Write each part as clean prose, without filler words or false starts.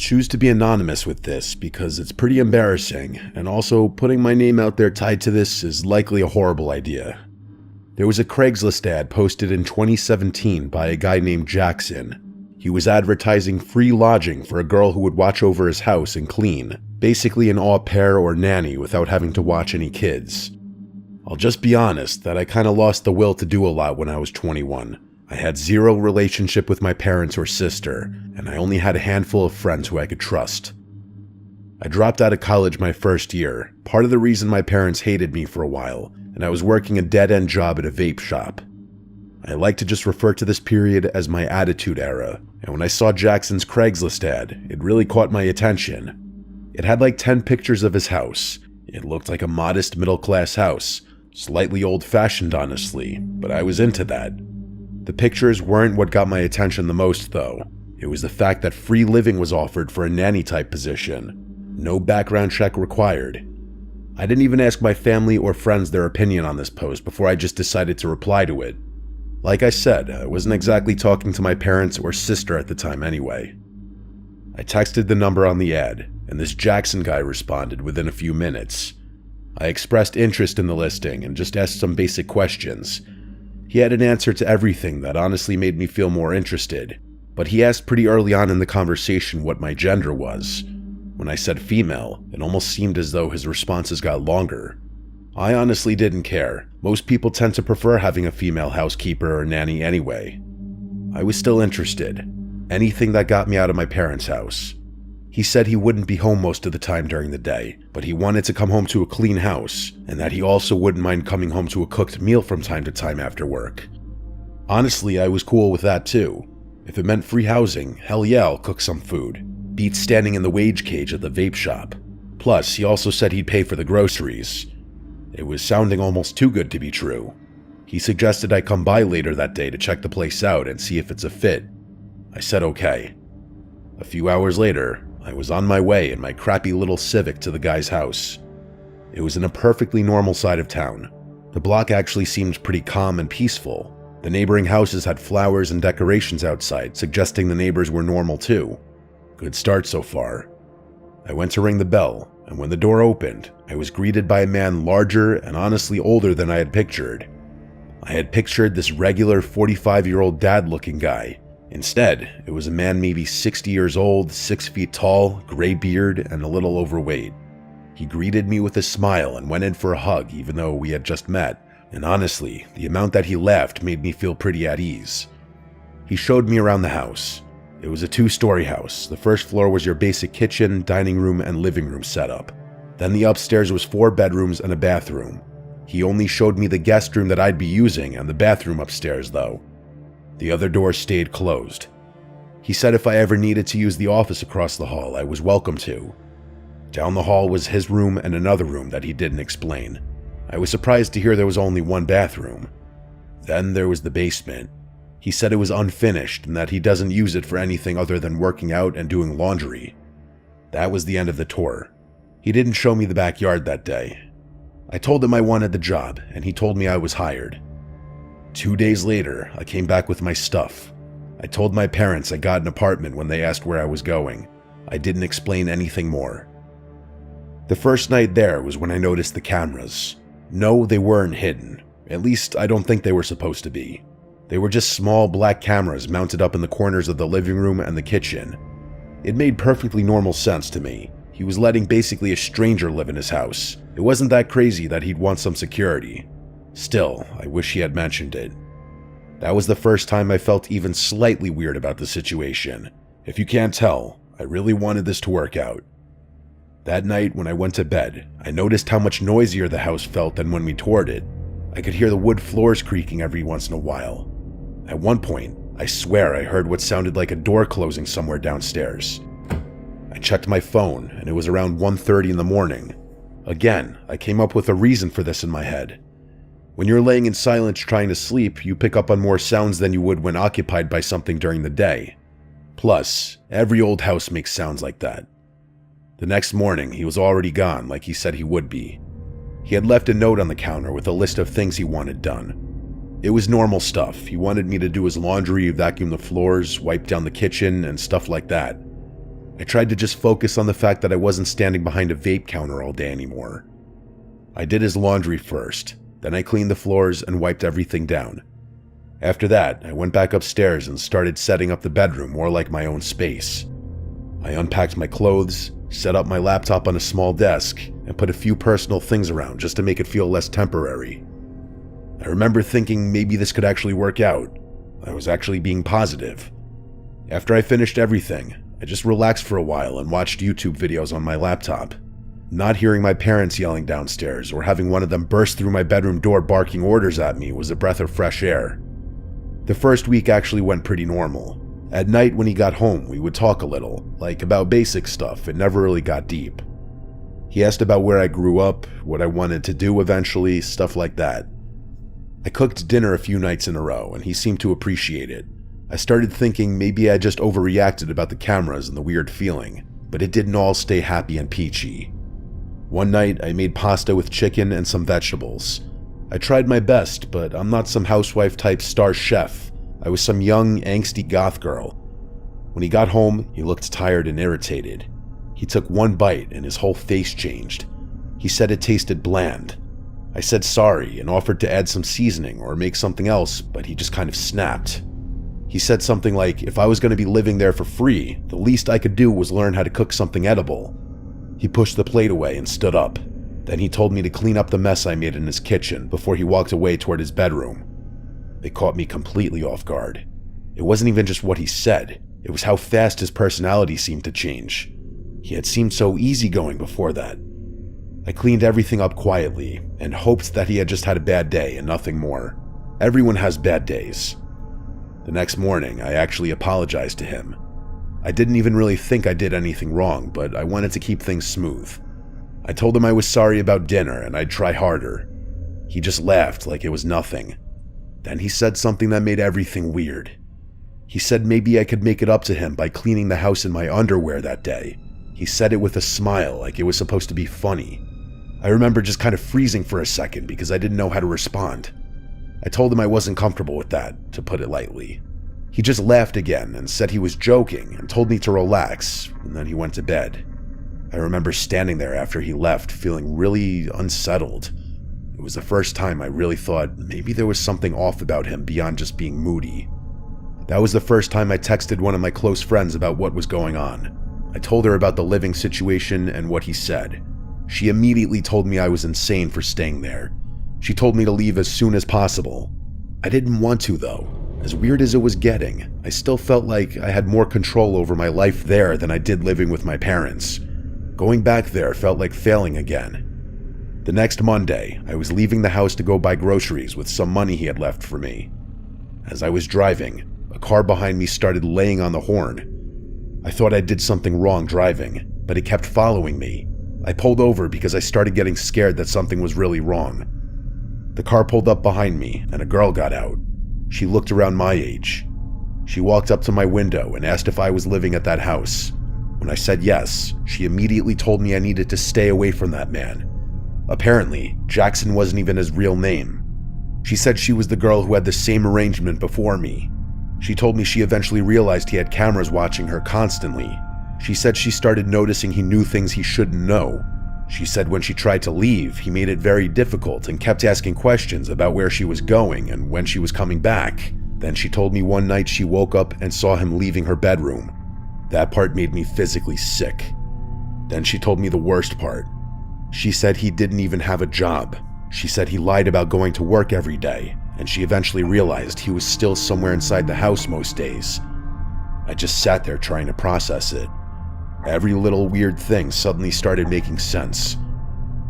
choose to be anonymous with this because it's pretty embarrassing, and also putting my name out there tied to this is likely a horrible idea. There was a Craigslist ad posted in 2017 by a guy named Jackson. He was advertising free lodging for a girl who would watch over his house and clean, basically an au pair or nanny without having to watch any kids. I'll just be honest that I kinda lost the will to do a lot when I was 21. I had zero relationship with my parents or sister, and I only had a handful of friends who I could trust. I dropped out of college my first year, part of the reason my parents hated me for a while, and I was working a dead-end job at a vape shop. I like to just refer to this period as my attitude era, and when I saw Jackson's Craigslist ad, it really caught my attention. It had like 10 pictures of his house. It looked like a modest middle-class house, slightly old-fashioned honestly, but I was into that. The pictures weren't what got my attention the most though. It was the fact that free living was offered for a nanny-type position. No background check required. I didn't even ask my family or friends their opinion on this post before I just decided to reply to it. Like I said, I wasn't exactly talking to my parents or sister at the time anyway. I texted the number on the ad, and this Jackson guy responded within a few minutes. I expressed interest in the listing and just asked some basic questions. He had an answer to everything that honestly made me feel more interested, but he asked pretty early on in the conversation what my gender was. When I said female, it almost seemed as though his responses got longer. I honestly didn't care. Most people tend to prefer having a female housekeeper or nanny anyway. I was still interested. Anything that got me out of my parents' house. He said he wouldn't be home most of the time during the day, but he wanted to come home to a clean house, and that he also wouldn't mind coming home to a cooked meal from time to time after work. Honestly, I was cool with that too. If it meant free housing, hell yeah, I'll cook some food. Beat standing in the wage cage at the vape shop. Plus, he also said he'd pay for the groceries. It was sounding almost too good to be true. He suggested I come by later that day to check the place out and see if it's a fit. I said okay. A few hours later, I was on my way in my crappy little Civic to the guy's house. It was in a perfectly normal side of town. The block actually seemed pretty calm and peaceful. The neighboring houses had flowers and decorations outside, suggesting the neighbors were normal too. Good start so far. I went to ring the bell, and when the door opened, I was greeted by a man larger and honestly older than I had pictured. I had pictured this regular 45-year-old dad-looking guy. Instead, it was a man maybe 60 years old, 6 feet tall, gray beard, and a little overweight. He greeted me with a smile and went in for a hug even though we had just met, and honestly, the amount that he laughed made me feel pretty at ease. He showed me around the house. It was a 2-story house. The first floor was your basic kitchen, dining room, and living room setup. Then the upstairs was 4 bedrooms and a bathroom. He only showed me the guest room that I'd be using and the bathroom upstairs though. The other doors stayed closed. He said if I ever needed to use the office across the hall, I was welcome to. Down the hall was his room and another room that he didn't explain. I was surprised to hear there was only 1 bathroom. Then there was the basement. He said it was unfinished and that he doesn't use it for anything other than working out and doing laundry. That was the end of the tour. He didn't show me the backyard that day. I told him I wanted the job, and he told me I was hired. 2 days later, I came back with my stuff. I told my parents I got an apartment when they asked where I was going. I didn't explain anything more. The first night there was when I noticed the cameras. No, they weren't hidden. At least, I don't think they were supposed to be. They were just small black cameras mounted up in the corners of the living room and the kitchen. It made perfectly normal sense to me. He was letting basically a stranger live in his house. It wasn't that crazy that he'd want some security. Still, I wish he had mentioned it. That was the first time I felt even slightly weird about the situation. If you can't tell, I really wanted this to work out. That night when I went to bed, I noticed how much noisier the house felt than when we toured it. I could hear the wood floors creaking every once in a while. At one point, I swear I heard what sounded like a door closing somewhere downstairs. I checked my phone, and it was around 1:30 in the morning. Again, I came up with a reason for this in my head. When you're laying in silence trying to sleep, you pick up on more sounds than you would when occupied by something during the day. Plus, every old house makes sounds like that. The next morning, he was already gone like he said he would be. He had left a note on the counter with a list of things he wanted done. It was normal stuff. He wanted me to do his laundry, vacuum the floors, wipe down the kitchen, and stuff like that. I tried to just focus on the fact that I wasn't standing behind a vape counter all day anymore. I did his laundry first, then I cleaned the floors and wiped everything down. After that, I went back upstairs and started setting up the bedroom more like my own space. I unpacked my clothes, set up my laptop on a small desk, and put a few personal things around just to make it feel less temporary. I remember thinking maybe this could actually work out. I was actually being positive. After I finished everything, I just relaxed for a while and watched YouTube videos on my laptop. Not hearing my parents yelling downstairs or having one of them burst through my bedroom door barking orders at me was a breath of fresh air. The first week actually went pretty normal. At night when he got home, we would talk a little, like about basic stuff. It never really got deep. He asked about where I grew up, what I wanted to do eventually, stuff like that. I cooked dinner a few nights in a row, and he seemed to appreciate it. I started thinking maybe I just overreacted about the cameras and the weird feeling, but it didn't all stay happy and peachy. One night, I made pasta with chicken and some vegetables. I tried my best, but I'm not some housewife-type star chef. I was some young, angsty goth girl. When he got home, he looked tired and irritated. He took one bite and his whole face changed. He said it tasted bland. I said sorry and offered to add some seasoning or make something else, but he just kind of snapped. He said something like if I was going to be living there for free, the least I could do was learn how to cook something edible. He pushed the plate away and stood up. Then he told me to clean up the mess I made in his kitchen before he walked away toward his bedroom. It caught me completely off guard. It wasn't even just what he said, it was how fast his personality seemed to change. He had seemed so easygoing before that. I cleaned everything up quietly and hoped that he had just had a bad day and nothing more. Everyone has bad days. The next morning, I actually apologized to him. I didn't even really think I did anything wrong, but I wanted to keep things smooth. I told him I was sorry about dinner and I'd try harder. He just laughed like it was nothing. Then he said something that made everything weird. He said maybe I could make it up to him by cleaning the house in my underwear that day. He said it with a smile like it was supposed to be funny. I remember just kind of freezing for a second because I didn't know how to respond. I told him I wasn't comfortable with that, to put it lightly. He just laughed again and said he was joking and told me to relax, and then he went to bed. I remember standing there after he left feeling really unsettled. It was the first time I really thought maybe there was something off about him beyond just being moody. That was the first time I texted one of my close friends about what was going on. I told her about the living situation and what he said. She immediately told me I was insane for staying there. She told me to leave as soon as possible. I didn't want to though. As weird as it was getting, I still felt like I had more control over my life there than I did living with my parents. Going back there felt like failing again. The next Monday, I was leaving the house to go buy groceries with some money he had left for me. As I was driving, a car behind me started laying on the horn. I thought I did something wrong driving, but it kept following me. I pulled over because I started getting scared that something was really wrong. The car pulled up behind me and a girl got out. She looked around my age. She walked up to my window and asked if I was living at that house. When I said yes, she immediately told me I needed to stay away from that man. Apparently, Jackson wasn't even his real name. She said she was the girl who had the same arrangement before me. She told me she eventually realized he had cameras watching her constantly. She said she started noticing he knew things he shouldn't know. She said when she tried to leave, he made it very difficult and kept asking questions about where she was going and when she was coming back. Then she told me one night she woke up and saw him leaving her bedroom. That part made me physically sick. Then she told me the worst part. She said he didn't even have a job. She said he lied about going to work every day, and she eventually realized he was still somewhere inside the house most days. I just sat there trying to process it. Every little weird thing suddenly started making sense.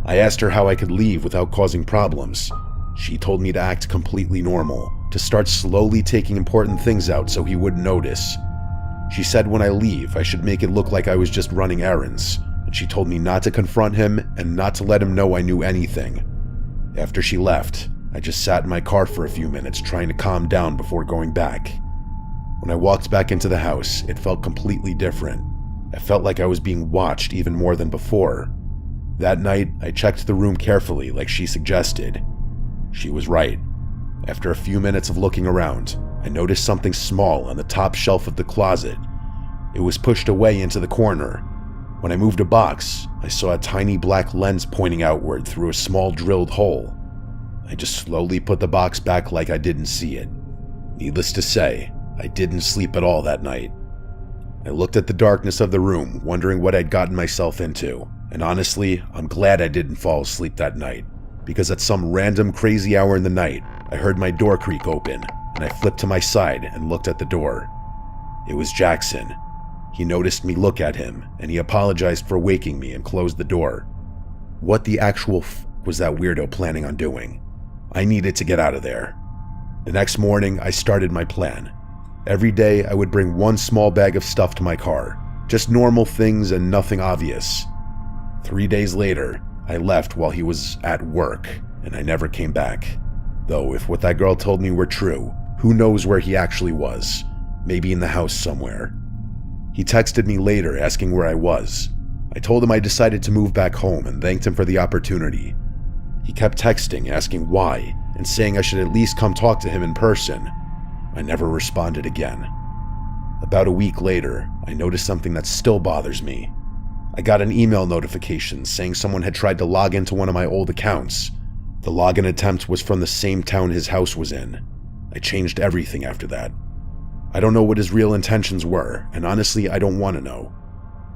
I asked her how I could leave without causing problems. She told me to act completely normal, to start slowly taking important things out so he wouldn't notice. She said when I leave, I should make it look like I was just running errands, and she told me not to confront him and not to let him know I knew anything. After she left, I just sat in my car for a few minutes trying to calm down before going back. When I walked back into the house, it felt completely different. I felt like I was being watched even more than before. That night, I checked the room carefully like she suggested. She was right. After a few minutes of looking around, I noticed something small on the top shelf of the closet. It was pushed away into the corner. When I moved a box, I saw a tiny black lens pointing outward through a small drilled hole. I just slowly put the box back like I didn't see it. Needless to say, I didn't sleep at all that night. I looked at the darkness of the room, wondering what I'd gotten myself into, and honestly, I'm glad I didn't fall asleep that night, because at some random crazy hour in the night, I heard my door creak open, and I flipped to my side and looked at the door. It was Jackson. He noticed me look at him, and he apologized for waking me and closed the door. What the actual was that weirdo planning on doing? I needed to get out of there. The next morning, I started my plan. Every day, I would bring one small bag of stuff to my car. Just normal things and nothing obvious. 3 days later, I left while he was at work, and I never came back. Though if what that girl told me were true, who knows where he actually was? Maybe in the house somewhere. He texted me later asking where I was. I told him I decided to move back home and thanked him for the opportunity. He kept texting, asking why, and saying I should at least come talk to him in person. I never responded again. About a week later, I noticed something that still bothers me. I got an email notification saying someone had tried to log into one of my old accounts. The login attempt was from the same town his house was in. I changed everything after that. I don't know what his real intentions were, and honestly, I don't want to know.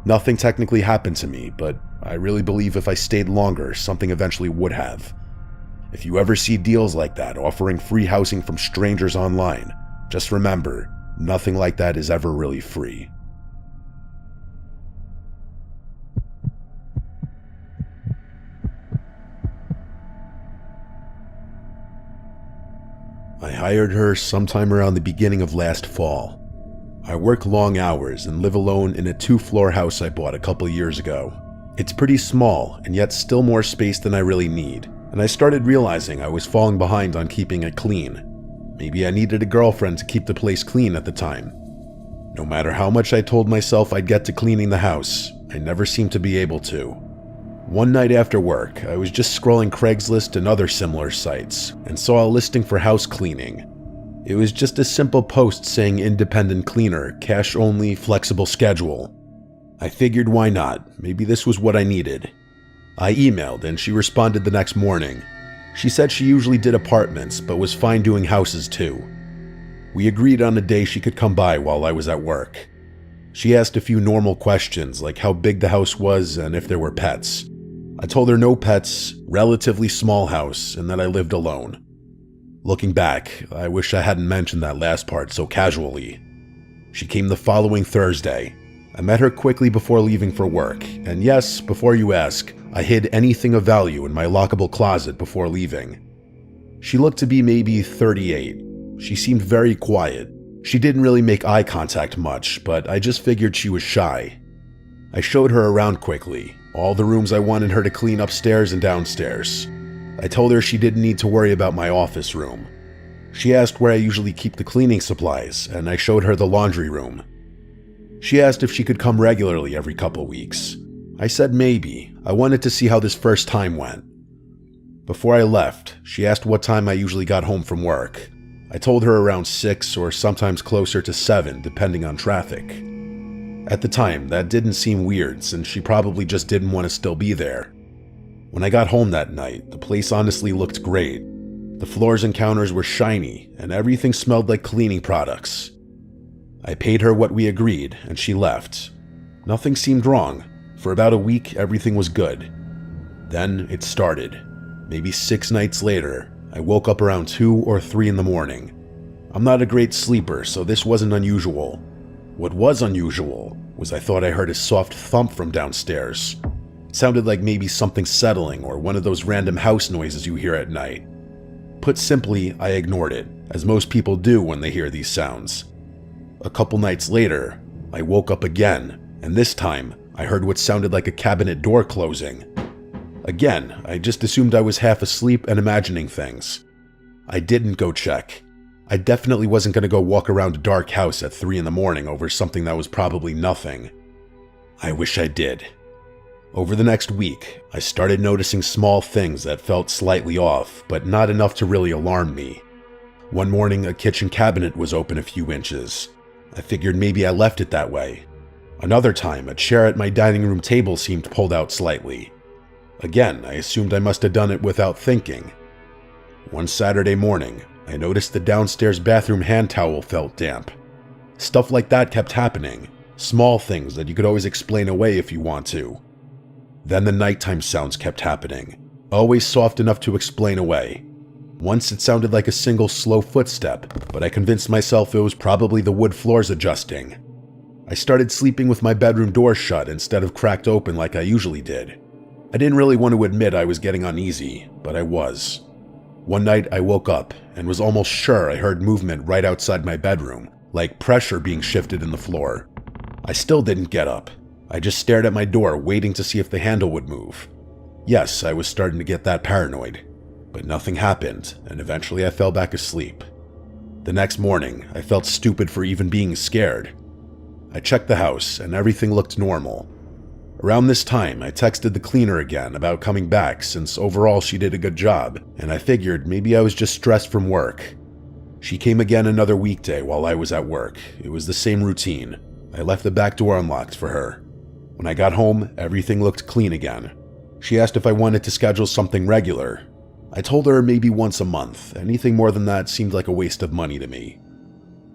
Nothing technically happened to me, but I really believe if I stayed longer, something eventually would have. If you ever see deals like that offering free housing from strangers online, just remember, nothing like that is ever really free. I hired her sometime around the beginning of last fall. I work long hours and live alone in a 2-floor house I bought a couple years ago. It's pretty small and yet still more space than I really need, and I started realizing I was falling behind on keeping it clean. Maybe I needed a girlfriend to keep the place clean at the time. No matter how much I told myself I'd get to cleaning the house, I never seemed to be able to. One night after work, I was just scrolling Craigslist and other similar sites and saw a listing for house cleaning. It was just a simple post saying independent cleaner, cash only, flexible schedule. I figured why not, maybe this was what I needed. I emailed and she responded the next morning. She said she usually did apartments but was fine doing houses too. We agreed on a day she could come by while I was at work. She asked a few normal questions like how big the house was and if there were pets. I told her no pets, relatively small house, and that I lived alone. Looking back, I wish I hadn't mentioned that last part so casually. She came the following Thursday. I met her quickly before leaving for work, and yes, before you ask, I hid anything of value in my lockable closet before leaving. She looked to be maybe 38. She seemed very quiet. She didn't really make eye contact much, but I just figured she was shy. I showed her around quickly, all the rooms I wanted her to clean upstairs and downstairs. I told her she didn't need to worry about my office room. She asked where I usually keep the cleaning supplies, and I showed her the laundry room. She asked if she could come regularly every couple weeks. I said maybe. I wanted to see how this first time went. Before I left, she asked what time I usually got home from work. I told her around 6 or sometimes closer to 7, depending on traffic. At the time, that didn't seem weird since she probably just didn't want to still be there. When I got home that night, the place honestly looked great. The floors and counters were shiny, and everything smelled like cleaning products. I paid her what we agreed, and she left. Nothing seemed wrong. For about a week, everything was good. Then it started. Maybe 6 nights later, I woke up around 2 or 3 in the morning. I'm not a great sleeper, so this wasn't unusual. What was unusual was I thought I heard a soft thump from downstairs. It sounded like maybe something settling or one of those random house noises you hear at night. Put simply, I ignored it, as most people do when they hear these sounds. A couple nights later, I woke up again, and this time, I heard what sounded like a cabinet door closing. Again, I just assumed I was half asleep and imagining things. I didn't go check. I definitely wasn't going to go walk around a dark house at 3 in the morning over something that was probably nothing. I wish I did. Over the next week, I started noticing small things that felt slightly off, but not enough to really alarm me. One morning, a kitchen cabinet was open a few inches. I figured maybe I left it that way. Another time, a chair at my dining room table seemed pulled out slightly. Again, I assumed I must have done it without thinking. One Saturday morning, I noticed the downstairs bathroom hand towel felt damp. Stuff like that kept happening, small things that you could always explain away if you want to. Then the nighttime sounds kept happening, always soft enough to explain away. Once it sounded like a single slow footstep, but I convinced myself it was probably the wood floors adjusting. I started sleeping with my bedroom door shut instead of cracked open like I usually did. I didn't really want to admit I was getting uneasy, but I was. One night I woke up and was almost sure I heard movement right outside my bedroom, like pressure being shifted in the floor. I still didn't get up. I just stared at my door, waiting to see if the handle would move. Yes, I was starting to get that paranoid. But nothing happened, and eventually I fell back asleep. The next morning, I felt stupid for even being scared. I checked the house, and everything looked normal. Around this time, I texted the cleaner again about coming back since overall she did a good job, and I figured maybe I was just stressed from work. She came again another weekday while I was at work. It was the same routine. I left the back door unlocked for her. When I got home, everything looked clean again. She asked if I wanted to schedule something regular. I told her maybe once a month. Anything more than that seemed like a waste of money to me.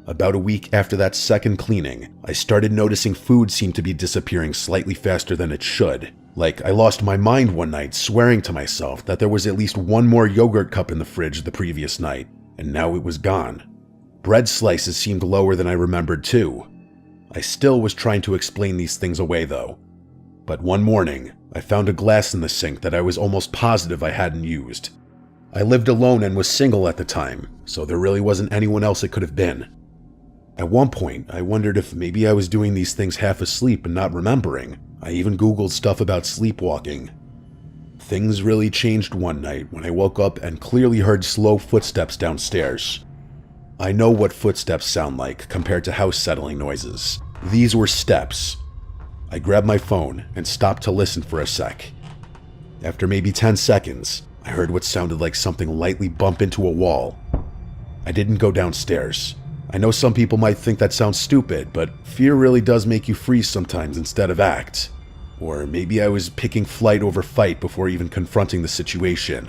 About a week after that second cleaning, I started noticing food seemed to be disappearing slightly faster than it should. Like I lost my mind one night swearing to myself that there was at least one more yogurt cup in the fridge the previous night, and now it was gone. Bread slices seemed lower than I remembered too. I still was trying to explain these things away though. But one morning, I found a glass in the sink that I was almost positive I hadn't used. I lived alone and was single at the time, so there really wasn't anyone else it could have been. At one point, I wondered if maybe I was doing these things half asleep and not remembering. I even Googled stuff about sleepwalking. Things really changed one night when I woke up and clearly heard slow footsteps downstairs. I know what footsteps sound like compared to house settling noises. These were steps. I grabbed my phone and stopped to listen for a sec. After maybe 10 seconds, I heard what sounded like something lightly bump into a wall. I didn't go downstairs. I know some people might think that sounds stupid, but fear really does make you freeze sometimes instead of act. Or maybe I was picking flight over fight before even confronting the situation.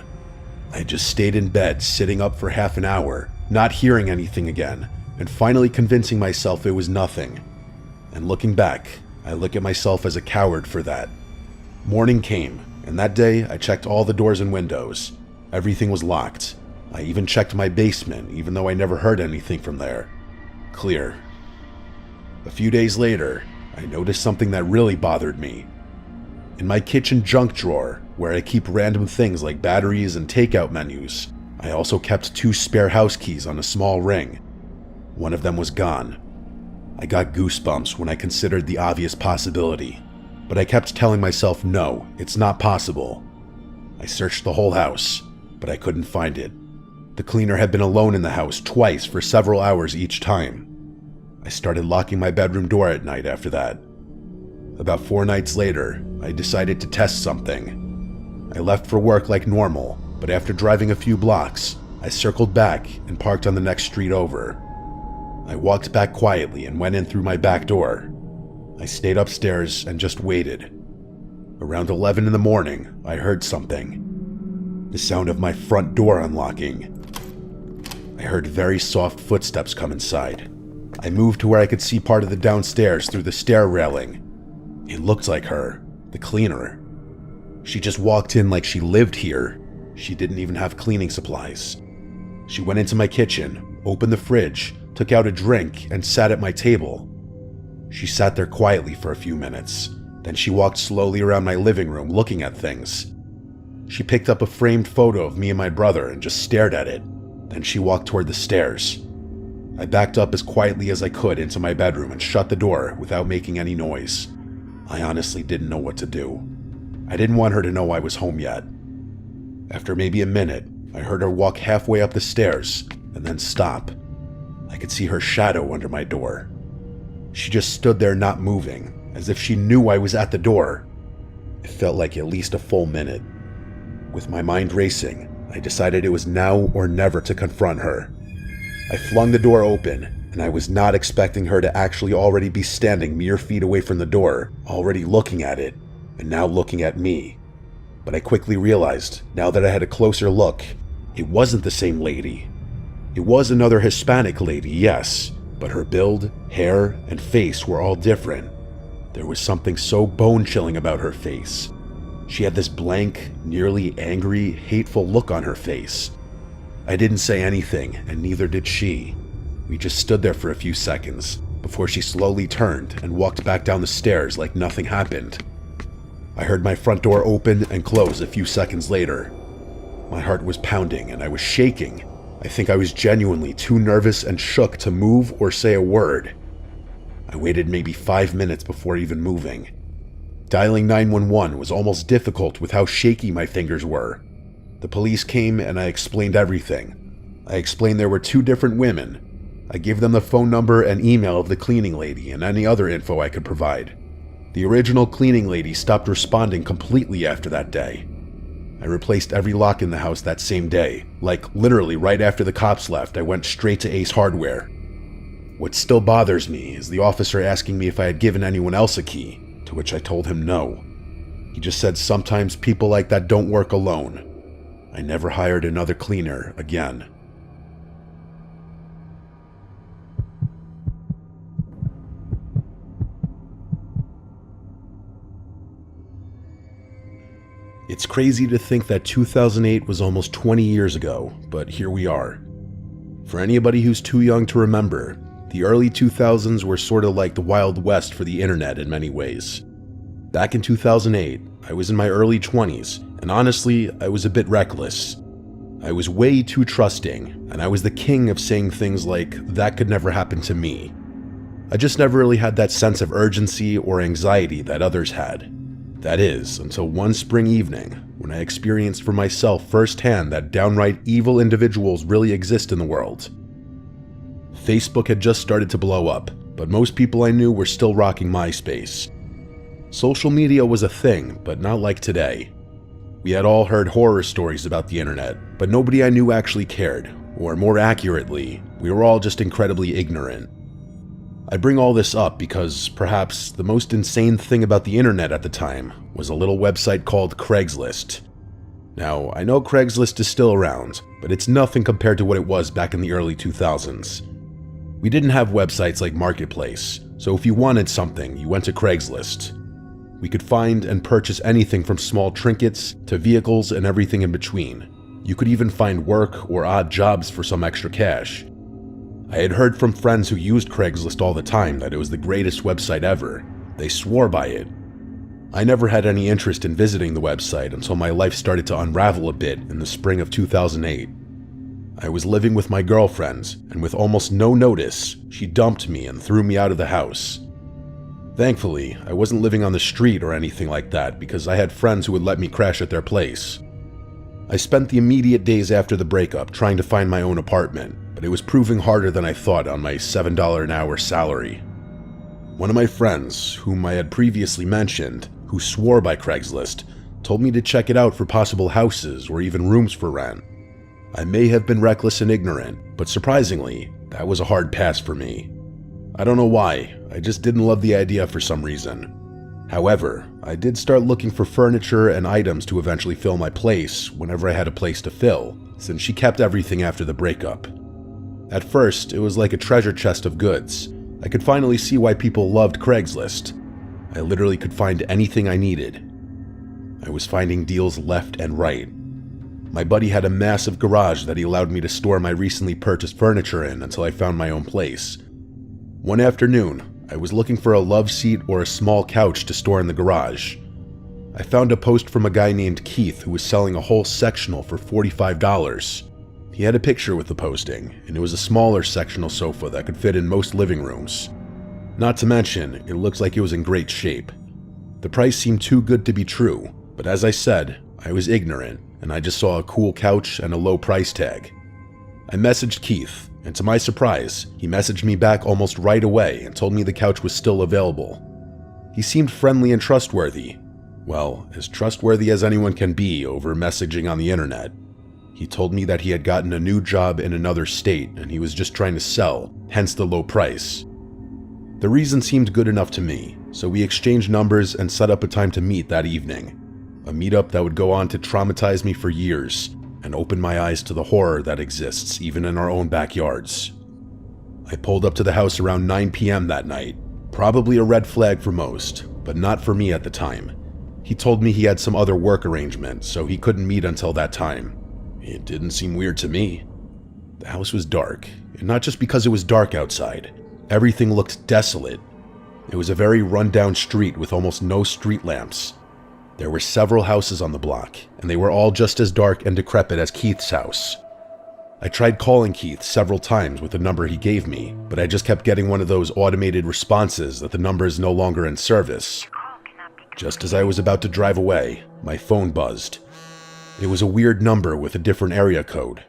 I just stayed in bed, sitting up for half an hour, not hearing anything again, and finally convincing myself it was nothing. And looking back, I look at myself as a coward for that. Morning came, and that day I checked all the doors and windows. Everything was locked. I even checked my basement, even though I never heard anything from there. Clear. A few days later, I noticed something that really bothered me. In my kitchen junk drawer, where I keep random things like batteries and takeout menus, I also kept 2 spare house keys on a small ring. One of them was gone. I got goosebumps when I considered the obvious possibility, but I kept telling myself no, it's not possible. I searched the whole house, but I couldn't find it. The cleaner had been alone in the house twice for several hours each time. I started locking my bedroom door at night after that. About 4 nights later, I decided to test something. I left for work like normal, but after driving a few blocks, I circled back and parked on the next street over. I walked back quietly and went in through my back door. I stayed upstairs and just waited. Around 11 in the morning, I heard something. The sound of my front door unlocking. I heard very soft footsteps come inside. I moved to where I could see part of the downstairs through the stair railing. It looked like her, the cleaner. She just walked in like she lived here. She didn't even have cleaning supplies. She went into my kitchen, opened the fridge, took out a drink, and sat at my table. She sat there quietly for a few minutes. Then she walked slowly around my living room looking at things. She picked up a framed photo of me and my brother and just stared at it. Then she walked toward the stairs. I backed up as quietly as I could into my bedroom and shut the door without making any noise. I honestly didn't know what to do. I didn't want her to know I was home yet. After maybe a minute, I heard her walk halfway up the stairs and then stop. I could see her shadow under my door. She just stood there not moving, as if she knew I was at the door. It felt like at least a full minute. With my mind racing, I decided it was now or never to confront her. I flung the door open, and I was not expecting her to actually already be standing mere feet away from the door, already looking at it, and now looking at me. But I quickly realized, now that I had a closer look, it wasn't the same lady. It was another Hispanic lady, yes, but her build, hair, and face were all different. There was something so bone-chilling about her face. She had this blank, nearly angry, hateful look on her face. I didn't say anything, and neither did she. We just stood there for a few seconds, before she slowly turned and walked back down the stairs like nothing happened. I heard my front door open and close a few seconds later. My heart was pounding and I was shaking. I think I was genuinely too nervous and shook to move or say a word. I waited maybe 5 minutes before even moving. Dialing 911 was almost difficult with how shaky my fingers were. The police came and I explained everything. I explained there were 2 different women. I gave them the phone number and email of the cleaning lady and any other info I could provide. The original cleaning lady stopped responding completely after that day. I replaced every lock in the house that same day. Like, literally right after the cops left, I went straight to Ace Hardware. What still bothers me is the officer asking me if I had given anyone else a key, to which I told him no. He just said sometimes people like that don't work alone. I never hired another cleaner again. It's crazy to think that 2008 was almost 20 years ago, but here we are. For anybody who's too young to remember, the early 2000s were sort of like the Wild West for the internet in many ways. Back in 2008, I was in my early 20s, and honestly, I was a bit reckless. I was way too trusting, and I was the king of saying things like, "That could never happen to me." I just never really had that sense of urgency or anxiety that others had. That is, until one spring evening, when I experienced for myself firsthand that downright evil individuals really exist in the world. Facebook had just started to blow up, but most people I knew were still rocking MySpace. Social media was a thing, but not like today. We had all heard horror stories about the internet, but nobody I knew actually cared, or more accurately, we were all just incredibly ignorant. I bring all this up because perhaps the most insane thing about the internet at the time was a little website called Craigslist. Now, I know Craigslist is still around, but it's nothing compared to what it was back in the early 2000s. We didn't have websites like Marketplace, so if you wanted something, you went to Craigslist. We could find and purchase anything from small trinkets to vehicles and everything in between. You could even find work or odd jobs for some extra cash. I had heard from friends who used Craigslist all the time that it was the greatest website ever. They swore by it. I never had any interest in visiting the website until my life started to unravel a bit in the spring of 2008. I was living with my girlfriend, and with almost no notice, she dumped me and threw me out of the house. Thankfully, I wasn't living on the street or anything like that because I had friends who would let me crash at their place. I spent the immediate days after the breakup trying to find my own apartment, but it was proving harder than I thought on my $7 an hour salary. One of my friends, whom I had previously mentioned, who swore by Craigslist, told me to check it out for possible houses or even rooms for rent. I may have been reckless and ignorant, but surprisingly, that was a hard pass for me. I don't know why, I just didn't love the idea for some reason. However, I did start looking for furniture and items to eventually fill my place whenever I had a place to fill, since she kept everything after the breakup. At first, it was like a treasure chest of goods. I could finally see why people loved Craigslist. I literally could find anything I needed. I was finding deals left and right. My buddy had a massive garage that he allowed me to store my recently purchased furniture in until I found my own place. One afternoon, I was looking for a love seat or a small couch to store in the garage. I found a post from a guy named Keith who was selling a whole sectional for $45. He had a picture with the posting, and it was a smaller sectional sofa that could fit in most living rooms. Not to mention, it looked like it was in great shape. The price seemed too good to be true, but as I said, I was ignorant, and I just saw a cool couch and a low price tag. I messaged Keith, and to my surprise, he messaged me back almost right away and told me the couch was still available. He seemed friendly and trustworthy. Well, as trustworthy as anyone can be over messaging on the internet. He told me that he had gotten a new job in another state and he was just trying to sell, hence the low price. The reason seemed good enough to me, so we exchanged numbers and set up a time to meet that evening. A meetup that would go on to traumatize me for years and open my eyes to the horror that exists even in our own backyards. I pulled up to the house around 9 p.m. that night, probably a red flag for most, but not for me at the time. He told me he had some other work arrangement, so he couldn't meet until that time. It didn't seem weird to me. The house was dark, and not just because it was dark outside. Everything looked desolate. It was a very run-down street with almost no street lamps. There were several houses on the block, and they were all just as dark and decrepit as Keith's house. I tried calling Keith several times with the number he gave me, but I just kept getting one of those automated responses that the number is no longer in service. Just as I was about to drive away, my phone buzzed. It was a weird number with a different area code.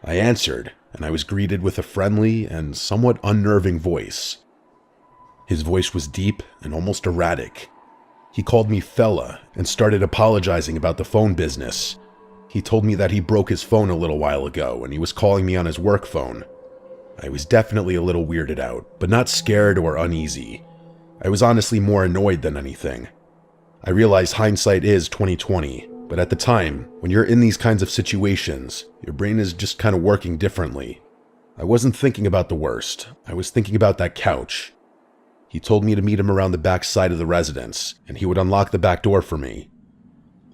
I answered, and I was greeted with a friendly and somewhat unnerving voice. His voice was deep and almost erratic. He called me fella and started apologizing about the phone business. He told me that he broke his phone a little while ago and he was calling me on his work phone. I was definitely a little weirded out, but not scared or uneasy. I was honestly more annoyed than anything. I realize hindsight is 2020, but at the time, when you're in these kinds of situations, your brain is just kind of working differently. I wasn't thinking about the worst. I was thinking about that couch. He told me to meet him around the back side of the residence, and he would unlock the back door for me.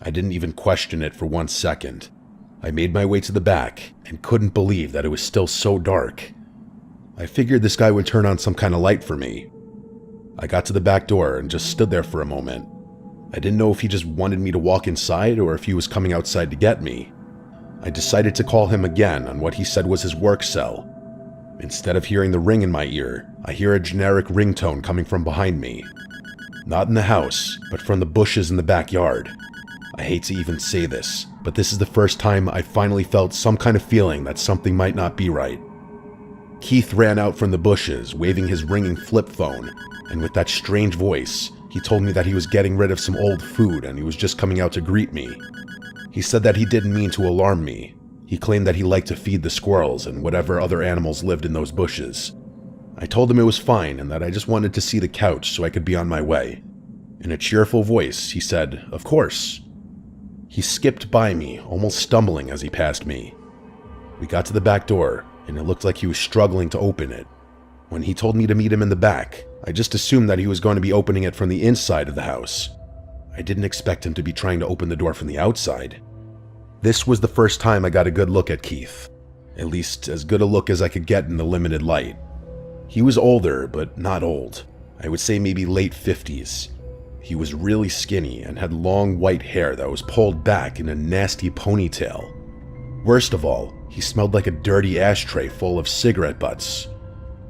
I didn't even question it for 1 second. I made my way to the back, and couldn't believe that it was still so dark. I figured this guy would turn on some kind of light for me. I got to the back door and just stood there for a moment. I didn't know if he just wanted me to walk inside or if he was coming outside to get me. I decided to call him again on what he said was his work cell. Instead of hearing the ring in my ear, I hear a generic ringtone coming from behind me. Not in the house, but from the bushes in the backyard. I hate to even say this, but this is the first time I finally felt some kind of feeling that something might not be right. Keith ran out from the bushes, waving his ringing flip phone, and with that strange voice, he told me that he was getting rid of some old food and he was just coming out to greet me. He said that he didn't mean to alarm me. He claimed that he liked to feed the squirrels and whatever other animals lived in those bushes. I told him it was fine and that I just wanted to see the couch so I could be on my way. In a cheerful voice, he said, "Of course." He skipped by me, almost stumbling as he passed me. We got to the back door, and it looked like he was struggling to open it. When he told me to meet him in the back, I just assumed that he was going to be opening it from the inside of the house. I didn't expect him to be trying to open the door from the outside. This was the first time I got a good look at Keith. At least as good a look as I could get in the limited light. He was older, but not old. I would say maybe late 50s. He was really skinny and had long white hair that was pulled back in a nasty ponytail. Worst of all, he smelled like a dirty ashtray full of cigarette butts.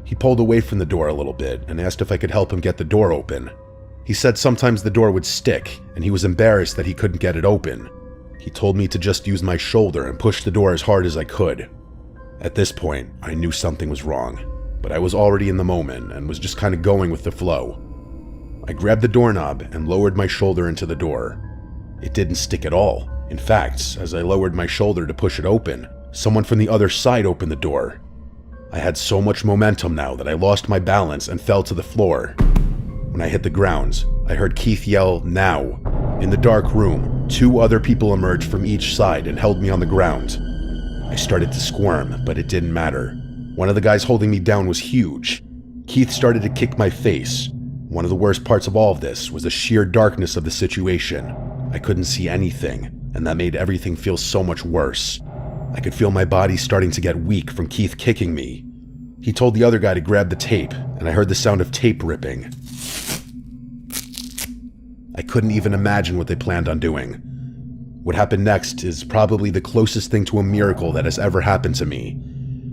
He pulled away from the door a little bit and asked if I could help him get the door open. He said sometimes the door would stick and he was embarrassed that he couldn't get it open. He told me to just use my shoulder and push the door as hard as I could. At this point, I knew something was wrong, but I was already in the moment and was just kind of going with the flow. I grabbed the doorknob and lowered my shoulder into the door. It didn't stick at all. In fact, as I lowered my shoulder to push it open, someone from the other side opened the door. I had so much momentum now that I lost my balance and fell to the floor. When I hit the ground, I heard Keith yell, "Now!" In the dark room, 2 other people emerged from each side and held me on the ground. I started to squirm, but it didn't matter. One of the guys holding me down was huge. Keith started to kick my face. One of the worst parts of all of this was the sheer darkness of the situation. I couldn't see anything, and that made everything feel so much worse. I could feel my body starting to get weak from Keith kicking me. He told the other guy to grab the tape, and I heard the sound of tape ripping. I couldn't even imagine what they planned on doing. What happened next is probably the closest thing to a miracle that has ever happened to me.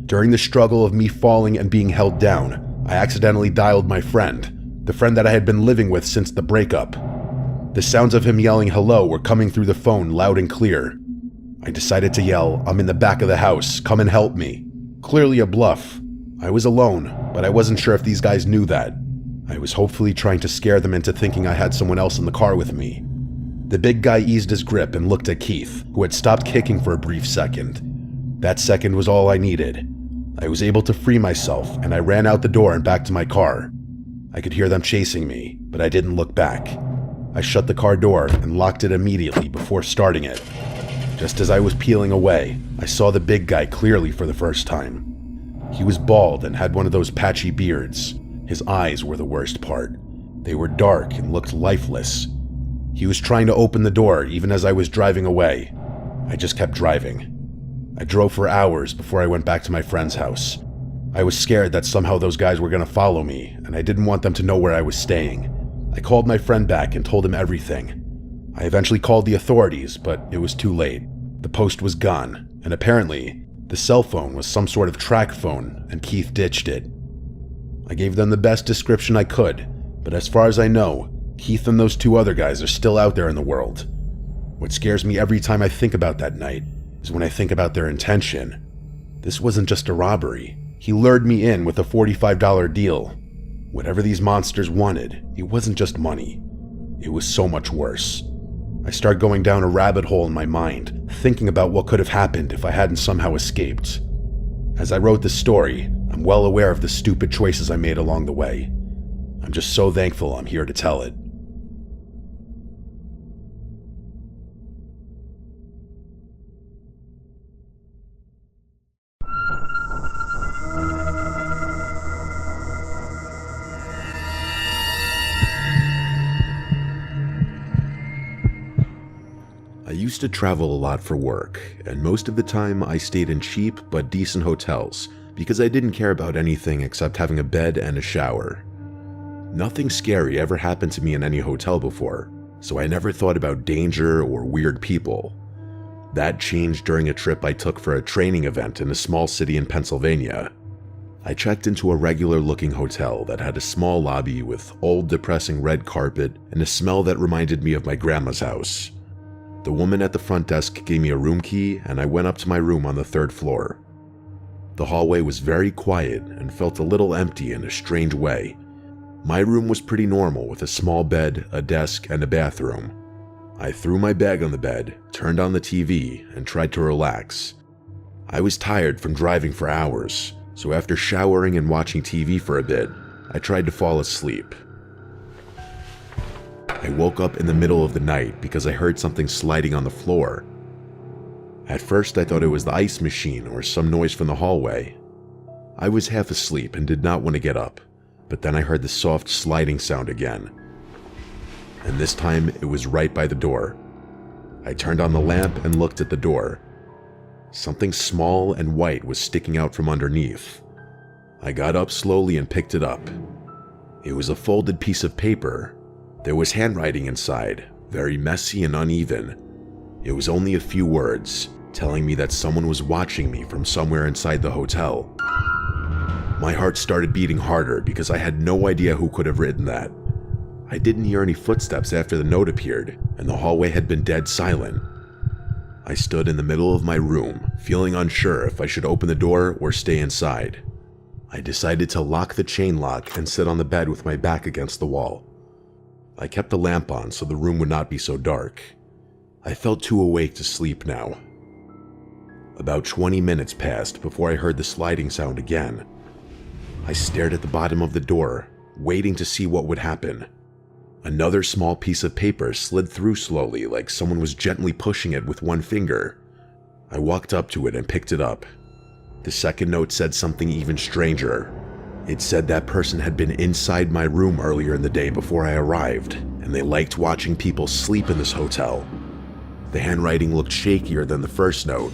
During the struggle of me falling and being held down, I accidentally dialed my friend, the friend that I had been living with since the breakup. The sounds of him yelling hello were coming through the phone loud and clear. I decided to yell, "I'm in the back of the house, come and help me." Clearly a bluff. I was alone, but I wasn't sure if these guys knew that. I was hopefully trying to scare them into thinking I had someone else in the car with me. The big guy eased his grip and looked at Keith, who had stopped kicking for a brief second. That second was all I needed. I was able to free myself, and I ran out the door and back to my car. I could hear them chasing me, but I didn't look back. I shut the car door and locked it immediately before starting it. Just as I was peeling away, I saw the big guy clearly for the first time. He was bald and had one of those patchy beards. His eyes were the worst part. They were dark and looked lifeless. He was trying to open the door even as I was driving away. I just kept driving. I drove for hours before I went back to my friend's house. I was scared that somehow those guys were going to follow me, and I didn't want them to know where I was staying. I called my friend back and told him everything. I eventually called the authorities, but it was too late. The post was gone, and apparently, the cell phone was some sort of track phone, and Keith ditched it. I gave them the best description I could, but as far as I know, Keith and those two other guys are still out there in the world. What scares me every time I think about that night is when I think about their intention. This wasn't just a robbery. He lured me in with a $45 deal. Whatever these monsters wanted, it wasn't just money. It was so much worse. I start going down a rabbit hole in my mind, thinking about what could have happened if I hadn't somehow escaped. As I wrote this story, I'm well aware of the stupid choices I made along the way. I'm just so thankful I'm here to tell it. I used to travel a lot for work, and most of the time I stayed in cheap but decent hotels because I didn't care about anything except having a bed and a shower. Nothing scary ever happened to me in any hotel before, so I never thought about danger or weird people. That changed during a trip I took for a training event in a small city in Pennsylvania. I checked into a regular-looking hotel that had a small lobby with old, depressing red carpet and a smell that reminded me of my grandma's house. The woman at the front desk gave me a room key, and I went up to my room on the 3rd floor. The hallway was very quiet and felt a little empty in a strange way. My room was pretty normal with a small bed, a desk, and a bathroom. I threw my bag on the bed, turned on the TV, and tried to relax. I was tired from driving for hours, so after showering and watching TV for a bit, I tried to fall asleep. I woke up in the middle of the night because I heard something sliding on the floor. At first I thought it was the ice machine or some noise from the hallway. I was half asleep and did not want to get up, but then I heard the soft sliding sound again. And this time it was right by the door. I turned on the lamp and looked at the door. Something small and white was sticking out from underneath. I got up slowly and picked it up. It was a folded piece of paper. There was handwriting inside, very messy and uneven. It was only a few words, telling me that someone was watching me from somewhere inside the hotel. My heart started beating harder because I had no idea who could have written that. I didn't hear any footsteps after the note appeared, and the hallway had been dead silent. I stood in the middle of my room, feeling unsure if I should open the door or stay inside. I decided to lock the chain lock and sit on the bed with my back against the wall. I kept the lamp on so the room would not be so dark. I felt too awake to sleep now. About 20 minutes passed before I heard the sliding sound again. I stared at the bottom of the door, waiting to see what would happen. Another small piece of paper slid through slowly, like someone was gently pushing it with one finger. I walked up to it and picked it up. The second note said something even stranger. It said that person had been inside my room earlier in the day before I arrived, and they liked watching people sleep in this hotel. The handwriting looked shakier than the first note.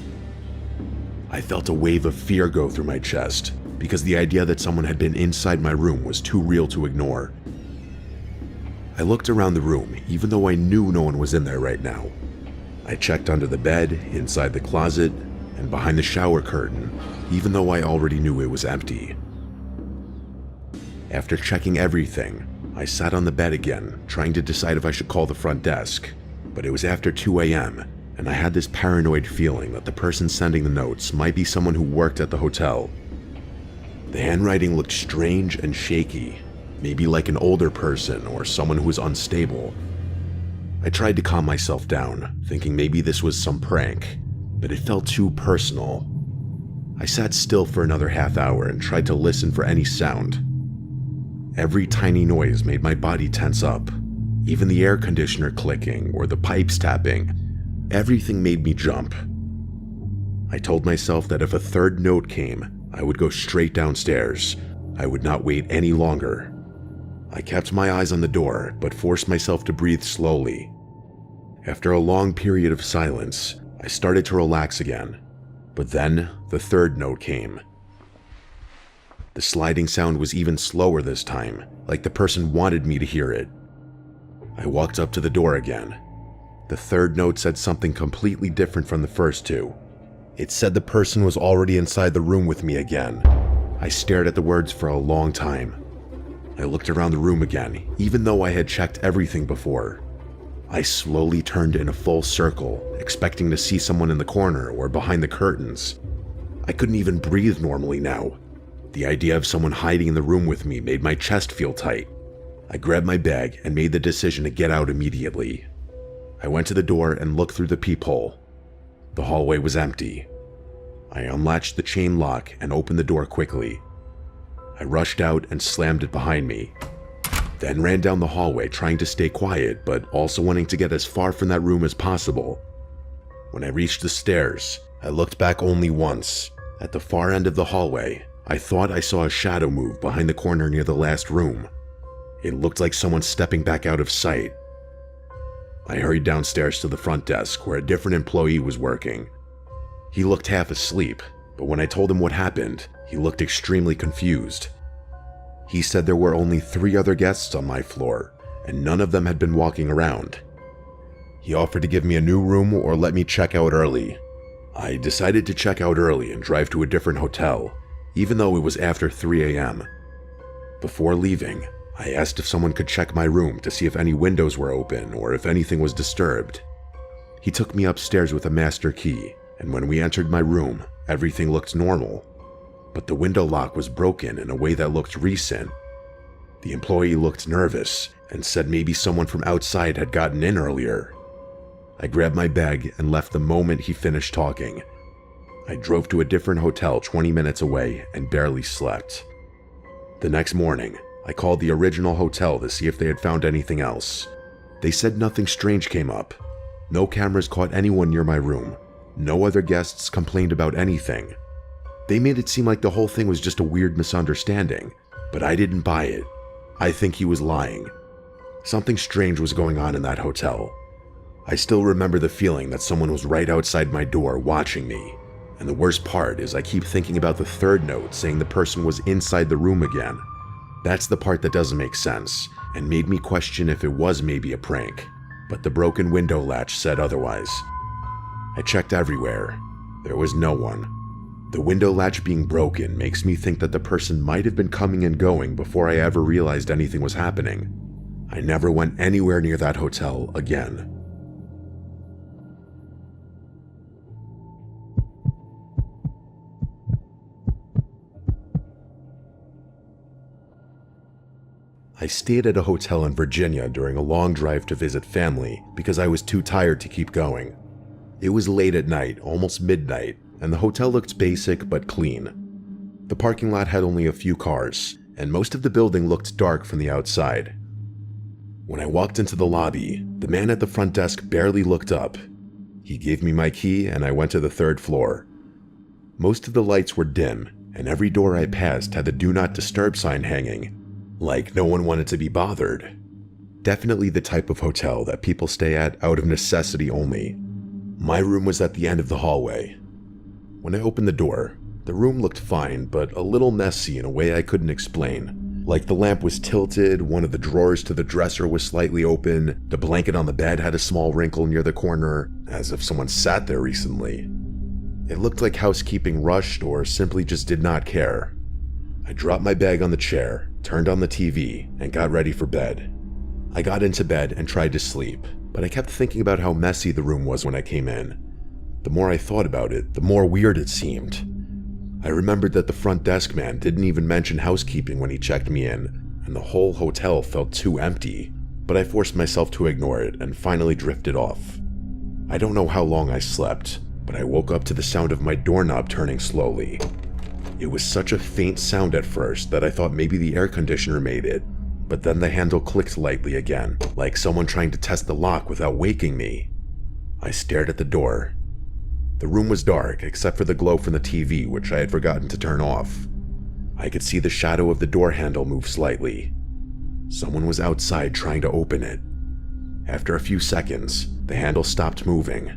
I felt a wave of fear go through my chest, because the idea that someone had been inside my room was too real to ignore. I looked around the room, even though I knew no one was in there right now. I checked under the bed, inside the closet, and behind the shower curtain, even though I already knew it was empty. After checking everything, I sat on the bed again, trying to decide if I should call the front desk, but it was after 2 a.m., and I had this paranoid feeling that the person sending the notes might be someone who worked at the hotel. The handwriting looked strange and shaky, maybe like an older person or someone who was unstable. I tried to calm myself down, thinking maybe this was some prank, but it felt too personal. I sat still for another half hour and tried to listen for any sound. Every tiny noise made my body tense up. Even the air conditioner clicking or the pipes tapping, everything made me jump. I told myself that if a third note came, I would go straight downstairs. I would not wait any longer. I kept my eyes on the door, but forced myself to breathe slowly. After a long period of silence, I started to relax again. But then, the third note came. The sliding sound was even slower this time, like the person wanted me to hear it. I walked up to the door again. The third note said something completely different from the first two. It said the person was already inside the room with me again. I stared at the words for a long time. I looked around the room again, even though I had checked everything before. I slowly turned in a full circle, expecting to see someone in the corner or behind the curtains. I couldn't even breathe normally now. The idea of someone hiding in the room with me made my chest feel tight. I grabbed my bag and made the decision to get out immediately. I went to the door and looked through the peephole. The hallway was empty. I unlatched the chain lock and opened the door quickly. I rushed out and slammed it behind me, then ran down the hallway trying to stay quiet but also wanting to get as far from that room as possible. When I reached the stairs, I looked back only once. At the far end of the hallway, I thought I saw a shadow move behind the corner near the last room. It looked like someone stepping back out of sight. I hurried downstairs to the front desk where a different employee was working. He looked half asleep, but when I told him what happened, he looked extremely confused. He said there were only 3 other guests on my floor, and none of them had been walking around. He offered to give me a new room or let me check out early. I decided to check out early and drive to a different hotel, even though it was after 3 a.m. Before leaving, I asked if someone could check my room to see if any windows were open or if anything was disturbed. He took me upstairs with a master key, and when we entered my room, everything looked normal. But the window lock was broken in a way that looked recent. The employee looked nervous and said maybe someone from outside had gotten in earlier. I grabbed my bag and left the moment he finished talking. I drove to a different hotel 20 minutes away and barely slept. The next morning, I called the original hotel to see if they had found anything else. They said nothing strange came up. No cameras caught anyone near my room. No other guests complained about anything. They made it seem like the whole thing was just a weird misunderstanding, but I didn't buy it. I think he was lying. Something strange was going on in that hotel. I still remember the feeling that someone was right outside my door watching me. And the worst part is I keep thinking about the third note saying the person was inside the room again. That's the part that doesn't make sense, and made me question if it was maybe a prank, but the broken window latch said otherwise. I checked everywhere. There was no one. The window latch being broken makes me think that the person might have been coming and going before I ever realized anything was happening. I never went anywhere near that hotel again. I stayed at a hotel in Virginia during a long drive to visit family because I was too tired to keep going. It was late at night, almost midnight, and the hotel looked basic but clean. The parking lot had only a few cars, and most of the building looked dark from the outside. When I walked into the lobby, the man at the front desk barely looked up. He gave me my key and I went to the 3rd floor. Most of the lights were dim, and every door I passed had the Do Not Disturb sign hanging, like no one wanted to be bothered. Definitely the type of hotel that people stay at out of necessity only. My room was at the end of the hallway. When I opened the door, the room looked fine, but a little messy in a way I couldn't explain. Like the lamp was tilted, one of the drawers to the dresser was slightly open, the blanket on the bed had a small wrinkle near the corner, as if someone sat there recently. It looked like housekeeping rushed or simply just did not care. I dropped my bag on the chair, turned on the TV, and got ready for bed. I got into bed and tried to sleep, but I kept thinking about how messy the room was when I came in. The more I thought about it, the more weird it seemed. I remembered that the front desk man didn't even mention housekeeping when he checked me in, and the whole hotel felt too empty. but I forced myself to ignore it and finally drifted off. I don't know how long I slept, but I woke up to the sound of my doorknob turning slowly. It was such a faint sound at first that I thought maybe the air conditioner made it, but then the handle clicked lightly again, like someone trying to test the lock without waking me. I stared at the door. The room was dark, except for the glow from the TV, which I had forgotten to turn off. I could see the shadow of the door handle move slightly. Someone was outside trying to open it. After a few seconds, the handle stopped moving.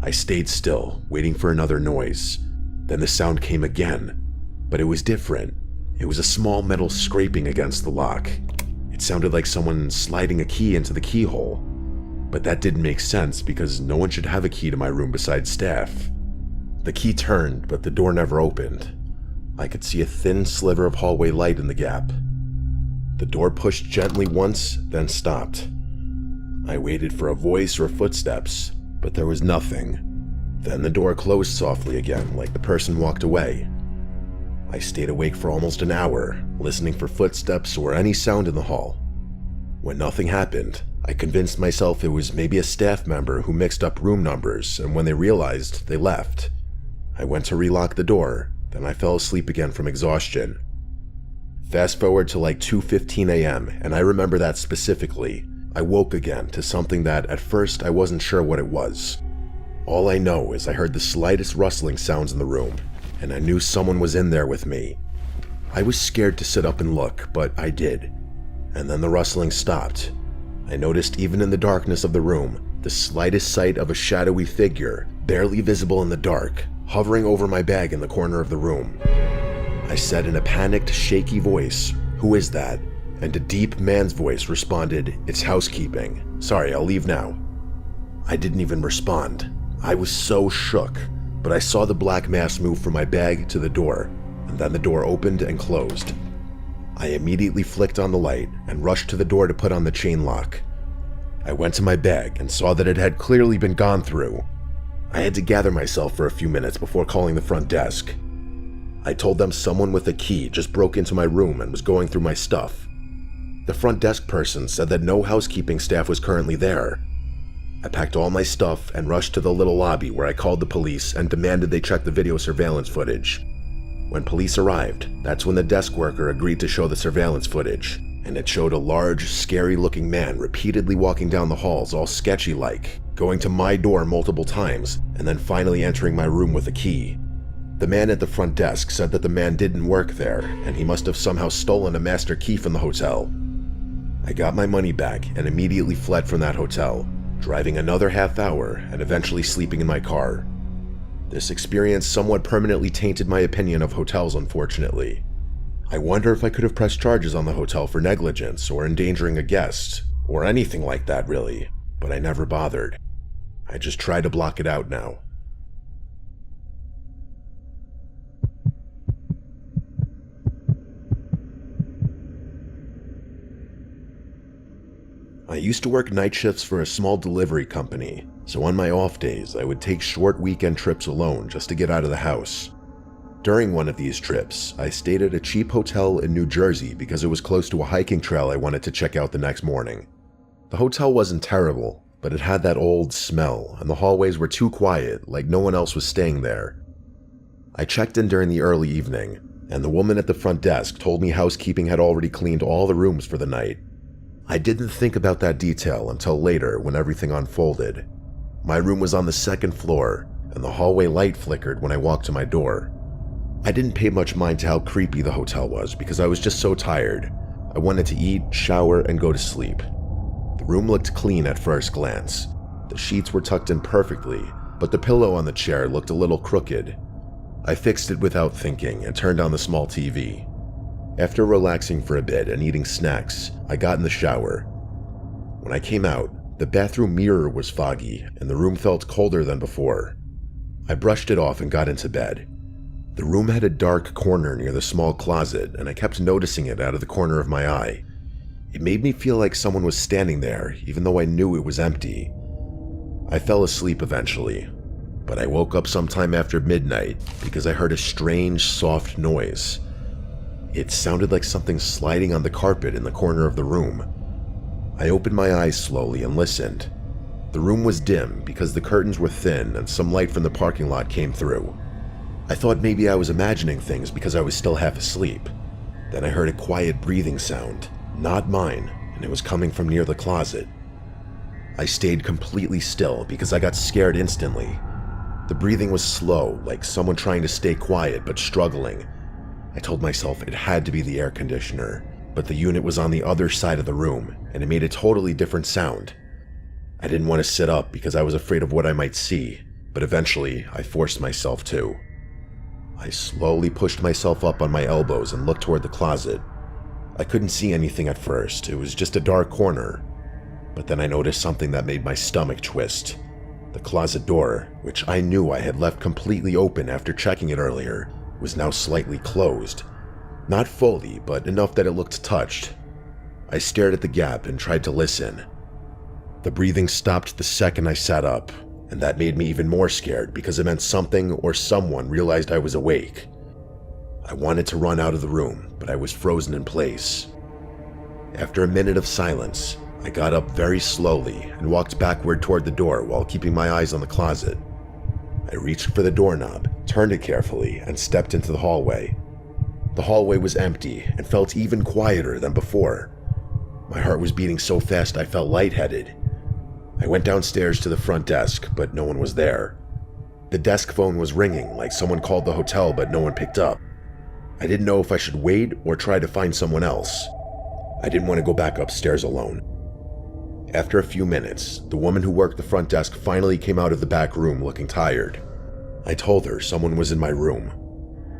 I stayed still, waiting for another noise. Then the sound came again, but it was different. It was a small metal scraping against the lock. It sounded like someone sliding a key into the keyhole. But that didn't make sense because no one should have a key to my room besides staff. The key turned, but the door never opened. I could see a thin sliver of hallway light in the gap. The door pushed gently once, then stopped. I waited for a voice or footsteps, but there was nothing. Then the door closed softly again, like the person walked away. I stayed awake for almost an hour, listening for footsteps or any sound in the hall. When nothing happened, I convinced myself it was maybe a staff member who mixed up room numbers, and when they realized, they left. I went to relock the door, then I fell asleep again from exhaustion. Fast forward to like 2:15 a.m., and I remember that specifically. I woke again to something that at first I wasn't sure what it was. All I know is I heard the slightest rustling sounds in the room, and I knew someone was in there with me. I was scared to sit up and look, but I did. And then the rustling stopped. I noticed even in the darkness of the room, the slightest sight of a shadowy figure, barely visible in the dark, hovering over my bag in the corner of the room. I said in a panicked, shaky voice, "Who is that?" And a deep man's voice responded, "It's housekeeping. Sorry, I'll leave now." I didn't even respond. I was so shook, but I saw the black mass move from my bag to the door, and then the door opened and closed. I immediately flicked on the light and rushed to the door to put on the chain lock. I went to my bag and saw that it had clearly been gone through. I had to gather myself for a few minutes before calling the front desk. I told them someone with a key just broke into my room and was going through my stuff. The front desk person said that no housekeeping staff was currently there. I packed all my stuff and rushed to the little lobby where I called the police and demanded they check the video surveillance footage. When police arrived, that's when the desk worker agreed to show the surveillance footage, and it showed a large, scary-looking man repeatedly walking down the halls all sketchy-like, going to my door multiple times, and then finally entering my room with a key. The man at the front desk said that the man didn't work there, and he must have somehow stolen a master key from the hotel. I got my money back and immediately fled from that hotel, driving another half hour and eventually sleeping in my car. This experience somewhat permanently tainted my opinion of hotels, unfortunately. I wonder if I could have pressed charges on the hotel for negligence or endangering a guest, or anything like that really, but I never bothered. I just try to block it out now. I used to work night shifts for a small delivery company, so on my off days I would take short weekend trips alone just to get out of the house. During one of these trips, I stayed at a cheap hotel in New Jersey because it was close to a hiking trail I wanted to check out the next morning. The hotel wasn't terrible, but it had that old smell, and the hallways were too quiet, like no one else was staying there. I checked in during the early evening, and the woman at the front desk told me housekeeping had already cleaned all the rooms for the night. I didn't think about that detail until later when everything unfolded. My room was on the second floor, and the hallway light flickered when I walked to my door. I didn't pay much mind to how creepy the hotel was because I was just so tired. I wanted to eat, shower, and go to sleep. The room looked clean at first glance. The sheets were tucked in perfectly, but the pillow on the chair looked a little crooked. I fixed it without thinking and turned on the small TV. After relaxing for a bit and eating snacks, I got in the shower. When I came out, the bathroom mirror was foggy and the room felt colder than before. I brushed it off and got into bed. The room had a dark corner near the small closet, and I kept noticing it out of the corner of my eye. It made me feel like someone was standing there, even though I knew it was empty. I fell asleep eventually, but I woke up sometime after midnight because I heard a strange, soft noise. It sounded like something sliding on the carpet in the corner of the room. I opened my eyes slowly and listened. The room was dim because the curtains were thin and some light from the parking lot came through. I thought maybe I was imagining things because I was still half asleep. Then I heard a quiet breathing sound, not mine, and it was coming from near the closet. I stayed completely still because I got scared instantly. The breathing was slow, like someone trying to stay quiet but struggling. I told myself it had to be the air conditioner, but the unit was on the other side of the room, and it made a totally different sound. I didn't want to sit up because I was afraid of what I might see, but eventually I forced myself to. I slowly pushed myself up on my elbows and looked toward the closet. I couldn't see anything at first, it was just a dark corner. But then I noticed something that made my stomach twist. The closet door, which I knew I had left completely open after checking it earlier, was now slightly closed. Not fully, but enough that it looked touched. I stared at the gap and tried to listen. The breathing stopped the second I sat up, and that made me even more scared because it meant something or someone realized I was awake. I wanted to run out of the room, but I was frozen in place. After a minute of silence, I got up very slowly and walked backward toward the door while keeping my eyes on the closet. I reached for the doorknob, turned it carefully, and stepped into the hallway. The hallway was empty and felt even quieter than before. My heart was beating so fast I felt lightheaded. I went downstairs to the front desk, but no one was there. The desk phone was ringing like someone called the hotel, but no one picked up. I didn't know if I should wait or try to find someone else. I didn't want to go back upstairs alone. After a few minutes, the woman who worked the front desk finally came out of the back room looking tired. I told her someone was in my room.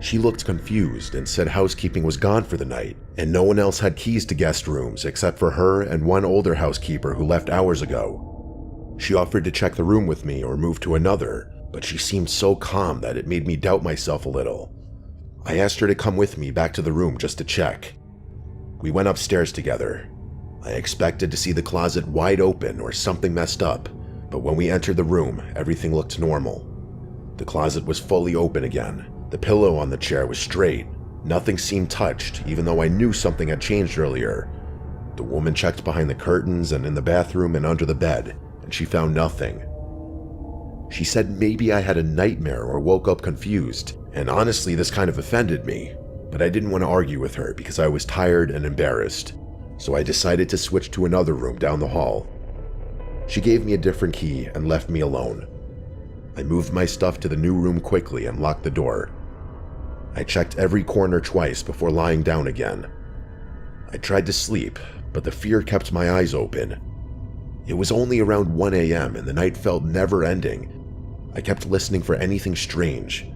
She looked confused and said housekeeping was gone for the night, and no one else had keys to guest rooms except for her and one older housekeeper who left hours ago. She offered to check the room with me or move to another, but she seemed so calm that it made me doubt myself a little. I asked her to come with me back to the room just to check. We went upstairs together. I expected to see the closet wide open or something messed up, but when we entered the room, everything looked normal. The closet was fully open again. The pillow on the chair was straight. Nothing seemed touched, even though I knew something had changed earlier. The woman checked behind the curtains and in the bathroom and under the bed, and she found nothing. She said maybe I had a nightmare or woke up confused, and honestly this kind of offended me, but I didn't want to argue with her because I was tired and embarrassed. So I decided to switch to another room down the hall. She gave me a different key and left me alone. I moved my stuff to the new room quickly and locked the door. I checked every corner twice before lying down again. I tried to sleep, but the fear kept my eyes open. It was only around 1 a.m. and the night felt never-ending. I kept listening for anything strange.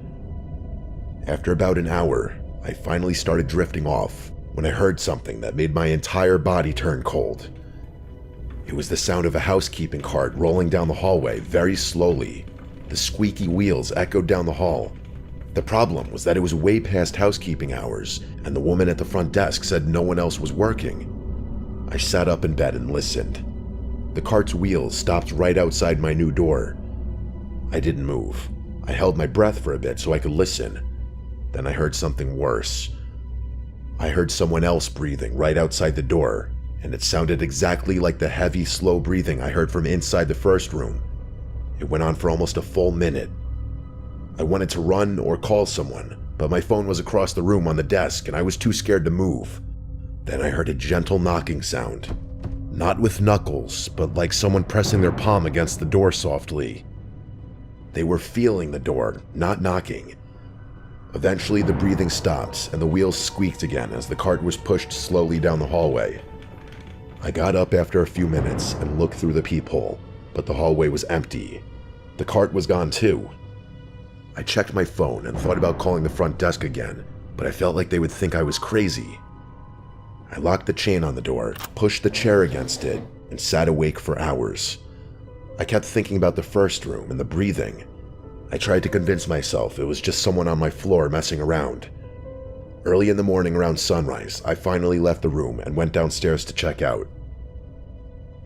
After about an hour, I finally started drifting off when I heard something that made my entire body turn cold. It was the sound of a housekeeping cart rolling down the hallway very slowly. The squeaky wheels echoed down the hall. The problem was that it was way past housekeeping hours, and the woman at the front desk said no one else was working. I sat up in bed and listened. The cart's wheels stopped right outside my new door. I didn't move. I held my breath for a bit so I could listen. Then I heard something worse. I heard someone else breathing right outside the door, and it sounded exactly like the heavy, slow breathing I heard from inside the first room. It went on for almost a full minute. I wanted to run or call someone, but my phone was across the room on the desk and I was too scared to move. Then I heard a gentle knocking sound. Not with knuckles, but like someone pressing their palm against the door softly. They were feeling the door, not knocking. Eventually the breathing stopped and the wheels squeaked again as the cart was pushed slowly down the hallway. I got up after a few minutes and looked through the peephole, but the hallway was empty. The cart was gone too. I checked my phone and thought about calling the front desk again, but I felt like they would think I was crazy. I locked the chain on the door, pushed the chair against it, and sat awake for hours. I kept thinking about the first room and the breathing. I tried to convince myself it was just someone on my floor messing around. Early in the morning around sunrise, I finally left the room and went downstairs to check out.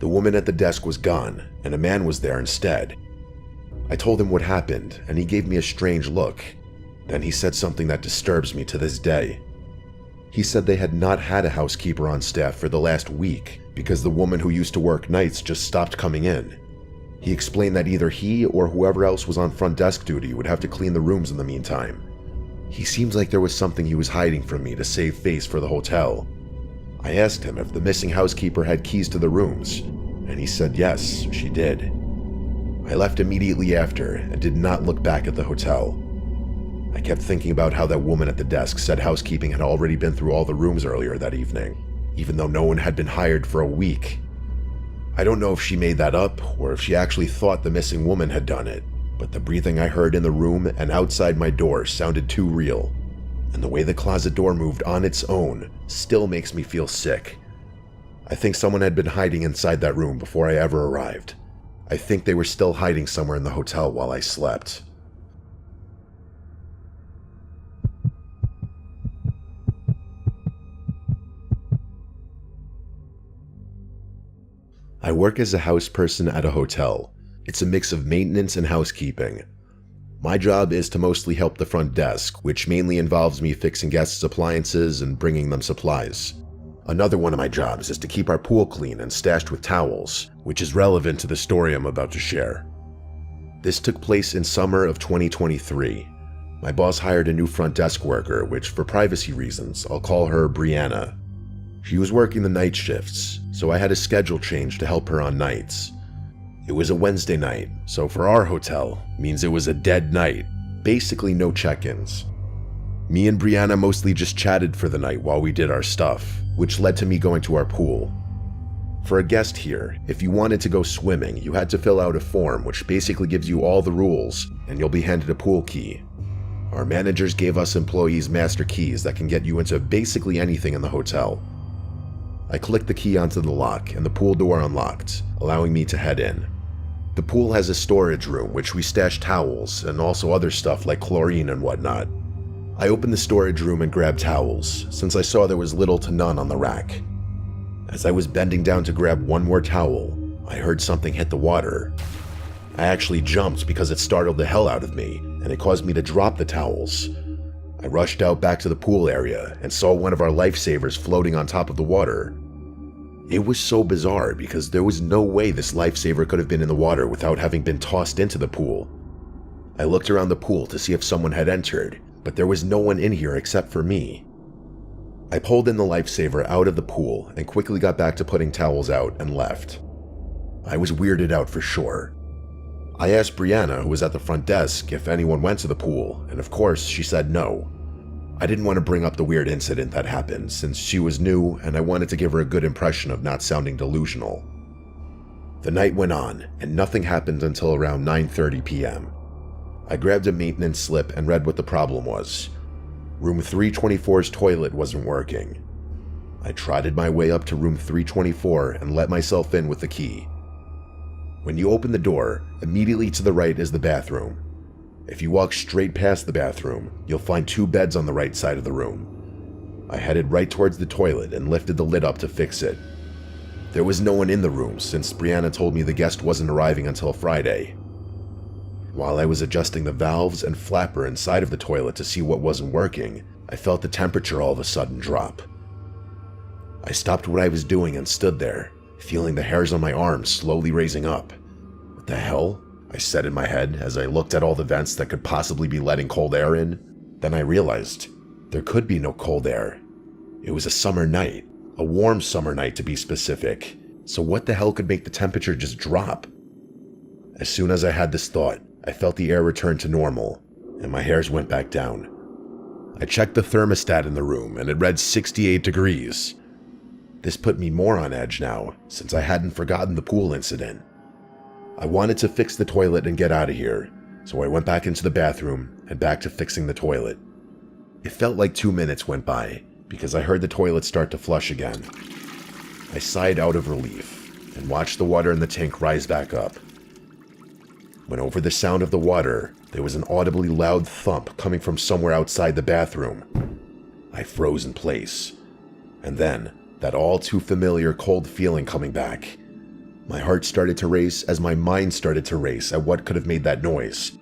The woman at the desk was gone, and a man was there instead. I told him what happened, and he gave me a strange look. Then he said something that disturbs me to this day. He said they had not had a housekeeper on staff for the last week because the woman who used to work nights just stopped coming in. He explained that either he or whoever else was on front desk duty would have to clean the rooms in the meantime. He seems like there was something he was hiding from me to save face for the hotel. I asked him if the missing housekeeper had keys to the rooms, and he said yes, she did. I left immediately after and did not look back at the hotel. I kept thinking about how that woman at the desk said housekeeping had already been through all the rooms earlier that evening, even though no one had been hired for a week. I don't know if she made that up or if she actually thought the missing woman had done it, but the breathing I heard in the room and outside my door sounded too real, and the way the closet door moved on its own still makes me feel sick. I think someone had been hiding inside that room before I ever arrived. I think they were still hiding somewhere in the hotel while I slept. I work as a house person at a hotel. It's a mix of maintenance and housekeeping. My job is to mostly help the front desk, which mainly involves me fixing guests' appliances and bringing them supplies. Another one of my jobs is to keep our pool clean and stashed with towels, which is relevant to the story I'm about to share. This took place in summer of 2023. My boss hired a new front desk worker, which for privacy reasons, I'll call her Brianna. She was working the night shifts, so I had a schedule change to help her on nights. It was a Wednesday night, so for our hotel, means it was a dead night, basically no check-ins. Me and Brianna mostly just chatted for the night while we did our stuff, which led to me going to our pool. For a guest here, if you wanted to go swimming, you had to fill out a form which basically gives you all the rules, and you'll be handed a pool key. Our managers gave us employees master keys that can get you into basically anything in the hotel. I clicked the key onto the lock and the pool door unlocked, allowing me to head in. The pool has a storage room which we stash towels and also other stuff like chlorine and whatnot. I opened the storage room and grabbed towels, since I saw there was little to none on the rack. As I was bending down to grab one more towel, I heard something hit the water. I actually jumped because it startled the hell out of me, and it caused me to drop the towels. I rushed out back to the pool area and saw one of our lifesavers floating on top of the water. It was so bizarre because there was no way this lifesaver could have been in the water without having been tossed into the pool. I looked around the pool to see if someone had entered, but there was no one in here except for me. I pulled in the lifesaver out of the pool and quickly got back to putting towels out and left. I was weirded out for sure. I asked Brianna, who was at the front desk, if anyone went to the pool, and of course she said no. I didn't want to bring up the weird incident that happened since she was new and I wanted to give her a good impression of not sounding delusional. The night went on and nothing happened until around 9:30 p.m. I grabbed a maintenance slip and read what the problem was. Room 324's toilet wasn't working. I trotted my way up to room 324 and let myself in with the key. When you open the door, immediately to the right is the bathroom. If you walk straight past the bathroom, you'll find 2 beds on the right side of the room. I headed right towards the toilet and lifted the lid up to fix it. There was no one in the room since Brianna told me the guest wasn't arriving until Friday. While I was adjusting the valves and flapper inside of the toilet to see what wasn't working, I felt the temperature all of a sudden drop. I stopped what I was doing and stood there, feeling the hairs on my arms slowly raising up. What the hell? I said in my head as I looked at all the vents that could possibly be letting cold air in. Then I realized there could be no cold air. It was a summer night, a warm summer night to be specific. So what the hell could make the temperature just drop? As soon as I had this thought, I felt the air return to normal, and my hairs went back down. I checked the thermostat in the room and it read 68 degrees. This put me more on edge now, since I hadn't forgotten the pool incident. I wanted to fix the toilet and get out of here, so I went back into the bathroom and back to fixing the toilet. It felt like 2 minutes went by, because I heard the toilet start to flush again. I sighed out of relief, and watched the water in the tank rise back up. When over the sound of the water, there was an audibly loud thump coming from somewhere outside the bathroom. I froze in place, and then that all too familiar cold feeling coming back. My heart started to race as my mind started to race at what could have made that noise.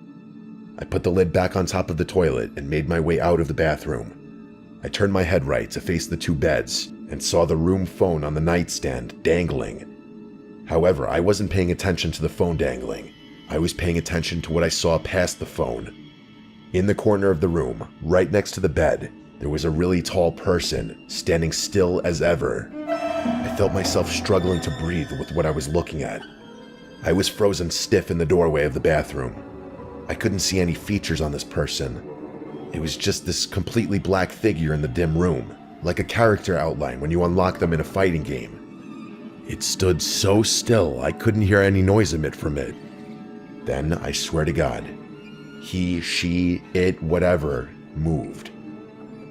I put the lid back on top of the toilet and made my way out of the bathroom. I turned my head right to face the two beds and saw the room phone on the nightstand dangling. However, I wasn't paying attention to the phone dangling. I was paying attention to what I saw past the phone. In the corner of the room, right next to the bed, there was a really tall person, standing still as ever. I felt myself struggling to breathe with what I was looking at. I was frozen stiff in the doorway of the bathroom. I couldn't see any features on this person. It was just this completely black figure in the dim room, like a character outline when you unlock them in a fighting game. It stood so still I couldn't hear any noise emit from it. Then, I swear to God, he, she, it, whatever, moved.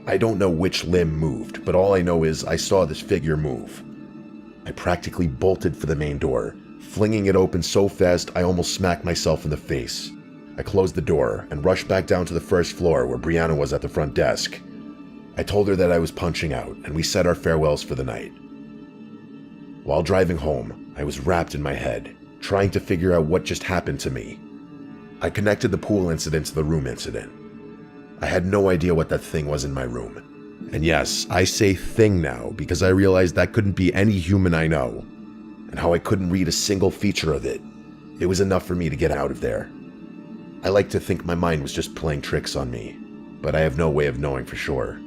I don't know which limb moved, but all I know is I saw this figure move. I practically bolted for the main door, flinging it open so fast I almost smacked myself in the face. I closed the door and rushed back down to the first floor where Brianna was at the front desk. I told her that I was punching out, and we said our farewells for the night. While driving home, I was wrapped in my head, trying to figure out what just happened to me. I connected the pool incident to the room incident. I had no idea what that thing was in my room. And yes, I say thing now because I realized that couldn't be any human I know, and how I couldn't read a single feature of it. It was enough for me to get out of there. I like to think my mind was just playing tricks on me, but I have no way of knowing for sure.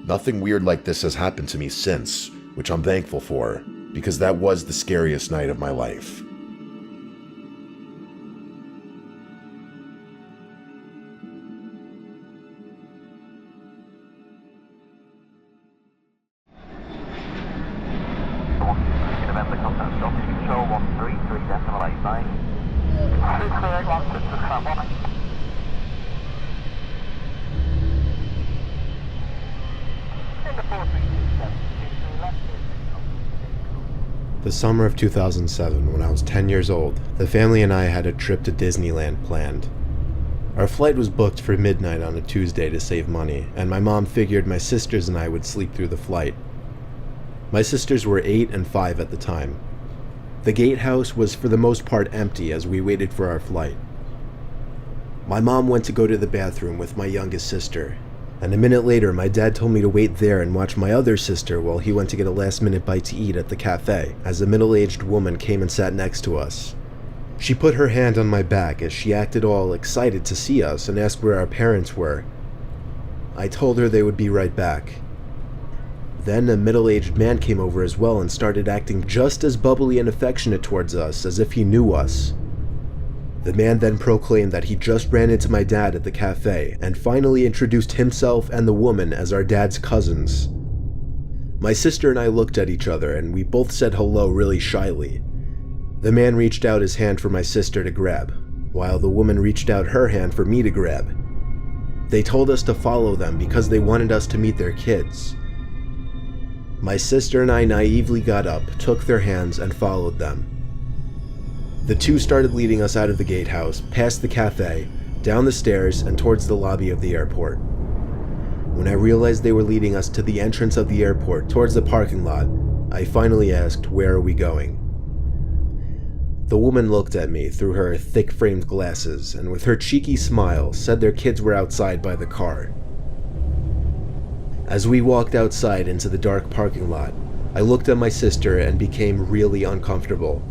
Nothing weird like this has happened to me since, which I'm thankful for, because that was the scariest night of my life. The summer of 2007, when I was 10 years old, the family and I had a trip to Disneyland planned. Our flight was booked for midnight on a Tuesday to save money, and my mom figured my sisters and I would sleep through the flight. My sisters were 8 and 5 at the time. The gatehouse was for the most part empty as we waited for our flight. My mom went to go to the bathroom with my youngest sister, and a minute later my dad told me to wait there and watch my other sister while he went to get a last-minute bite to eat at the cafe, as a middle-aged woman came and sat next to us. She put her hand on my back as she acted all excited to see us and asked where our parents were. I told her they would be right back. Then a middle-aged man came over as well and started acting just as bubbly and affectionate towards us as if he knew us. The man then proclaimed that he just ran into my dad at the cafe and finally introduced himself and the woman as our dad's cousins. My sister and I looked at each other and we both said hello really shyly. The man reached out his hand for my sister to grab, while the woman reached out her hand for me to grab. They told us to follow them because they wanted us to meet their kids. My sister and I naively got up, took their hands, and followed them. The two started leading us out of the gatehouse, past the cafe, down the stairs, and towards the lobby of the airport. When I realized they were leading us to the entrance of the airport, towards the parking lot, I finally asked, "Where are we going?" The woman looked at me through her thick-framed glasses, and with her cheeky smile, said their kids were outside by the car. As we walked outside into the dark parking lot, I looked at my sister and became really uncomfortable.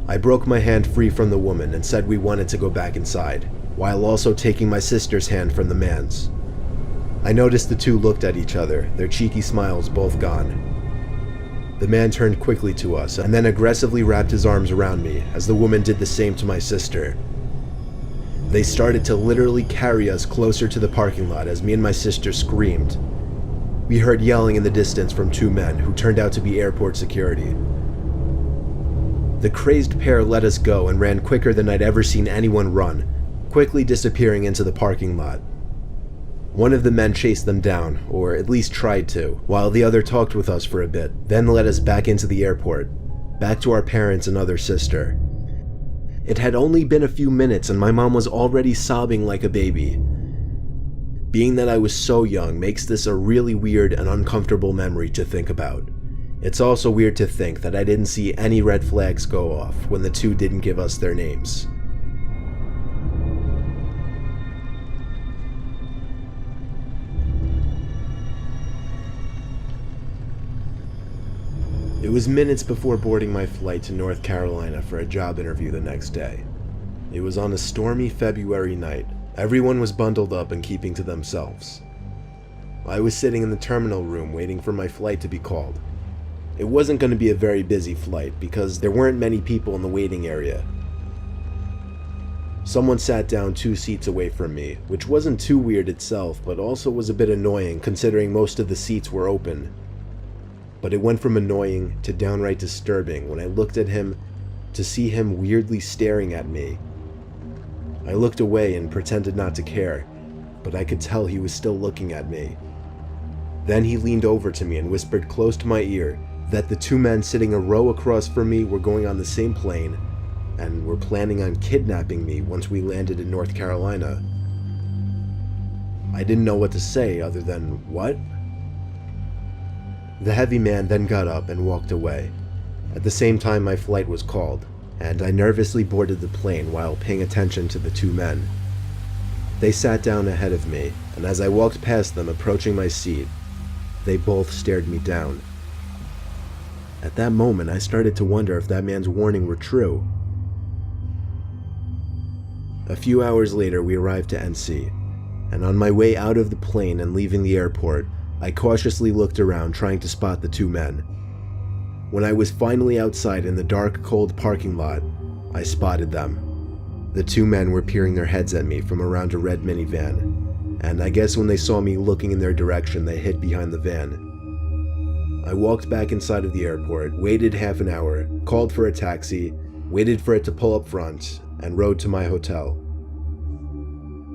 I broke my hand free from the woman and said we wanted to go back inside, while also taking my sister's hand from the man's. I noticed the two looked at each other, their cheeky smiles both gone. The man turned quickly to us and then aggressively wrapped his arms around me as the woman did the same to my sister. They started to literally carry us closer to the parking lot as me and my sister screamed. We heard yelling in the distance from two men who turned out to be airport security. The crazed pair let us go and ran quicker than I'd ever seen anyone run, quickly disappearing into the parking lot. One of the men chased them down, or at least tried to, while the other talked with us for a bit, then led us back into the airport, back to our parents and other sister. It had only been a few minutes and my mom was already sobbing like a baby. Being that I was so young makes this a really weird and uncomfortable memory to think about. It's also weird to think that I didn't see any red flags go off when the two didn't give us their names. It was minutes before boarding my flight to North Carolina for a job interview the next day. It was on a stormy February night. Everyone was bundled up and keeping to themselves. I was sitting in the terminal room waiting for my flight to be called. It wasn't going to be a very busy flight because there weren't many people in the waiting area. Someone sat down 2 seats away from me, which wasn't too weird itself, but also was a bit annoying considering most of the seats were open. But it went from annoying to downright disturbing when I looked at him to see him weirdly staring at me. I looked away and pretended not to care, but I could tell he was still looking at me. Then he leaned over to me and whispered close to my ear that the 2 men sitting a row across from me were going on the same plane and were planning on kidnapping me once we landed in North Carolina. I didn't know what to say other than, "What?" The heavy man then got up and walked away. At the same time, my flight was called, and I nervously boarded the plane while paying attention to the 2 men. They sat down ahead of me, and as I walked past them approaching my seat, they both stared me down. At that moment, I started to wonder if that man's warning were true. A few hours later, we arrived to NC, and on my way out of the plane and leaving the airport, I cautiously looked around trying to spot the 2 men. When I was finally outside in the dark, cold parking lot, I spotted them. The 2 men were peering their heads at me from around a red minivan, and I guess when they saw me looking in their direction, they hid behind the van. I walked back inside of the airport, waited half an hour, called for a taxi, waited for it to pull up front, and rode to my hotel.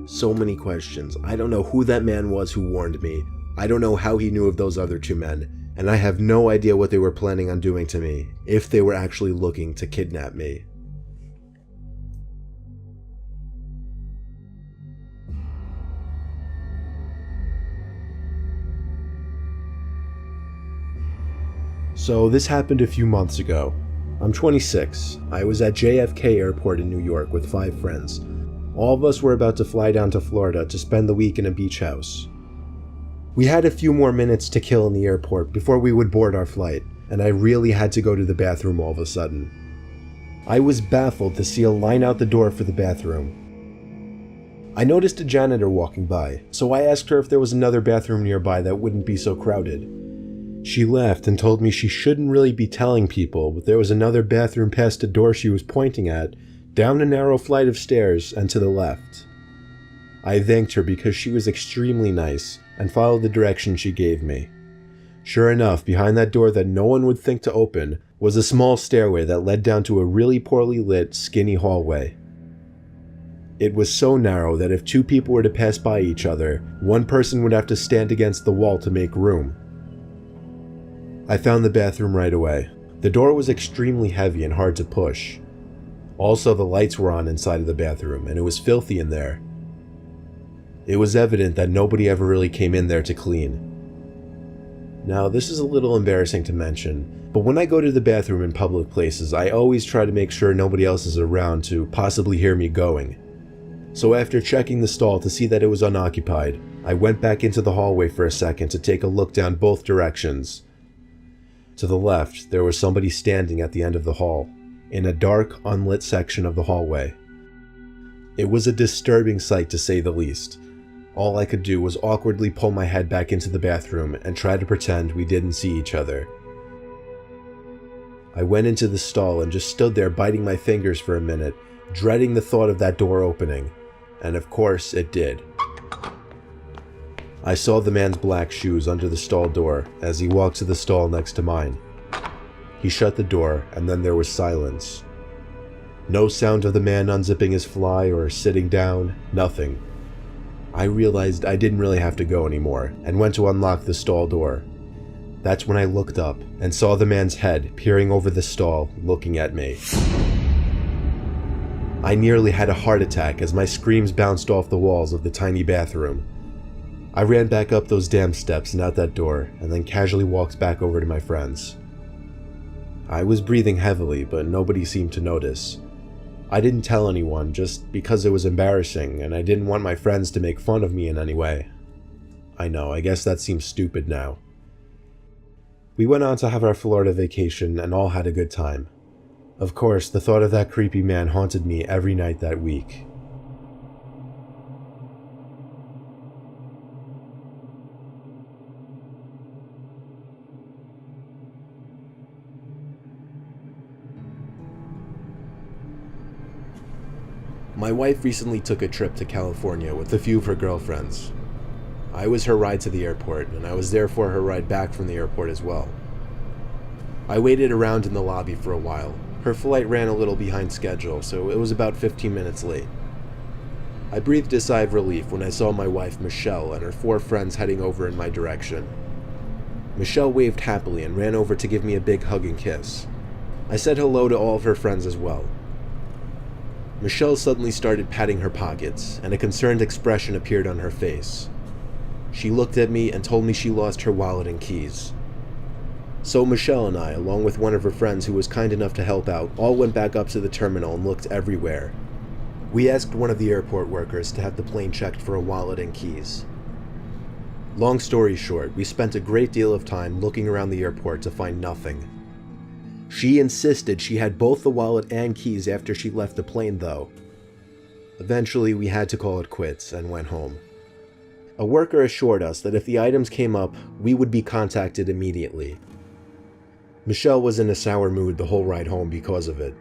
So many questions. I don't know who that man was who warned me. I don't know how he knew of those other 2 men, and I have no idea what they were planning on doing to me, if they were actually looking to kidnap me. So this happened a few months ago. I'm 26. I was at JFK Airport in New York with 5 friends. All of us were about to fly down to Florida to spend the week in a beach house. We had a few more minutes to kill in the airport before we would board our flight, and I really had to go to the bathroom all of a sudden. I was baffled to see a line out the door for the bathroom. I noticed a janitor walking by, so I asked her if there was another bathroom nearby that wouldn't be so crowded. She laughed and told me she shouldn't really be telling people, but there was another bathroom past the door she was pointing at, down a narrow flight of stairs and to the left. I thanked her because she was extremely nice and followed the direction she gave me. Sure enough, behind that door that no one would think to open was a small stairway that led down to a really poorly lit, skinny hallway. It was so narrow that if 2 people were to pass by each other, one person would have to stand against the wall to make room. I found the bathroom right away. The door was extremely heavy and hard to push. Also, the lights were on inside of the bathroom, and it was filthy in there. It was evident that nobody ever really came in there to clean. Now, this is a little embarrassing to mention, but when I go to the bathroom in public places, I always try to make sure nobody else is around to possibly hear me going. So after checking the stall to see that it was unoccupied, I went back into the hallway for a second to take a look down both directions. To the left, there was somebody standing at the end of the hall, in a dark, unlit section of the hallway. It was a disturbing sight to say the least. All I could do was awkwardly pull my head back into the bathroom and try to pretend we didn't see each other. I went into the stall and just stood there biting my fingers for a minute, dreading the thought of that door opening. And of course, it did. I saw the man's black shoes under the stall door as he walked to the stall next to mine. He shut the door, and then there was silence. No sound of the man unzipping his fly or sitting down, nothing. I realized I didn't really have to go anymore, and went to unlock the stall door. That's when I looked up and saw the man's head peering over the stall, looking at me. I nearly had a heart attack as my screams bounced off the walls of the tiny bathroom. I ran back up those damn steps and out that door, and then casually walked back over to my friends. I was breathing heavily, but nobody seemed to notice. I didn't tell anyone just because it was embarrassing, and I didn't want my friends to make fun of me in any way. I know, I guess that seems stupid now. We went on to have our Florida vacation and all had a good time. Of course, the thought of that creepy man haunted me every night that week. My wife recently took a trip to California with a few of her girlfriends. I was her ride to the airport, and I was therefore her ride back from the airport as well. I waited around in the lobby for a while. Her flight ran a little behind schedule, so it was about 15 minutes late. I breathed a sigh of relief when I saw my wife Michelle and her 4 friends heading over in my direction. Michelle waved happily and ran over to give me a big hug and kiss. I said hello to all of her friends as well. Michelle suddenly started patting her pockets, and a concerned expression appeared on her face. She looked at me and told me she lost her wallet and keys. So Michelle and I, along with one of her friends who was kind enough to help out, all went back up to the terminal and looked everywhere. We asked one of the airport workers to have the plane checked for a wallet and keys. Long story short, we spent a great deal of time looking around the airport to find nothing. She insisted she had both the wallet and keys after she left the plane, though. Eventually, we had to call it quits and went home. A worker assured us that if the items came up, we would be contacted immediately. Michelle was in a sour mood the whole ride home because of it.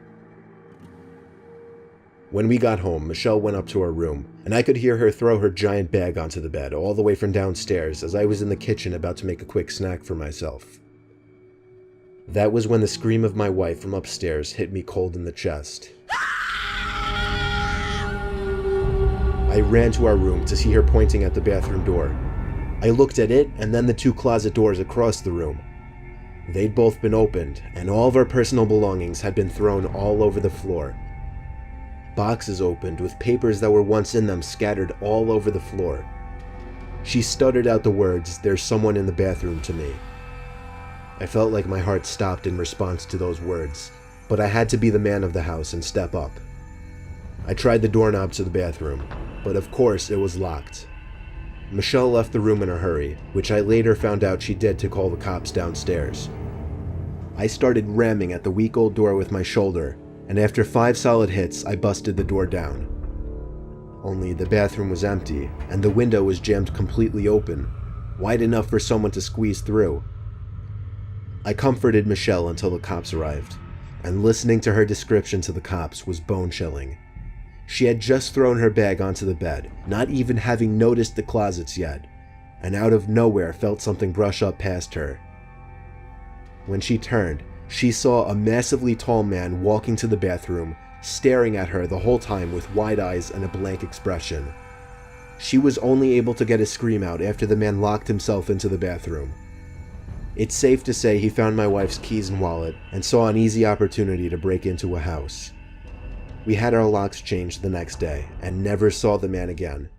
When we got home, Michelle went up to her room, and I could hear her throw her giant bag onto the bed all the way from downstairs as I was in the kitchen about to make a quick snack for myself. That was when the scream of my wife from upstairs hit me cold in the chest. I ran to our room to see her pointing at the bathroom door. I looked at it and then the 2 closet doors across the room. They'd both been opened, and all of our personal belongings had been thrown all over the floor. Boxes opened with papers that were once in them scattered all over the floor. She stuttered out the words, "There's someone in the bathroom," to me. I felt like my heart stopped in response to those words, but I had to be the man of the house and step up. I tried the doorknob to the bathroom, but of course it was locked. Michelle left the room in a hurry, which I later found out she did to call the cops downstairs. I started ramming at the weak old door with my shoulder, and after 5 solid hits, I busted the door down. Only the bathroom was empty, and the window was jammed completely open, wide enough for someone to squeeze through. I comforted Michelle until the cops arrived, and listening to her description to the cops was bone-chilling. She had just thrown her bag onto the bed, not even having noticed the closets yet, and out of nowhere felt something brush up past her. When she turned, she saw a massively tall man walking to the bathroom, staring at her the whole time with wide eyes and a blank expression. She was only able to get a scream out after the man locked himself into the bathroom. It's safe to say he found my wife's keys and wallet and saw an easy opportunity to break into a house. We had our locks changed the next day and never saw the man again.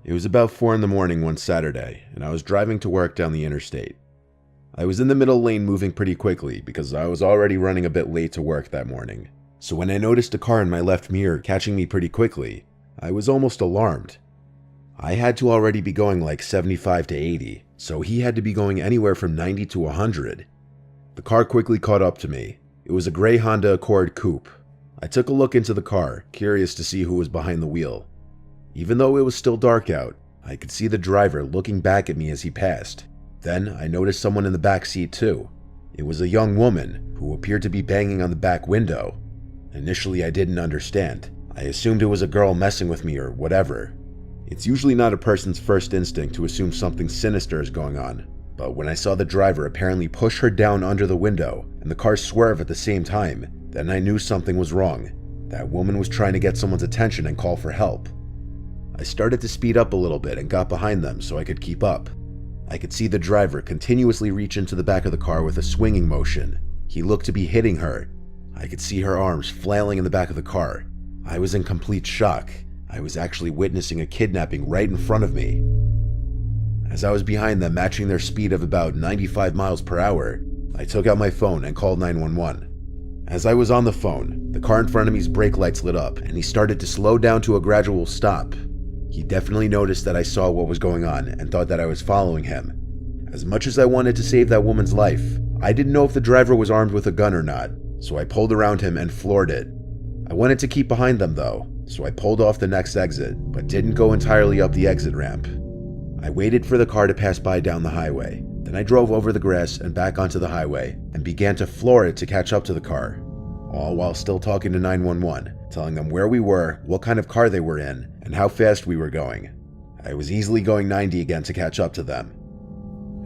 It was about 4 in the morning one Saturday, and I was driving to work down the interstate. I was in the middle lane moving pretty quickly because I was already running a bit late to work that morning. So when I noticed a car in my left mirror catching me pretty quickly, I was almost alarmed. I had to already be going like 75 to 80, so he had to be going anywhere from 90 to 100. The car quickly caught up to me. It was a gray Honda Accord coupe. I took a look into the car, curious to see who was behind the wheel. Even though it was still dark out, I could see the driver looking back at me as he passed. Then I noticed someone in the back seat too. It was a young woman who appeared to be banging on the back window. Initially I didn't understand. I assumed it was a girl messing with me or whatever. It's usually not a person's first instinct to assume something sinister is going on, but when I saw the driver apparently push her down under the window and the car swerve at the same time, then I knew something was wrong. That woman was trying to get someone's attention and call for help. I started to speed up a little bit and got behind them so I could keep up. I could see the driver continuously reach into the back of the car with a swinging motion. He looked to be hitting her. I could see her arms flailing in the back of the car. I was in complete shock. I was actually witnessing a kidnapping right in front of me. As I was behind them, matching their speed of about 95 miles per hour, I took out my phone and called 911. As I was on the phone, the car in front of me's brake lights lit up and he started to slow down to a gradual stop. He definitely noticed that I saw what was going on and thought that I was following him. As much as I wanted to save that woman's life, I didn't know if the driver was armed with a gun or not, so I pulled around him and floored it. I wanted to keep behind them though, so I pulled off the next exit, but didn't go entirely up the exit ramp. I waited for the car to pass by down the highway. Then I drove over the grass and back onto the highway and began to floor it to catch up to the car, all while still talking to 911, telling them where we were, what kind of car they were in, and how fast we were going. I was easily going 90 again to catch up to them.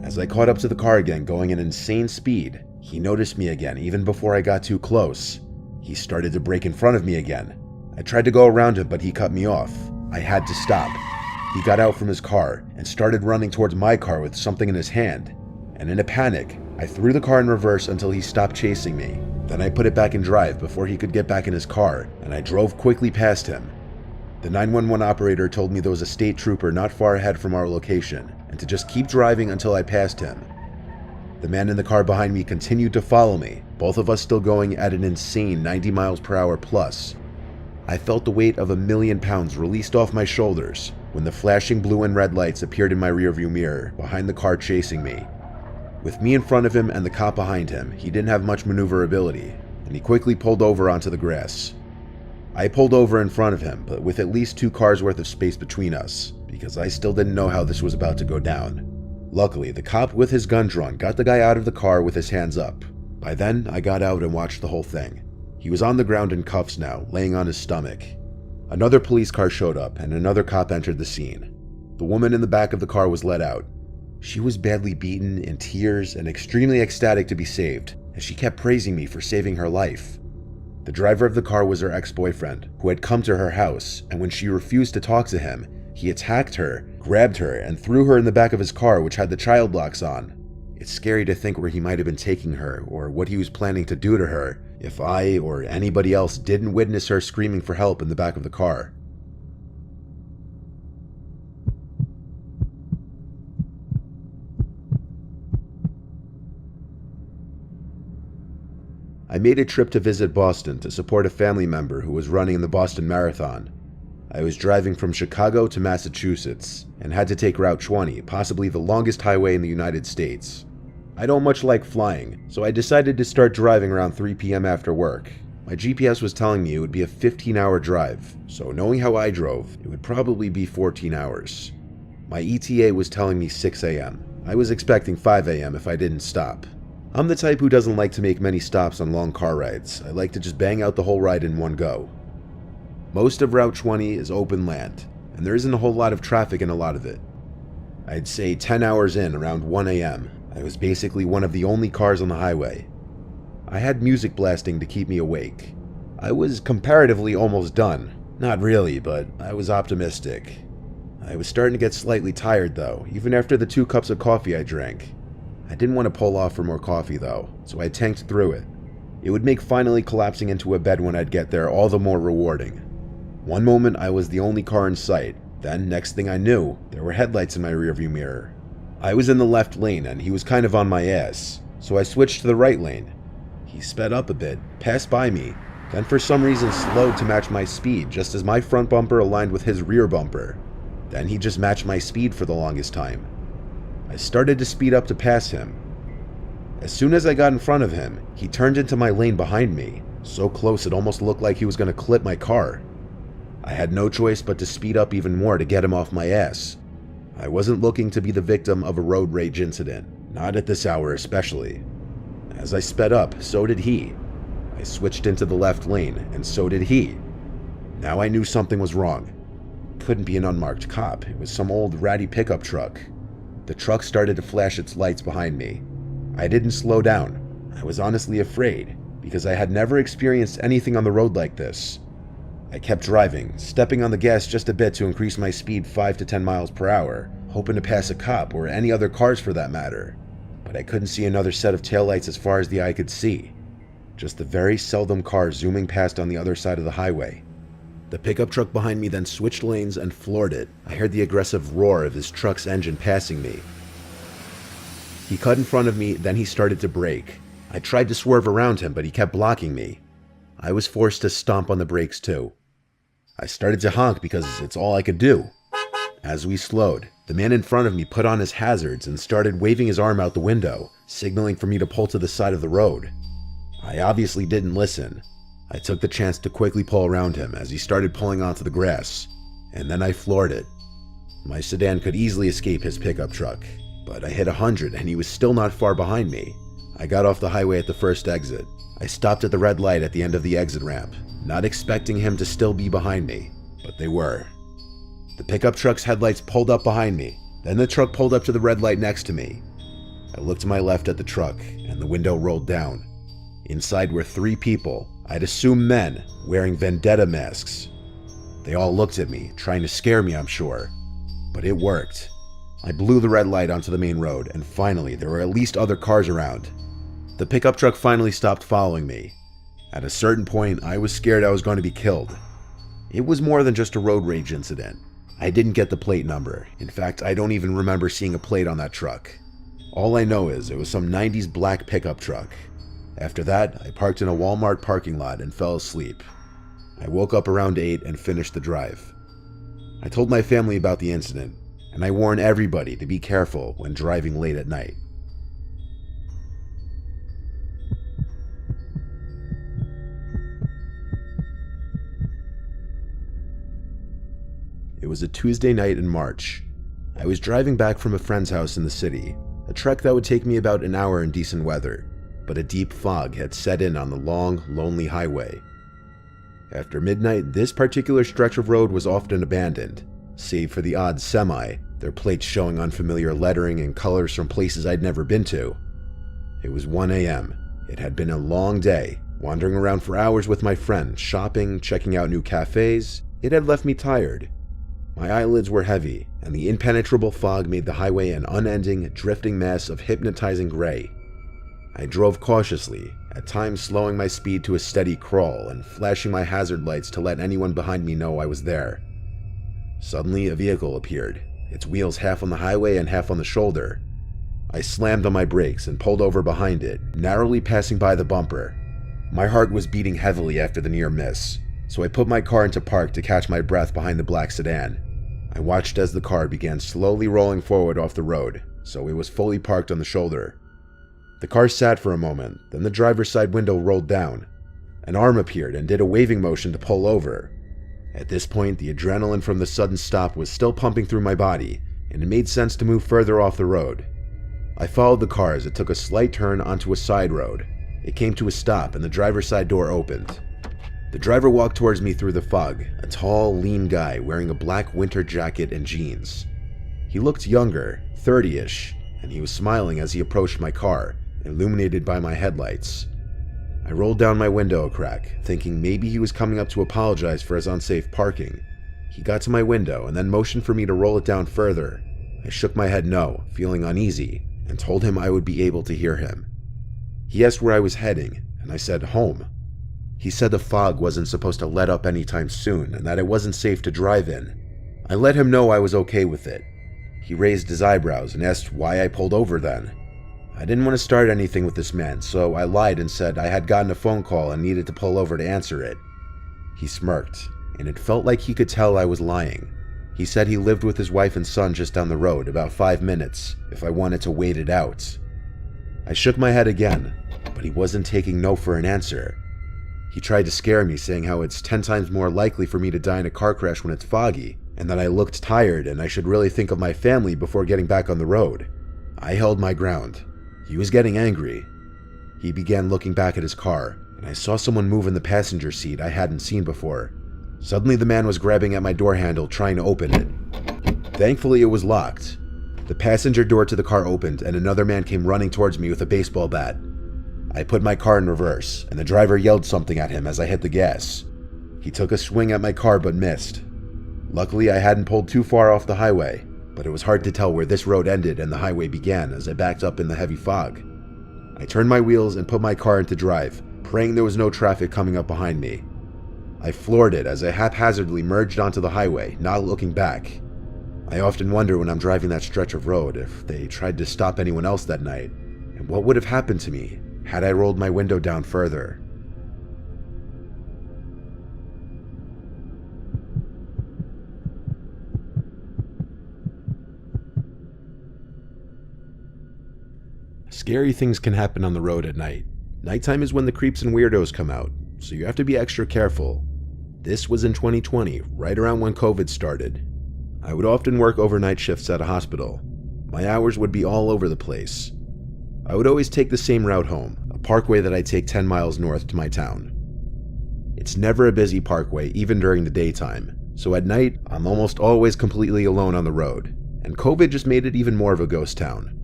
As I caught up to the car again, going at insane speed, he noticed me again even before I got too close. He started to brake in front of me again. I tried to go around him, but he cut me off. I had to stop. He got out from his car and started running towards my car with something in his hand. And in a panic, I threw the car in reverse until he stopped chasing me. Then I put it back in drive before he could get back in his car, and I drove quickly past him. The 911 operator told me there was a state trooper not far ahead from our location, and to just keep driving until I passed him. The man in the car behind me continued to follow me, both of us still going at an insane 90 miles per hour plus. I felt the weight of 1,000,000 pounds released off my shoulders when the flashing blue and red lights appeared in my rearview mirror behind the car chasing me. With me in front of him and the cop behind him, he didn't have much maneuverability, and he quickly pulled over onto the grass. I pulled over in front of him, but with at least 2 cars worth of space between us, because I still didn't know how this was about to go down. Luckily, the cop with his gun drawn got the guy out of the car with his hands up. By then, I got out and watched the whole thing. He was on the ground in cuffs now, laying on his stomach. Another police car showed up, and another cop entered the scene. The woman in the back of the car was let out. She was badly beaten, in tears, and extremely ecstatic to be saved, as she kept praising me for saving her life. The driver of the car was her ex-boyfriend, who had come to her house, and when she refused to talk to him, he attacked her, grabbed her, and threw her in the back of his car, which had the child locks on. It's scary to think where he might have been taking her, or what he was planning to do to her, if I or anybody else didn't witness her screaming for help in the back of the car. I made a trip to visit Boston to support a family member who was running in the Boston Marathon. I was driving from Chicago to Massachusetts and had to take Route 20, possibly the longest highway in the United States. I don't much like flying, so I decided to start driving around 3 p.m. after work. My GPS was telling me it would be a 15-hour drive, so knowing how I drove, it would probably be 14 hours. My ETA was telling me 6 a.m. I was expecting 5 a.m. if I didn't stop. I'm the type who doesn't like to make many stops on long car rides. I like to just bang out the whole ride in one go. Most of Route 20 is open land, and there isn't a whole lot of traffic in a lot of it. I'd say 10 hours in, around 1 a.m., I was basically one of the only cars on the highway. I had music blasting to keep me awake. I was comparatively almost done. Not really, but I was optimistic. I was starting to get slightly tired though, even after the 2 cups of coffee I drank. I didn't want to pull off for more coffee though, so I tanked through it. It would make finally collapsing into a bed when I'd get there all the more rewarding. One moment I was the only car in sight, then next thing I knew, there were headlights in my rearview mirror. I was in the left lane and he was kind of on my ass, so I switched to the right lane. He sped up a bit, passed by me, then for some reason slowed to match my speed just as my front bumper aligned with his rear bumper. Then he just matched my speed for the longest time. I started to speed up to pass him. As soon as I got in front of him, he turned into my lane behind me, so close it almost looked like he was going to clip my car. I had no choice but to speed up even more to get him off my ass. I wasn't looking to be the victim of a road rage incident, not at this hour especially. As I sped up, so did he. I switched into the left lane, and so did he. Now I knew something was wrong. It couldn't be an unmarked cop, it was some old ratty pickup truck. The truck started to flash its lights behind me. I didn't slow down. I was honestly afraid, because I had never experienced anything on the road like this. I kept driving, stepping on the gas just a bit to increase my speed 5 to 10 miles per hour, hoping to pass a cop or any other cars for that matter. but I couldn't see another set of taillights as far as the eye could see. Just the very seldom car zooming past on the other side of the highway. The pickup truck behind me then switched lanes and floored it. I heard the aggressive roar of his truck's engine passing me. He cut in front of me, then he started to brake. I tried to swerve around him, but he kept blocking me. I was forced to stomp on the brakes too. I started to honk because it's all I could do. As we slowed, the man in front of me put on his hazards and started waving his arm out the window, signaling for me to pull to the side of the road. I obviously didn't listen. I took the chance to quickly pull around him as he started pulling onto the grass, and then I floored it. My sedan could easily escape his pickup truck, but I hit 100 and he was still not far behind me. I got off the highway at the first exit. I stopped at the red light at the end of the exit ramp, not expecting him to still be behind me, but they were. The pickup truck's headlights pulled up behind me, then the truck pulled up to the red light next to me. I looked to my left at the truck, and the window rolled down. Inside were 3 people, I'd assume men, wearing vendetta masks. They all looked at me, trying to scare me, I'm sure. But it worked. I blew the red light onto the main road, and finally there were at least other cars around. The pickup truck finally stopped following me. At a certain point, I was scared I was going to be killed. It was more than just a road rage incident. I didn't get the plate number. In fact, I don't even remember seeing a plate on that truck. All I know is it was some 90s black pickup truck. After that, I parked in a Walmart parking lot and fell asleep. I woke up around 8 and finished the drive. I told my family about the incident, and I warn everybody to be careful when driving late at night. It was a Tuesday night in March. I was driving back from a friend's house in the city, a trek that would take me about an hour in decent weather, but a deep fog had set in on the long, lonely highway. After midnight, this particular stretch of road was often abandoned, save for the odd semi, their plates showing unfamiliar lettering and colors from places I'd never been to. It was 1 a.m. It had been a long day, wandering around for hours with my friend, shopping, checking out new cafes. It had left me tired. My eyelids were heavy, and the impenetrable fog made the highway an unending, drifting mass of hypnotizing gray. I drove cautiously, at times slowing my speed to a steady crawl and flashing my hazard lights to let anyone behind me know I was there. Suddenly, a vehicle appeared, its wheels half on the highway and half on the shoulder. I slammed on my brakes and pulled over behind it, narrowly passing by the bumper. My heart was beating heavily after the near miss, so I put my car into park to catch my breath behind the black sedan. I watched as the car began slowly rolling forward off the road, so it was fully parked on the shoulder. The car sat for a moment, then the driver's side window rolled down. An arm appeared and did a waving motion to pull over. At this point, the adrenaline from the sudden stop was still pumping through my body, and it made sense to move further off the road. I followed the car as it took a slight turn onto a side road. It came to a stop and the driver's side door opened. The driver walked towards me through the fog, a tall, lean guy wearing a black winter jacket and jeans. He looked younger, 30-ish, and he was smiling as he approached my car, illuminated by my headlights. I rolled down my window a crack, thinking maybe he was coming up to apologize for his unsafe parking. He got to my window and then motioned for me to roll it down further. I shook my head no, feeling uneasy, and told him I would be able to hear him. He asked where I was heading, and I said home. He said the fog wasn't supposed to let up anytime soon and that it wasn't safe to drive in. I let him know I was okay with it. He raised his eyebrows and asked why I pulled over then. I didn't want to start anything with this man, so I lied and said I had gotten a phone call and needed to pull over to answer it. He smirked, and it felt like he could tell I was lying. He said he lived with his wife and son just down the road, about 5 minutes, if I wanted to wait it out. I shook my head again, but he wasn't taking no for an answer. He tried to scare me, saying how it's 10 times more likely for me to die in a car crash when it's foggy, and that I looked tired and I should really think of my family before getting back on the road. I held my ground. He was getting angry. He began looking back at his car, and I saw someone move in the passenger seat I hadn't seen before. Suddenly the man was grabbing at my door handle, trying to open it. Thankfully it was locked. The passenger door to the car opened and another man came running towards me with a baseball bat. I put my car in reverse, and the driver yelled something at him as I hit the gas. He took a swing at my car but missed. Luckily, I hadn't pulled too far off the highway, but it was hard to tell where this road ended and the highway began as I backed up in the heavy fog. I turned my wheels and put my car into drive, praying there was no traffic coming up behind me. I floored it as I haphazardly merged onto the highway, not looking back. I often wonder when I'm driving that stretch of road if they tried to stop anyone else that night, and what would have happened to me had I rolled my window down further. Scary things can happen on the road at night. Nighttime is when the creeps and weirdos come out, so you have to be extra careful. This was in 2020, right around when COVID started. I would often work overnight shifts at a hospital. My hours would be all over the place. I would always take the same route home, a parkway that I take 10 miles north to my town. It's never a busy parkway, even during the daytime, so at night, I'm almost always completely alone on the road, and COVID just made it even more of a ghost town.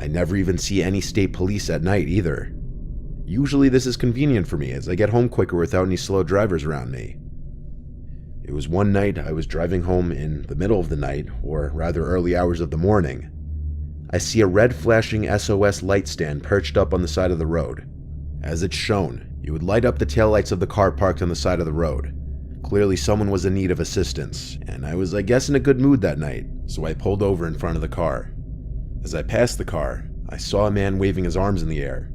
I never even see any state police at night either. Usually this is convenient for me as I get home quicker without any slow drivers around me. It was one night I was driving home in the middle of the night, or rather early hours of the morning. I see a red flashing SOS light stand perched up on the side of the road. As it's shown, it would light up the taillights of the car parked on the side of the road. Clearly someone was in need of assistance, and I was, I guess, in a good mood that night, so I pulled over in front of the car. As I passed the car, I saw a man waving his arms in the air.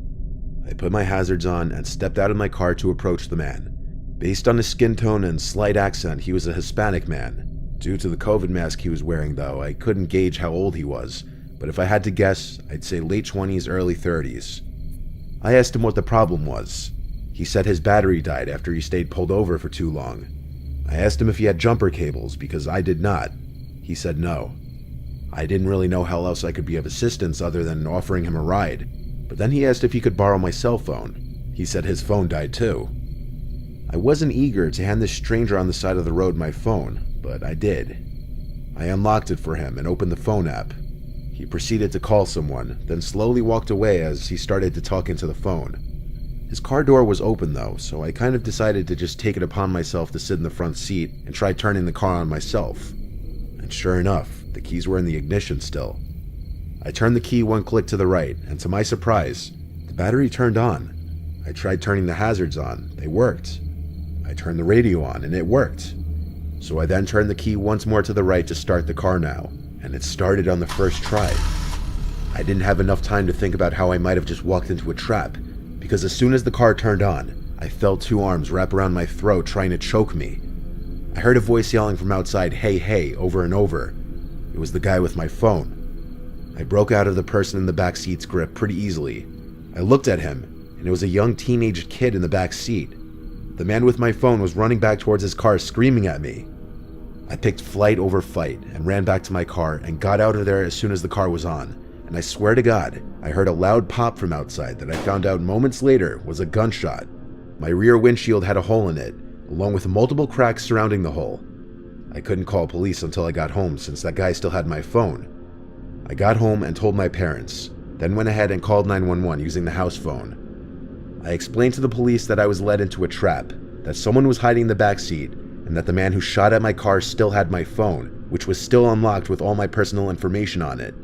I put my hazards on and stepped out of my car to approach the man. Based on his skin tone and slight accent, he was a Hispanic man. Due to the COVID mask he was wearing, though, I couldn't gauge how old he was, but if I had to guess, I'd say late 20s, early 30s. I asked him what the problem was. He said his battery died after he stayed pulled over for too long. I asked him if he had jumper cables, because I did not. He said no. I didn't really know how else I could be of assistance other than offering him a ride, but then he asked if he could borrow my cell phone. He said his phone died too. I wasn't eager to hand this stranger on the side of the road my phone, but I did. I unlocked it for him and opened the phone app. He proceeded to call someone, then slowly walked away as he started to talk into the phone. His car door was open though, so I kind of decided to just take it upon myself to sit in the front seat and try turning the car on myself. And sure enough, the keys were in the ignition still. I turned the key one click to the right, and to my surprise, the battery turned on. I tried turning the hazards on, they worked. I turned the radio on, and it worked. So I then turned the key once more to the right to start the car now, and it started on the first try. I didn't have enough time to think about how I might have just walked into a trap, because as soon as the car turned on, I felt two arms wrap around my throat trying to choke me. I heard a voice yelling from outside, "Hey, hey," over and over. It was the guy with my phone. I broke out of the person in the back seat's grip pretty easily. I looked at him, and it was a young teenage kid in the back seat. The man with my phone was running back towards his car, screaming at me. I picked flight over fight and ran back to my car and got out of there as soon as the car was on. And I swear to God, I heard a loud pop from outside that I found out moments later was a gunshot. My rear windshield had a hole in it, along with multiple cracks surrounding the hole. I couldn't call police until I got home since that guy still had my phone. I got home and told my parents, then went ahead and called 911 using the house phone. I explained to the police that I was led into a trap, that someone was hiding in the back seat, and that the man who shot at my car still had my phone, which was still unlocked with all my personal information on it.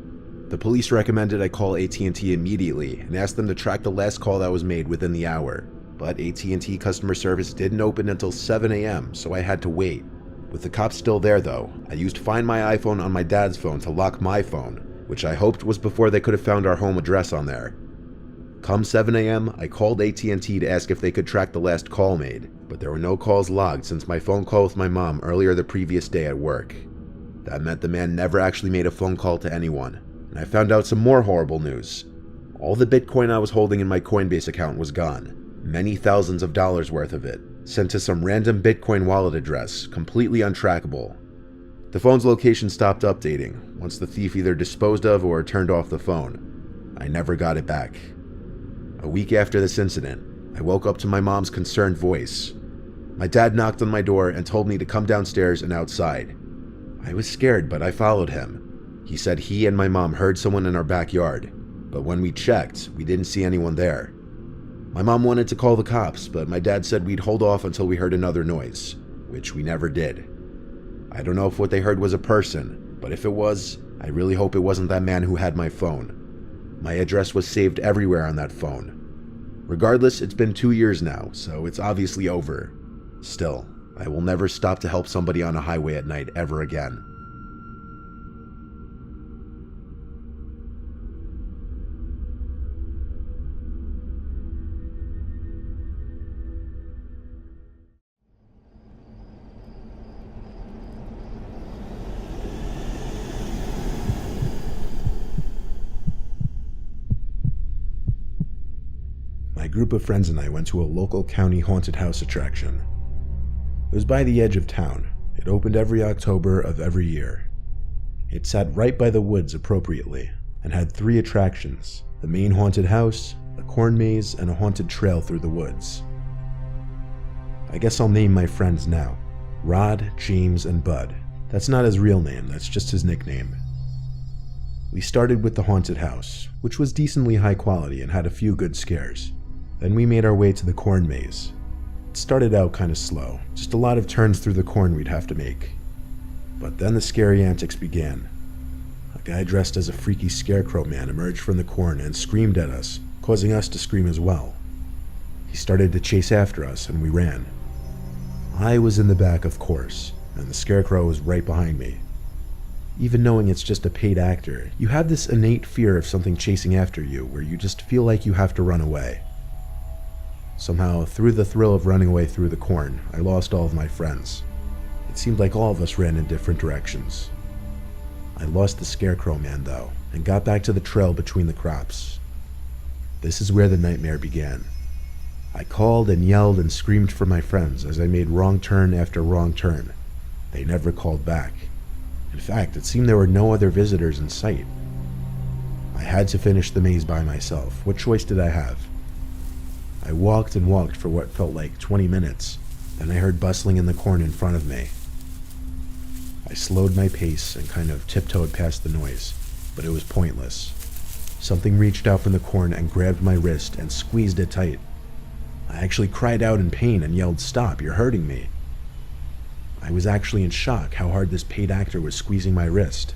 The police recommended I call AT&T immediately and asked them to track the last call that was made within the hour, but AT&T customer service didn't open until 7 a.m., so I had to wait. With the cops still there though, I used Find My iPhone on my dad's phone to lock my phone, which I hoped was before they could have found our home address on there. Come 7 a.m., I called AT&T to ask if they could track the last call made, but there were no calls logged since my phone call with my mom earlier the previous day at work. That meant the man never actually made a phone call to anyone, and I found out some more horrible news. All the Bitcoin I was holding in my Coinbase account was gone, many thousands of dollars worth of it, sent to some random Bitcoin wallet address, completely untrackable. The phone's location stopped updating once the thief either disposed of or turned off the phone. I never got it back. A week after this incident, I woke up to my mom's concerned voice. My dad knocked on my door and told me to come downstairs and outside. I was scared, but I followed him. He said he and my mom heard someone in our backyard, but when we checked, we didn't see anyone there. My mom wanted to call the cops, but my dad said we'd hold off until we heard another noise, which we never did. I don't know if what they heard was a person, but if it was, I really hope it wasn't that man who had my phone. My address was saved everywhere on that phone. Regardless, it's been 2 years now, so it's obviously over. Still, I will never stop to help somebody on a highway at night ever again. My group of friends and I went to a local county haunted house attraction. It was by the edge of town. It opened every October of every year. It sat right by the woods appropriately and had 3 attractions: the main haunted house, a corn maze, and a haunted trail through the woods. I guess I'll name my friends now. Rod, James, and Bud. That's not his real name, that's just his nickname. We started with the haunted house, which was decently high quality and had a few good scares. Then we made our way to the corn maze. It started out kind of slow, just a lot of turns through the corn we'd have to make. But then the scary antics began. A guy dressed as a freaky scarecrow man emerged from the corn and screamed at us, causing us to scream as well. He started to chase after us and we ran. I was in the back, of course, and the scarecrow was right behind me. Even knowing it's just a paid actor, you have this innate fear of something chasing after you where you just feel like you have to run away. Somehow, through the thrill of running away through the corn, I lost all of my friends. It seemed like all of us ran in different directions. I lost the scarecrow man though, and got back to the trail between the crops. This is where the nightmare began. I called and yelled and screamed for my friends as I made wrong turn after wrong turn. They never called back. In fact, it seemed there were no other visitors in sight. I had to finish the maze by myself. What choice did I have? I walked and walked for what felt like 20 minutes. Then I heard bustling in the corn in front of me. I slowed my pace and kind of tiptoed past the noise, but it was pointless. Something reached out from the corn and grabbed my wrist and squeezed it tight. I actually cried out in pain and yelled, "Stop, you're hurting me." I was actually in shock how hard this paid actor was squeezing my wrist.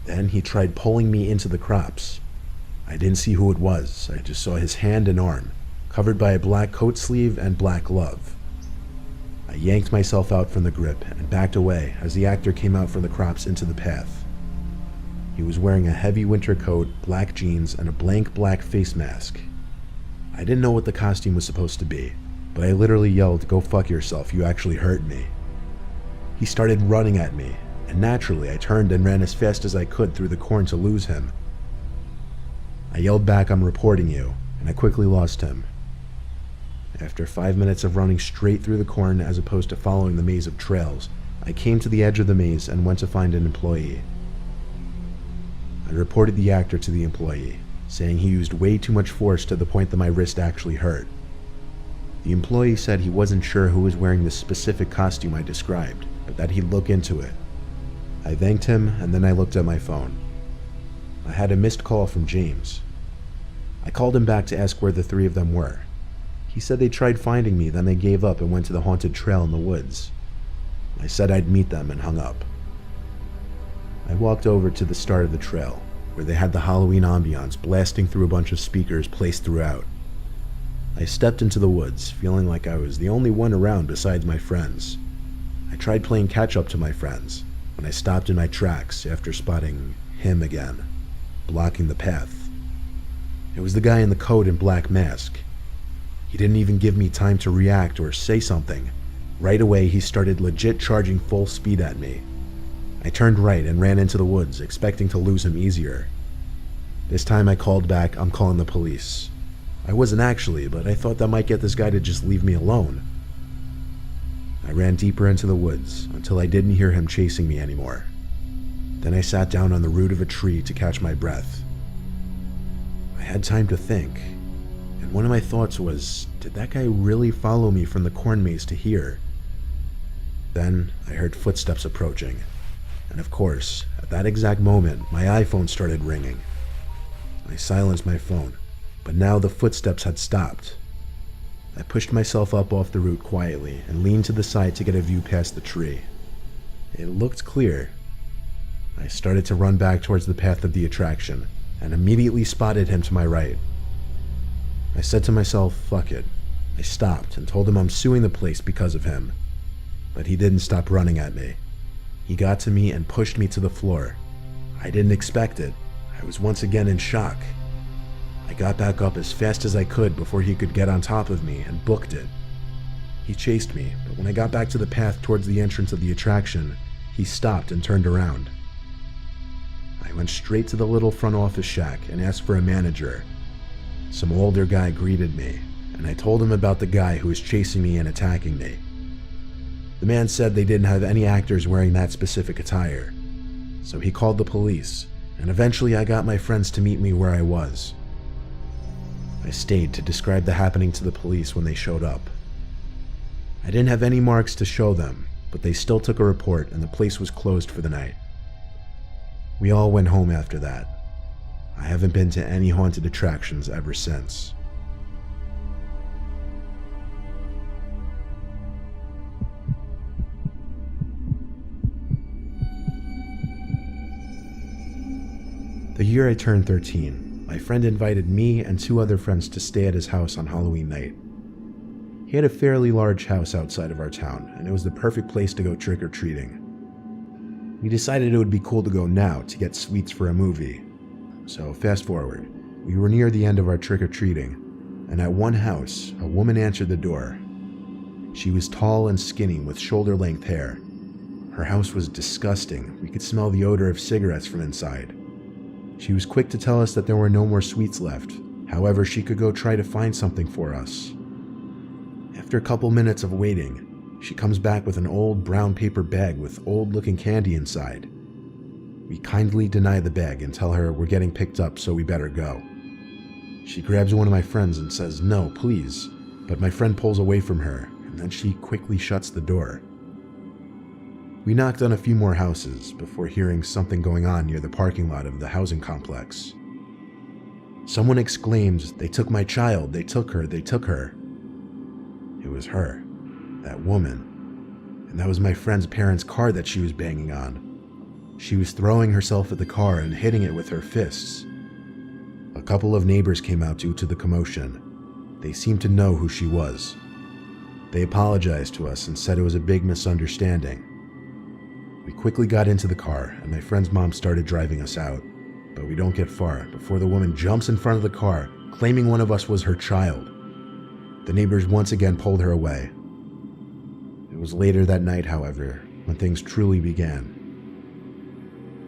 Then he tried pulling me into the crops. I didn't see who it was, I just saw his hand and arm, covered by a black coat sleeve and black glove. I yanked myself out from the grip and backed away as the actor came out from the crops into the path. He was wearing a heavy winter coat, black jeans, and a blank black face mask. I didn't know what the costume was supposed to be, but I literally yelled, "Go fuck yourself, you actually hurt me." He started running at me, and naturally I turned and ran as fast as I could through the corn to lose him. I yelled back, "I'm reporting you," and I quickly lost him. After 5 minutes of running straight through the corn as opposed to following the maze of trails, I came to the edge of the maze and went to find an employee. I reported the actor to the employee, saying he used way too much force to the point that my wrist actually hurt. The employee said he wasn't sure who was wearing the specific costume I described, but that he'd look into it. I thanked him, and then I looked at my phone. I had a missed call from James. I called him back to ask where the 3 of them were. He said they tried finding me, then they gave up and went to the haunted trail in the woods. I said I'd meet them and hung up. I walked over to the start of the trail, where they had the Halloween ambiance blasting through a bunch of speakers placed throughout. I stepped into the woods, feeling like I was the only one around besides my friends. I tried playing catch-up to my friends, when I stopped in my tracks after spotting him again, blocking the path. It was the guy in the coat and black mask. He didn't even give me time to react or say something. Right away, he started legit charging full speed at me. I turned right and ran into the woods, expecting to lose him easier. This time I called back, "I'm calling the police." I wasn't actually, but I thought that might get this guy to just leave me alone. I ran deeper into the woods until I didn't hear him chasing me anymore. Then I sat down on the root of a tree to catch my breath. I had time to think. And one of my thoughts was, did that guy really follow me from the corn maze to here? Then I heard footsteps approaching. And of course, at that exact moment, my iPhone started ringing. I silenced my phone, but now the footsteps had stopped. I pushed myself up off the root quietly and leaned to the side to get a view past the tree. It looked clear. I started to run back towards the path of the attraction and immediately spotted him to my right. I said to myself, fuck it. I stopped and told him I'm suing the place because of him. But he didn't stop running at me. He got to me and pushed me to the floor. I didn't expect it. I was once again in shock. I got back up as fast as I could before he could get on top of me and booked it. He chased me, but when I got back to the path towards the entrance of the attraction, he stopped and turned around. I went straight to the little front office shack and asked for a manager. Some older guy greeted me, and I told him about the guy who was chasing me and attacking me. The man said they didn't have any actors wearing that specific attire, so he called the police, and eventually I got my friends to meet me where I was. I stayed to describe the happening to the police when they showed up. I didn't have any marks to show them, but they still took a report and the place was closed for the night. We all went home after that. I haven't been to any haunted attractions ever since. The year I turned 13, my friend invited me and 2 other friends to stay at his house on Halloween night. He had a fairly large house outside of our town, and it was the perfect place to go trick-or-treating. We decided it would be cool to go now to get sweets for a movie. So fast forward, we were near the end of our trick-or-treating, and at one house, a woman answered the door. She was tall and skinny with shoulder-length hair. Her house was disgusting. We could smell the odor of cigarettes from inside. She was quick to tell us that there were no more sweets left. However, she could go try to find something for us. After a couple minutes of waiting, she comes back with an old brown paper bag with old-looking candy inside. We kindly deny the bag and tell her we're getting picked up, so we better go. She grabs one of my friends and says, "No, please," but my friend pulls away from her, and then she quickly shuts the door. We knocked on a few more houses before hearing something going on near the parking lot of the housing complex. Someone exclaimed, "They took my child, they took her, they took her." It was her, that woman, and that was my friend's parents' car that she was banging on. She was throwing herself at the car and hitting it with her fists. A couple of neighbors came out due to the commotion. They seemed to know who she was. They apologized to us and said it was a big misunderstanding. We quickly got into the car, and my friend's mom started driving us out. But we don't get far before the woman jumps in front of the car, claiming one of us was her child. The neighbors once again pulled her away. It was later that night, however, when things truly began.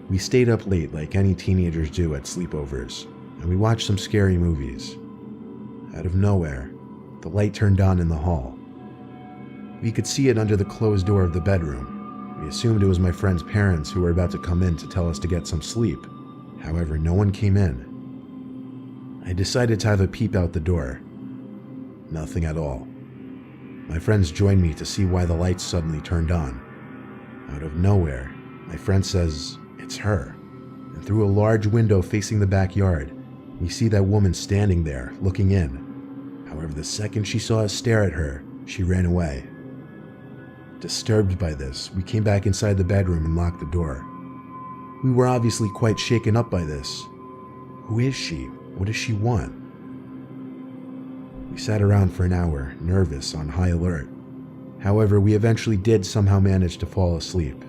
We stayed up late like any teenagers do at sleepovers, and we watched some scary movies. Out of nowhere, the light turned on in the hall. We could see it under the closed door of the bedroom. We assumed it was my friend's parents who were about to come in to tell us to get some sleep. However, no one came in. I decided to have a peep out the door. Nothing at all. My friends joined me to see why the lights suddenly turned on. Out of nowhere, my friend says, "It's her." And through a large window facing the backyard, we see that woman standing there, looking in. However, the second she saw us stare at her, she ran away. Disturbed by this, we came back inside the bedroom and locked the door. We were obviously quite shaken up by this. Who is she? What does she want? We sat around for an hour, nervous, on high alert. However, we eventually did somehow manage to fall asleep.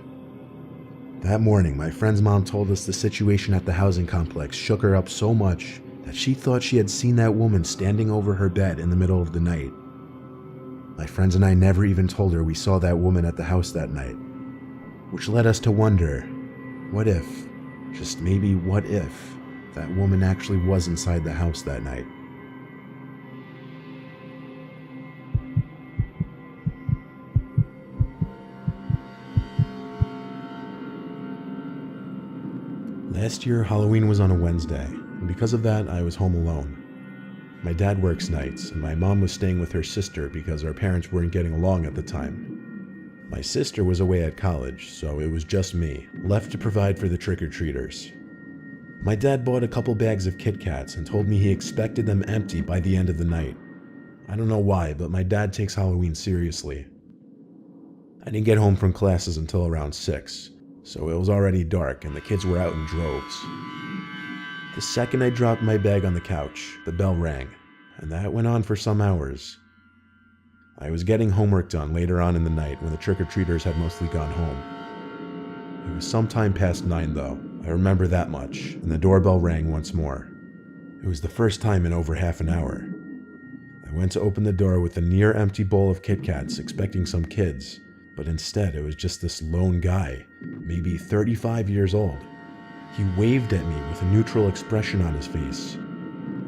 That morning, my friend's mom told us the situation at the housing complex shook her up so much that she thought she had seen that woman standing over her bed in the middle of the night. My friends and I never even told her we saw that woman at the house that night, which led us to wonder, what if, just maybe what if, that woman actually was inside the house that night? Last year, Halloween was on a Wednesday, and because of that, I was home alone. My dad works nights, and my mom was staying with her sister because our parents weren't getting along at the time. My sister was away at college, so it was just me, left to provide for the trick-or-treaters. My dad bought a couple bags of Kit Kats and told me he expected them empty by the end of the night. I don't know why, but my dad takes Halloween seriously. I didn't get home from classes until around 6, so it was already dark and the kids were out in droves. The second I dropped my bag on the couch, the bell rang, and that went on for some hours. I was getting homework done later on in the night when the trick-or-treaters had mostly gone home. It was sometime past 9 though, I remember that much, and the doorbell rang once more. It was the first time in over half an hour. I went to open the door with a near-empty bowl of Kit Kats expecting some kids, but instead it was just this lone guy, maybe 35 years old. He waved at me with a neutral expression on his face.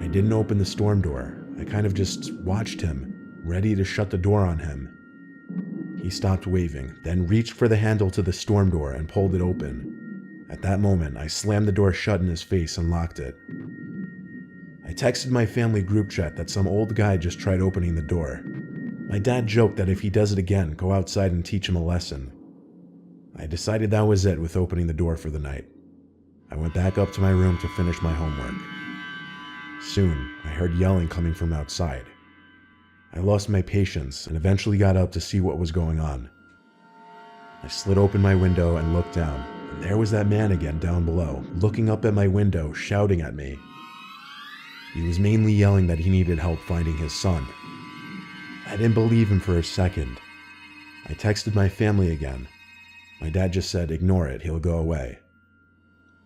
I didn't open the storm door, I kind of just watched him, ready to shut the door on him. He stopped waving, then reached for the handle to the storm door and pulled it open. At that moment, I slammed the door shut in his face and locked it. I texted my family group chat that some old guy just tried opening the door. My dad joked that if he does it again, go outside and teach him a lesson. I decided that was it with opening the door for the night. I went back up to my room to finish my homework. Soon, I heard yelling coming from outside. I lost my patience and eventually got up to see what was going on. I slid open my window and looked down, and there was that man again down below, looking up at my window, shouting at me. He was mainly yelling that he needed help finding his son. I didn't believe him for a second. I texted my family again. My dad just said, "Ignore it, he'll go away."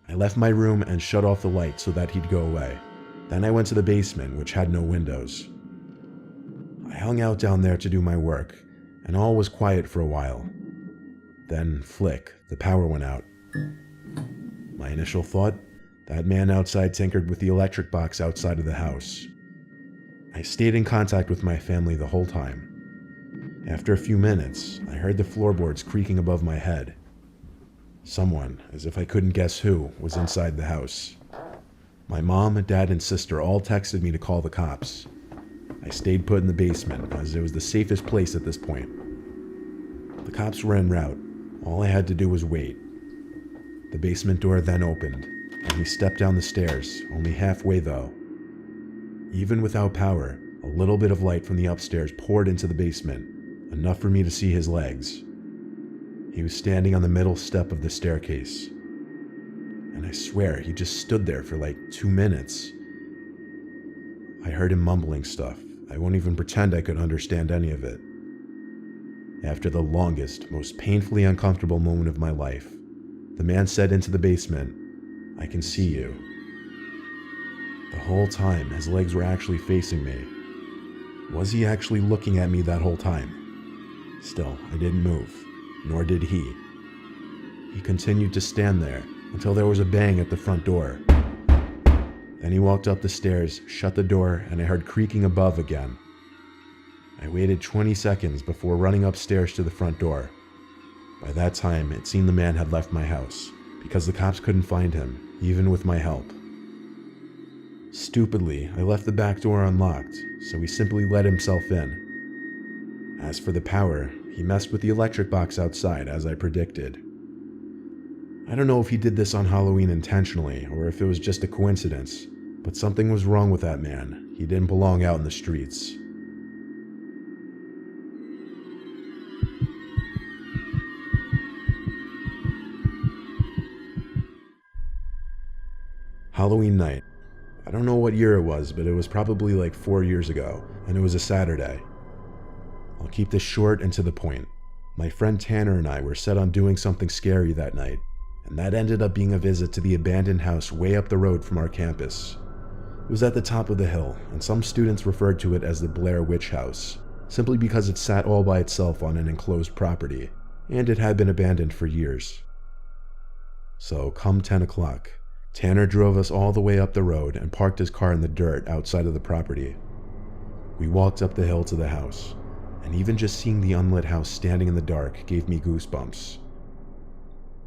I left my room and shut off the light so that he'd go away. Then I went to the basement, which had no windows. I hung out down there to do my work, and all was quiet for a while. Then, flick, the power went out. My initial thought, that man outside tinkered with the electric box outside of the house. I stayed in contact with my family the whole time. After a few minutes, I heard the floorboards creaking above my head. Someone, as if I couldn't guess who, was inside the house. My mom, dad, and sister all texted me to call the cops. I stayed put in the basement, as it was the safest place at this point. The cops were en route. All I had to do was wait. The basement door then opened, and we stepped down the stairs, only halfway though. Even without power, a little bit of light from the upstairs poured into the basement, enough for me to see his legs. He was standing on the middle step of the staircase. And I swear, he just stood there for like 2 minutes. I heard him mumbling stuff. I won't even pretend I could understand any of it. After the longest, most painfully uncomfortable moment of my life, the man said into the basement, "I can see you." The whole time, his legs were actually facing me. Was he actually looking at me that whole time? Still, I didn't move, nor did he. He continued to stand there until there was a bang at the front door. Then he walked up the stairs, shut the door, and I heard creaking above again. I waited 20 seconds before running upstairs to the front door. By that time, it seemed the man had left my house, because the cops couldn't find him, even with my help. Stupidly, I left the back door unlocked, so he simply let himself in. As for the power, he messed with the electric box outside, as I predicted. I don't know if he did this on Halloween intentionally, or if it was just a coincidence, but something was wrong with that man. He didn't belong out in the streets. Halloween night. I don't know what year it was, but it was probably like 4 years ago, and it was a Saturday. I'll keep this short and to the point. My friend Tanner and I were set on doing something scary that night, and that ended up being a visit to the abandoned house way up the road from our campus. It was at the top of the hill, and some students referred to it as the Blair Witch House, simply because it sat all by itself on an enclosed property, and it had been abandoned for years. So, come 10 o'clock, Tanner drove us all the way up the road and parked his car in the dirt outside of the property. We walked up the hill to the house, and even just seeing the unlit house standing in the dark gave me goosebumps.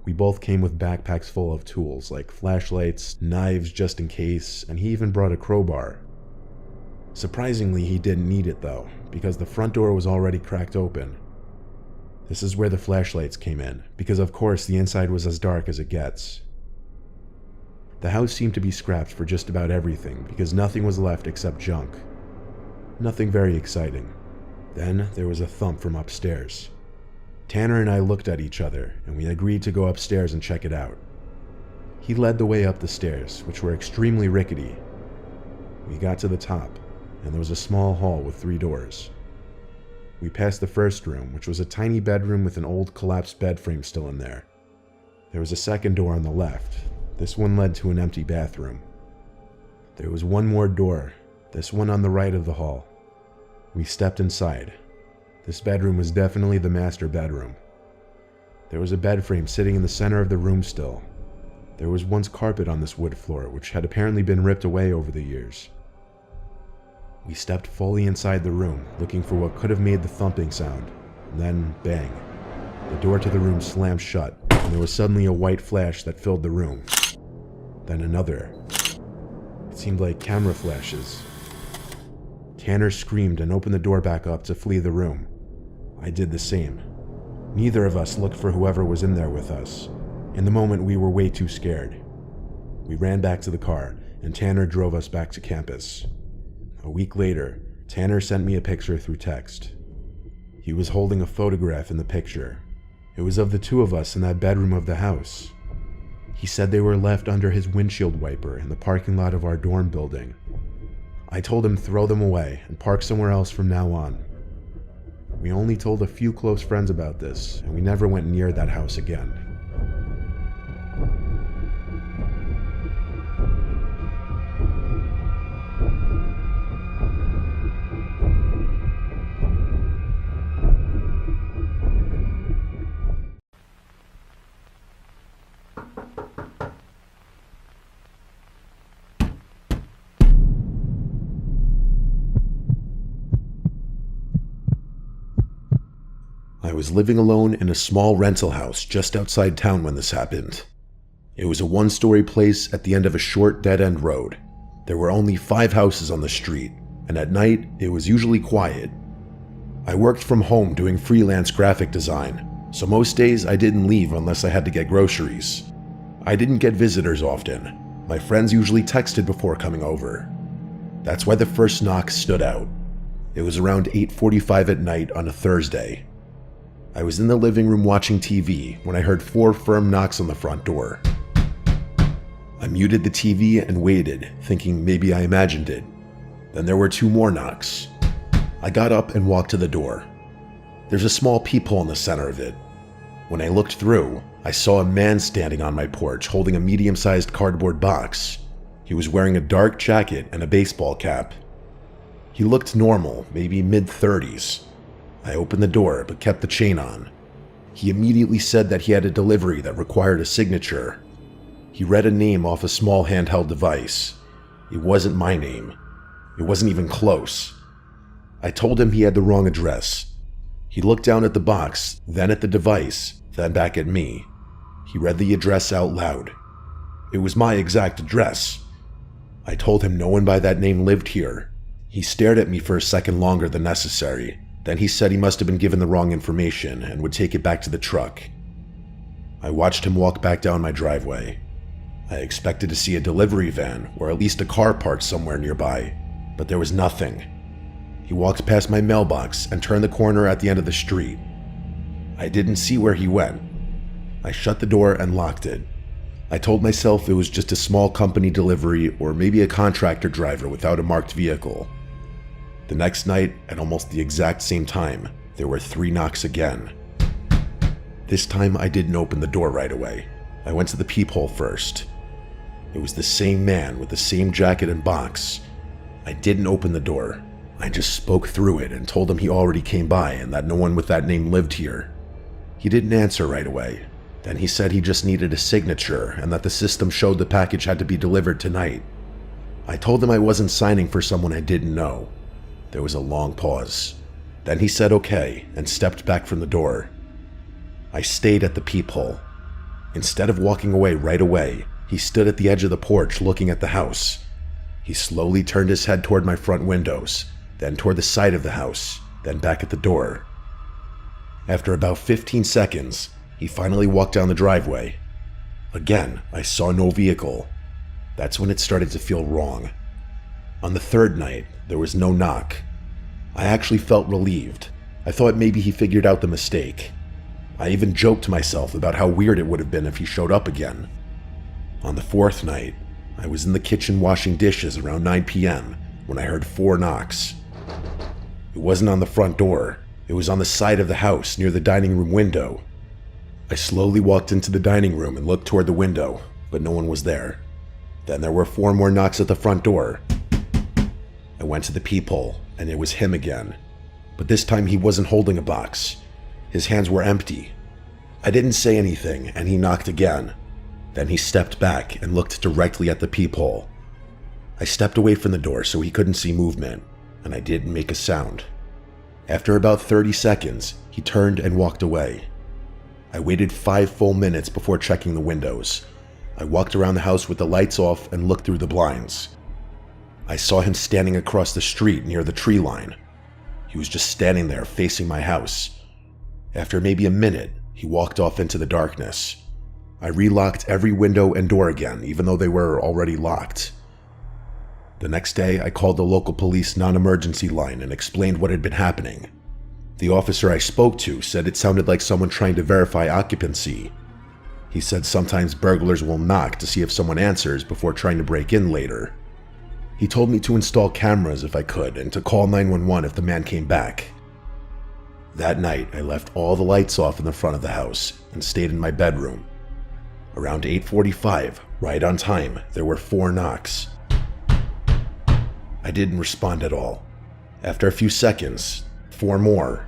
We both came with backpacks full of tools like flashlights, knives just in case, and he even brought a crowbar. Surprisingly, he didn't need it though, because the front door was already cracked open. This is where the flashlights came in, because of course the inside was as dark as it gets. The house seemed to be scrapped for just about everything, because nothing was left except junk. Nothing very exciting. Then there was a thump from upstairs. Tanner and I looked at each other, and we agreed to go upstairs and check it out. He led the way up the stairs, which were extremely rickety. We got to the top, and there was a small hall with 3 doors. We passed the first room, which was a tiny bedroom with an old collapsed bed frame still in there. There was a second door on the left. This one led to an empty bathroom. There was one more door, this one on the right of the hall. We stepped inside. This bedroom was definitely the master bedroom. There was a bed frame sitting in the center of the room still. There was once carpet on this wood floor, which had apparently been ripped away over the years. We stepped fully inside the room, looking for what could have made the thumping sound. And then, bang. The door to the room slammed shut, and there was suddenly a white flash that filled the room. Then another. It seemed like camera flashes. Tanner screamed and opened the door back up to flee the room. I did the same. Neither of us looked for whoever was in there with us. In the moment, we were way too scared. We ran back to the car, and Tanner drove us back to campus. A week later, Tanner sent me a picture through text. He was holding a photograph in the picture. It was of the 2 of us in that bedroom of the house. He said they were left under his windshield wiper in the parking lot of our dorm building. I told him throw them away and park somewhere else from now on. We only told a few close friends about this, and we never went near that house again. I was living alone in a small rental house just outside town when this happened. It was a 1-story place at the end of a short dead-end road. There were only 5 houses on the street, and at night it was usually quiet. I worked from home doing freelance graphic design, so most days I didn't leave unless I had to get groceries. I didn't get visitors often. My friends usually texted before coming over. That's why the first knock stood out. It was around 8:45 at night on a Thursday. I was in the living room watching TV when I heard 4 firm knocks on the front door. I muted the TV and waited, thinking maybe I imagined it. Then there were 2 more knocks. I got up and walked to the door. There's a small peephole in the center of it. When I looked through, I saw a man standing on my porch holding a medium-sized cardboard box. He was wearing a dark jacket and a baseball cap. He looked normal, maybe mid-30s. I opened the door, but kept the chain on. He immediately said that he had a delivery that required a signature. He read a name off a small handheld device. It wasn't my name. It wasn't even close. I told him he had the wrong address. He looked down at the box, then at the device, then back at me. He read the address out loud. It was my exact address. I told him no one by that name lived here. He stared at me for a second longer than necessary. Then he said he must have been given the wrong information and would take it back to the truck. I watched him walk back down my driveway. I expected to see a delivery van or at least a car parked somewhere nearby, but there was nothing. He walked past my mailbox and turned the corner at the end of the street. I didn't see where he went. I shut the door and locked it. I told myself it was just a small company delivery or maybe a contractor driver without a marked vehicle. The next night, at almost the exact same time, there were 3 knocks again. This time I didn't open the door right away. I went to the peephole first. It was the same man with the same jacket and box. I didn't open the door. I just spoke through it and told him he already came by and that no one with that name lived here. He didn't answer right away. Then he said he just needed a signature and that the system showed the package had to be delivered tonight. I told him I wasn't signing for someone I didn't know. There was a long pause. Then he said okay and stepped back from the door. I stayed at the peephole. Instead of walking away right away, he stood at the edge of the porch looking at the house. He slowly turned his head toward my front windows, then toward the side of the house, then back at the door. After about 15 seconds, he finally walked down the driveway. Again, I saw no vehicle. That's when it started to feel wrong. On the 3rd night, there was no knock. I actually felt relieved. I thought maybe he figured out the mistake. I even joked to myself about how weird it would have been if he showed up again. On the fourth night, I was in the kitchen washing dishes around 9 p.m. when I heard 4 knocks. It wasn't on the front door. It was on the side of the house near the dining room window. I slowly walked into the dining room and looked toward the window, but no one was there. Then there were 4 more knocks at the front door. I went to the peephole, and it was him again. But this time he wasn't holding a box. His hands were empty. I didn't say anything, and he knocked again. Then he stepped back and looked directly at the peephole. I stepped away from the door so he couldn't see movement, and I didn't make a sound. After about 30 seconds, he turned and walked away. I waited 5 full minutes before checking the windows. I walked around the house with the lights off and looked through the blinds. I saw him standing across the street near the tree line. He was just standing there facing my house. After maybe a minute, he walked off into the darkness. I relocked every window and door again, even though they were already locked. The next day, I called the local police non-emergency line and explained what had been happening. The officer I spoke to said it sounded like someone trying to verify occupancy. He said sometimes burglars will knock to see if someone answers before trying to break in later. He told me to install cameras if I could and to call 911 if the man came back. That night, I left all the lights off in the front of the house and stayed in my bedroom. Around 8:45, right on time, there were 4 knocks. I didn't respond at all. After a few seconds, 4 more.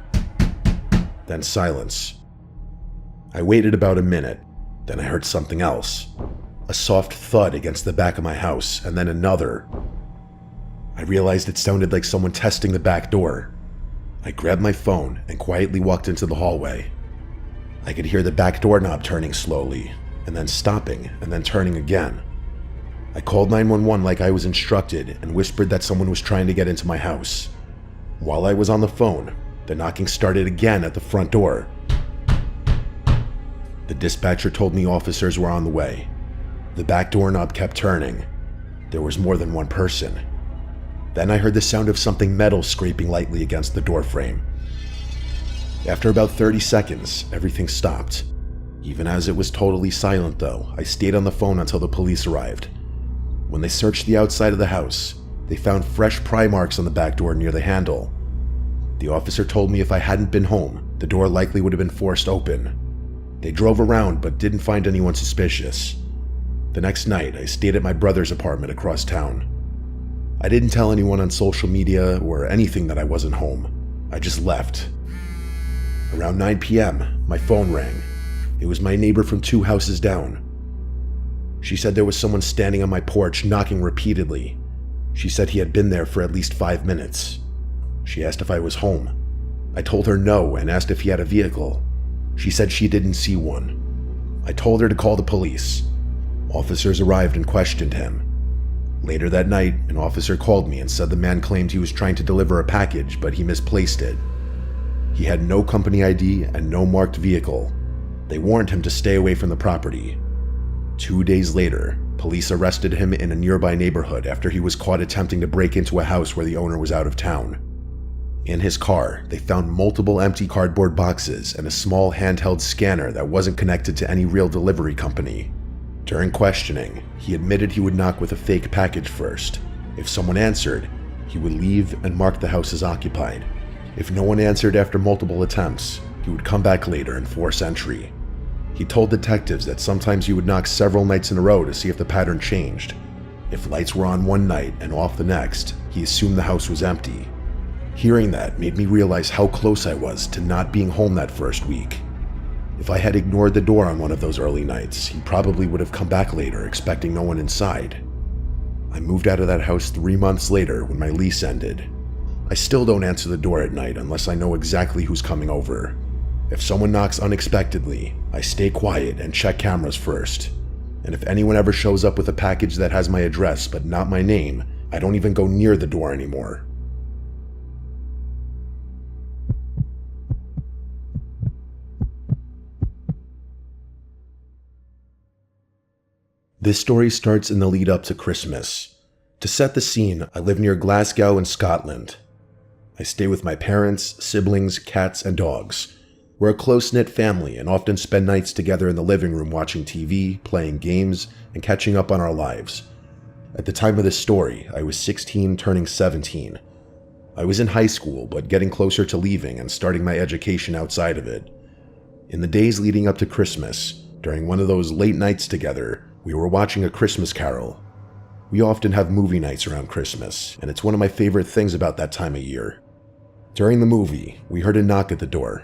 Then silence. I waited about a minute. Then I heard something else. A soft thud against the back of my house, and then another. I realized it sounded like someone testing the back door. I grabbed my phone and quietly walked into the hallway. I could hear the back doorknob turning slowly, and then stopping, and then turning again. I called 911 like I was instructed and whispered that someone was trying to get into my house. While I was on the phone, the knocking started again at the front door. The dispatcher told me officers were on the way. The back doorknob kept turning. There was more than one person. Then I heard the sound of something metal scraping lightly against the doorframe. After about 30 seconds, everything stopped. Even as it was totally silent though, I stayed on the phone until the police arrived. When they searched the outside of the house, they found fresh pry marks on the back door near the handle. The officer told me if I hadn't been home, the door likely would have been forced open. They drove around but didn't find anyone suspicious. The next night, I stayed at my brother's apartment across town. I didn't tell anyone on social media or anything that I wasn't home. I just left. Around 9 p.m., my phone rang. It was my neighbor from 2 houses down. She said there was someone standing on my porch knocking repeatedly. She said he had been there for at least 5 minutes. She asked if I was home. I told her no and asked if he had a vehicle. She said she didn't see one. I told her to call the police. Officers arrived and questioned him. Later that night, an officer called me and said the man claimed he was trying to deliver a package, but he misplaced it. He had no company ID and no marked vehicle. They warned him to stay away from the property. 2 days later, police arrested him in a nearby neighborhood after he was caught attempting to break into a house where the owner was out of town. In his car, they found multiple empty cardboard boxes and a small handheld scanner that wasn't connected to any real delivery company. During questioning, he admitted he would knock with a fake package first. If someone answered, he would leave and mark the house as occupied. If no one answered after multiple attempts, he would come back later and force entry. He told detectives that sometimes he would knock several nights in a row to see if the pattern changed. If lights were on one night and off the next, he assumed the house was empty. Hearing that made me realize how close I was to not being home that first week. If I had ignored the door on one of those early nights, he probably would have come back later expecting no one inside. I moved out of that house 3 months later when my lease ended. I still don't answer the door at night unless I know exactly who's coming over. If someone knocks unexpectedly, I stay quiet and check cameras first. And if anyone ever shows up with a package that has my address but not my name, I don't even go near the door anymore. This story starts in the lead up to Christmas. To set the scene, I live near Glasgow in Scotland. I stay with my parents, siblings, cats, and dogs. We're a close-knit family and often spend nights together in the living room watching TV, playing games, and catching up on our lives. At the time of this story, I was 16 turning 17. I was in high school, but getting closer to leaving and starting my education outside of it. In the days leading up to Christmas, during one of those late nights together, we were watching A Christmas Carol. We often have movie nights around Christmas, and it's one of my favorite things about that time of year. During the movie, we heard a knock at the door.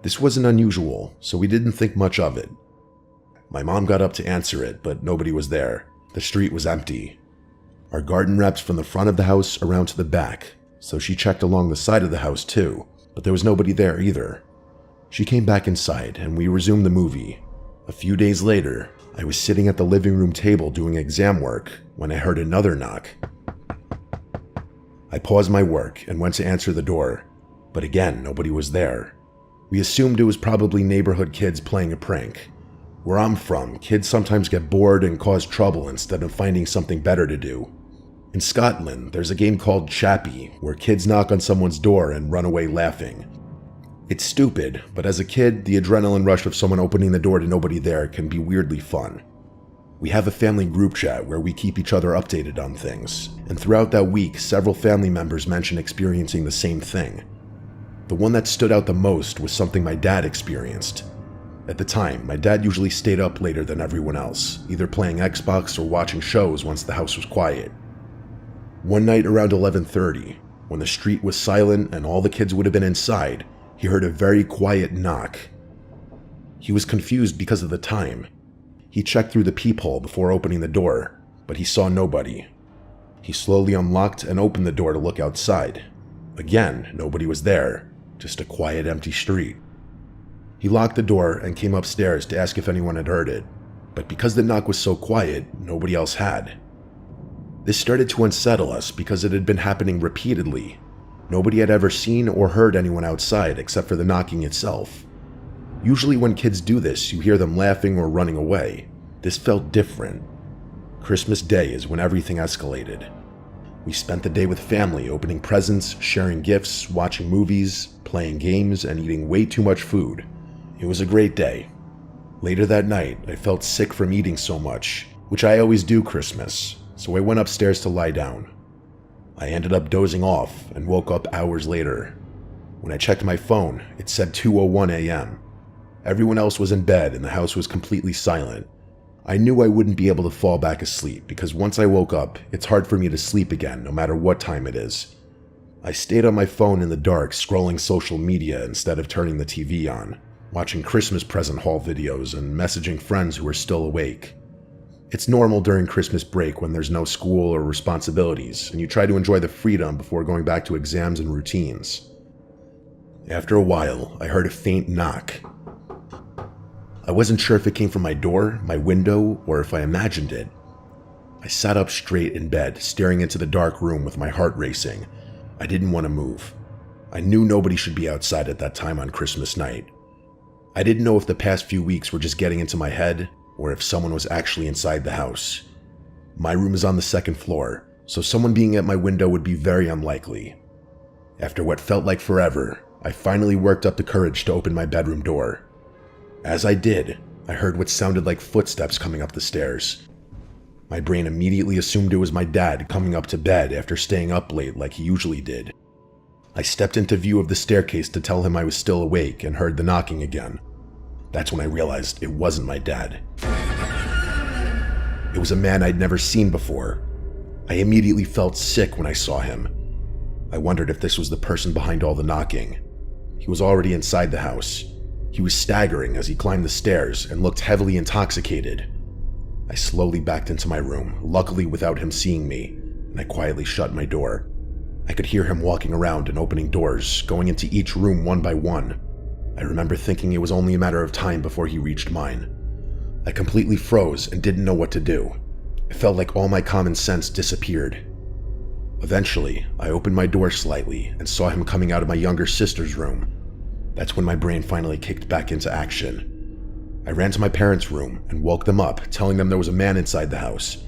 This wasn't unusual, so we didn't think much of it. My mom got up to answer it, but nobody was there. The street was empty. Our garden wrapped from the front of the house around to the back, so she checked along the side of the house too, but there was nobody there either. She came back inside, and we resumed the movie. A few days later, I was sitting at the living room table doing exam work when I heard another knock. I paused my work and went to answer the door, but again, nobody was there. We assumed it was probably neighborhood kids playing a prank. Where I'm from, kids sometimes get bored and cause trouble instead of finding something better to do. In Scotland, there's a game called Chappie, where kids knock on someone's door and run away laughing. It's stupid, but as a kid, the adrenaline rush of someone opening the door to nobody there can be weirdly fun. We have a family group chat where we keep each other updated on things, and throughout that week, several family members mentioned experiencing the same thing. The one that stood out the most was something my dad experienced. At the time, my dad usually stayed up later than everyone else, either playing Xbox or watching shows once the house was quiet. One night around 11:30, when the street was silent and all the kids would have been inside, he heard a very quiet knock. He was confused because of the time. He checked through the peephole before opening the door, but he saw nobody. He slowly unlocked and opened the door to look outside. Again, nobody was there. Just a quiet, empty street. He locked the door and came upstairs to ask if anyone had heard it, but because the knock was so quiet, nobody else had. This started to unsettle us because it had been happening repeatedly. Nobody had ever seen or heard anyone outside except for the knocking itself. Usually when kids do this, you hear them laughing or running away. This felt different. Christmas Day is when everything escalated. We spent the day with family, opening presents, sharing gifts, watching movies, playing games, and eating way too much food. It was a great day. Later that night, I felt sick from eating so much, which I always do Christmas, so I went upstairs to lie down. I ended up dozing off and woke up hours later. When I checked my phone, it said 2:01 a.m. Everyone else was in bed and the house was completely silent. I knew I wouldn't be able to fall back asleep because once I woke up, it's hard for me to sleep again no matter what time it is. I stayed on my phone in the dark scrolling social media instead of turning the TV on, watching Christmas present haul videos and messaging friends who are still awake. It's normal during Christmas break when there's no school or responsibilities and you try to enjoy the freedom before going back to exams and routines. After a while, I heard a faint knock. I wasn't sure if it came from my door, my window, or if I imagined it. I sat up straight in bed, staring into the dark room with my heart racing. I didn't want to move. I knew nobody should be outside at that time on Christmas night. I didn't know if the past few weeks were just getting into my head, or if someone was actually inside the house. My room is on the second floor, so someone being at my window would be very unlikely. After what felt like forever, I finally worked up the courage to open my bedroom door. As I did, I heard what sounded like footsteps coming up the stairs. My brain immediately assumed it was my dad coming up to bed after staying up late like he usually did. I stepped into view of the staircase to tell him I was still awake and heard the knocking again. That's when I realized it wasn't my dad. It was a man I'd never seen before. I immediately felt sick when I saw him. I wondered if this was the person behind all the knocking. He was already inside the house. He was staggering as he climbed the stairs and looked heavily intoxicated. I slowly backed into my room, luckily without him seeing me, and I quietly shut my door. I could hear him walking around and opening doors, going into each room one by one. I remember thinking it was only a matter of time before he reached mine. I completely froze and didn't know what to do. It felt like all my common sense disappeared. Eventually, I opened my door slightly and saw him coming out of my younger sister's room. That's when my brain finally kicked back into action. I ran to my parents' room and woke them up, telling them there was a man inside the house.